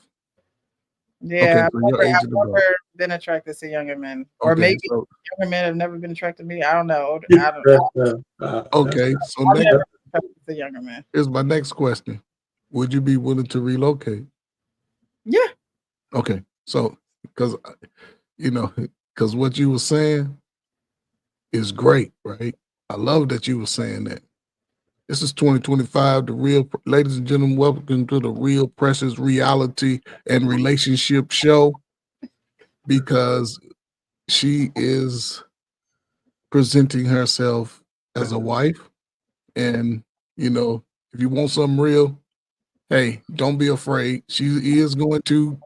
Yeah, Okay, so your age I've and above. never been attracted to younger men. Or Okay, maybe so- younger men have never been attracted to me. I don't know. Okay, so I've next, never been attracted to younger men. here's my next question. Would you be willing to relocate? Yeah. Okay, so because what you were saying is great, right? I love that you were saying that. This is 2025. Ladies and gentlemen, welcome to the Real Precious Reality and Relationship Show, because she is presenting herself as a wife. And, if you want something real, hey, don't be afraid. She is going to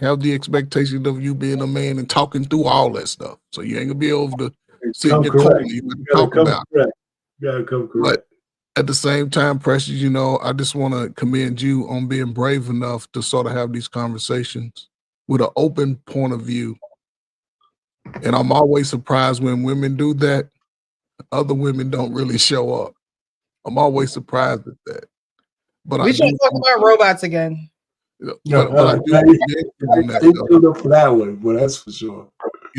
have the expectation of you being a man and talking through all that stuff. So you ain't gonna be able to sit in your corner. You gotta talk about it. You gotta come correct. But at the same time, Precious, I just want to commend you on being brave enough to sort of have these conversations with an open point of view. And I'm always surprised when women do that, other women don't really show up. I'm always surprised at that. But We should talk about robots again. But I do commend you on that, though. the flat way, well, that's for sure.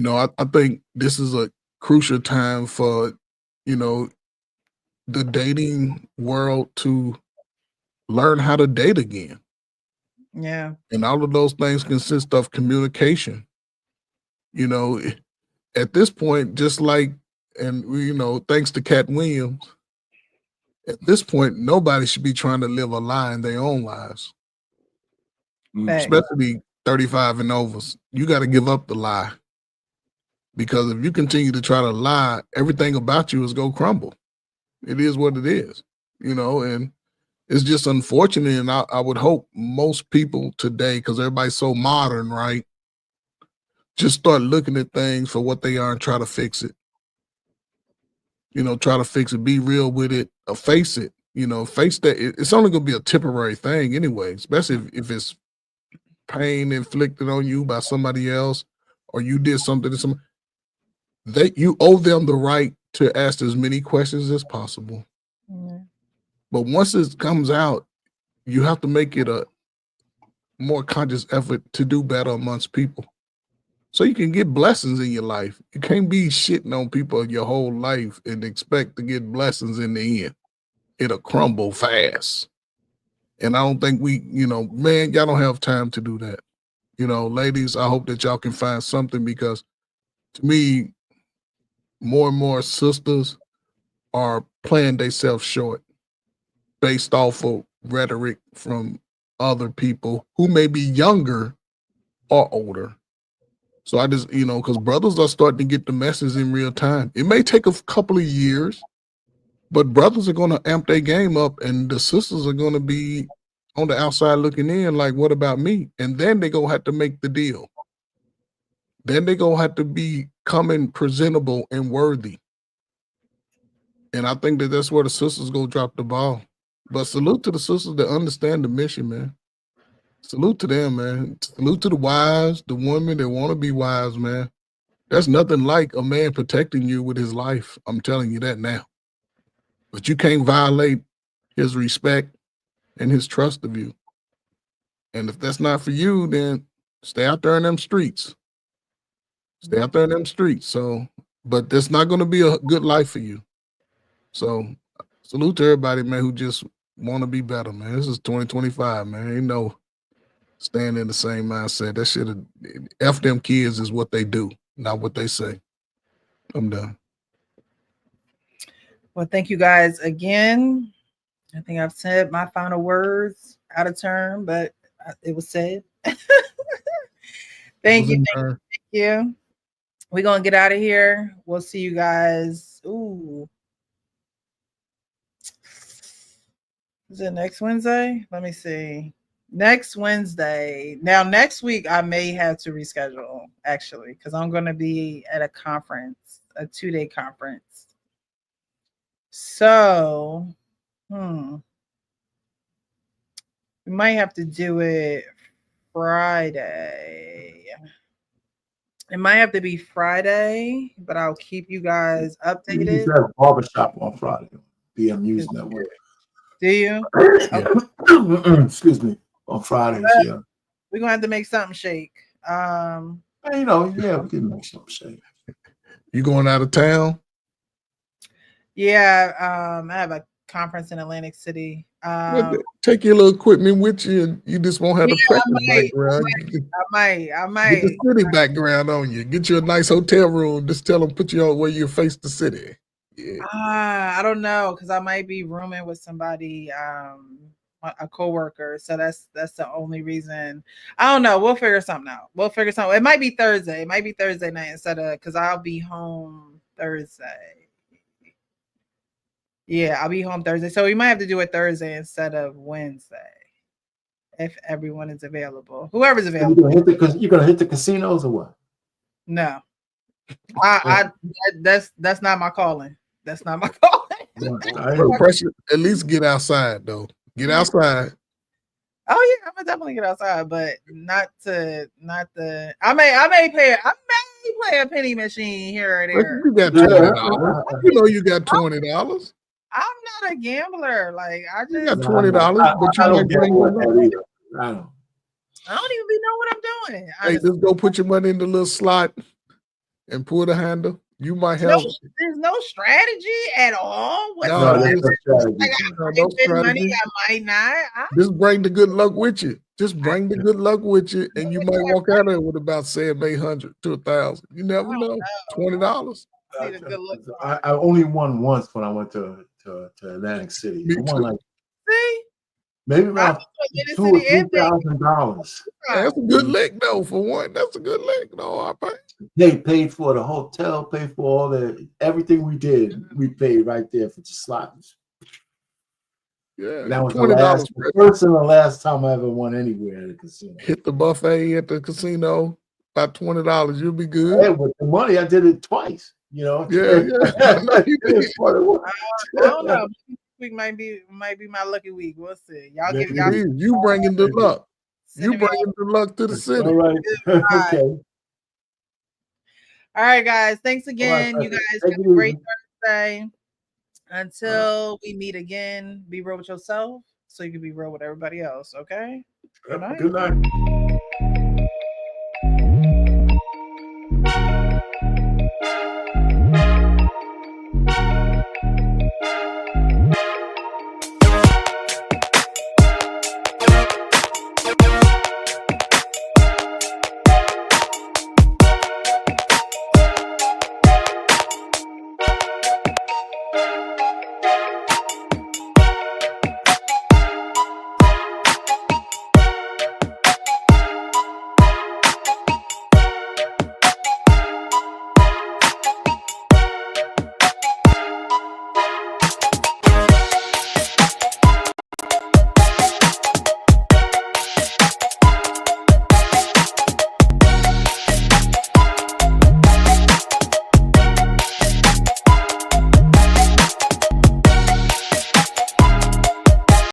I think this is a crucial time for, the dating world to learn how to date again. Yeah. And all of those things consist of communication. At this point, just like, and thanks to Cat Williams, at this point, nobody should be trying to live a lie in their own lives. Especially 35 and over. You got to give up the lie. Because if you continue to try to lie, everything about you is going to crumble. It is what it is, and it's just unfortunate. And I would hope most people today, because everybody's so modern, right, just start looking at things for what they are and try to fix it. Try to fix it, be real with it, or face it. Face that it's only going to be a temporary thing anyway, especially if it's pain inflicted on you by somebody else, or you did something to somebody. You owe them the right to ask as many questions as possible. Mm-hmm. But once it comes out, you have to make it a more conscious effort to do better amongst people, so you can get blessings in your life. You can't be shitting on people your whole life and expect to get blessings in the end. it'll crumble fast. And I don't think we, man, y'all don't have time to do that. Ladies, I hope that y'all can find something, because to me, more and more sisters are playing themselves short based off of rhetoric from other people who may be younger or older. So I just, because brothers are starting to get the message in real time. It may take a couple of years, but brothers are going to amp their game up, and the sisters are going to be on the outside looking in like, what about me? And then they're going to have to make the deal. Then they're going to have to be coming presentable and worthy. And I think that that's where the sisters go drop the ball. But salute to the sisters that understand the mission, man. Salute to them, man. Salute to the wives, the women that want to be wives, man. There's nothing like a man protecting you with his life. I'm telling you that now. But you can't violate his respect and his trust of you. And if that's not for you, then stay out there in them streets. Stay out there in them streets. So, but that's not going to be a good life for you. So salute to everybody, man, who just want to be better, man. This is 2025, man. Ain't no staying in the same mindset. That shit, F them kids is what they do, not what they say. I'm done. Well, thank you guys again. I think I've said my final words out of turn, but it was said. Thank you. We're going to get out of here. We'll see you guys. Ooh. Is it next Wednesday? Let me see. Next Wednesday. Now, next week, I may have to reschedule, actually, because I'm going to be at a conference, a 2-day conference. So, we might have to do it Friday. It might have to be Friday, but I'll keep you guys updated. You have a barbershop on Friday. BM News Network. Do you? Okay. Excuse me. On Fridays, yeah. We're gonna have to make something shake. Yeah, we can make something shake. You going out of town? Yeah, I have a conference in Atlantic City. Take your little equipment with you, and you just won't have the practice background. I might. Get the city background on you. Get you a nice hotel room. Just tell them put you on where you face the city. Yeah. I don't know, because I might be rooming with somebody, a coworker. So that's the only reason. I don't know. We'll figure something out. It might be Thursday. It might be Thursday night instead of, because I'll be home Thursday. Yeah, I'll be home Thursday. So we might have to do it Thursday instead of Wednesday, if everyone is available. Whoever's available. You're gonna hit the casinos or what? No. That's not my calling. That's not my calling. Pressure, at least get outside though. Get outside. Oh yeah, I'm gonna definitely get outside, but not the. I may play a penny machine here or there. You got $20. You know you got $20. I'm not a gambler. Like I just got $20, but you might bring one up. I don't even know what I'm doing. Hey, just go put your money in the little slot and pull the handle. You might have. There's no strategy at all. No Money, I might not. Just bring the good luck with you. Just bring the good luck with you, and you might walk out of there with about $800 to $1,000. You never know. $20. I only won once when I went to Atlantic City. I won like maybe about $2,000 or $3,000. That's a good lick though. For one, that's a good lick. No, I pay. They paid for the hotel, paid for all everything we did. We paid right there for the slots. Yeah, that was $20. The first and the last time I ever won anywhere at a casino. Hit the buffet at the casino, about $20. You'll be good. Yeah, with the money, I did it twice. You know. Yeah. I don't know. This week might be my lucky week. We'll see. You bringing the luck. You bringing the luck to the city. All right. Okay. All right, guys. Thanks again. Right, you guys have a great Thursday. Until we meet again, be real with yourself so you can be real with everybody else. Okay? Good night. Good night.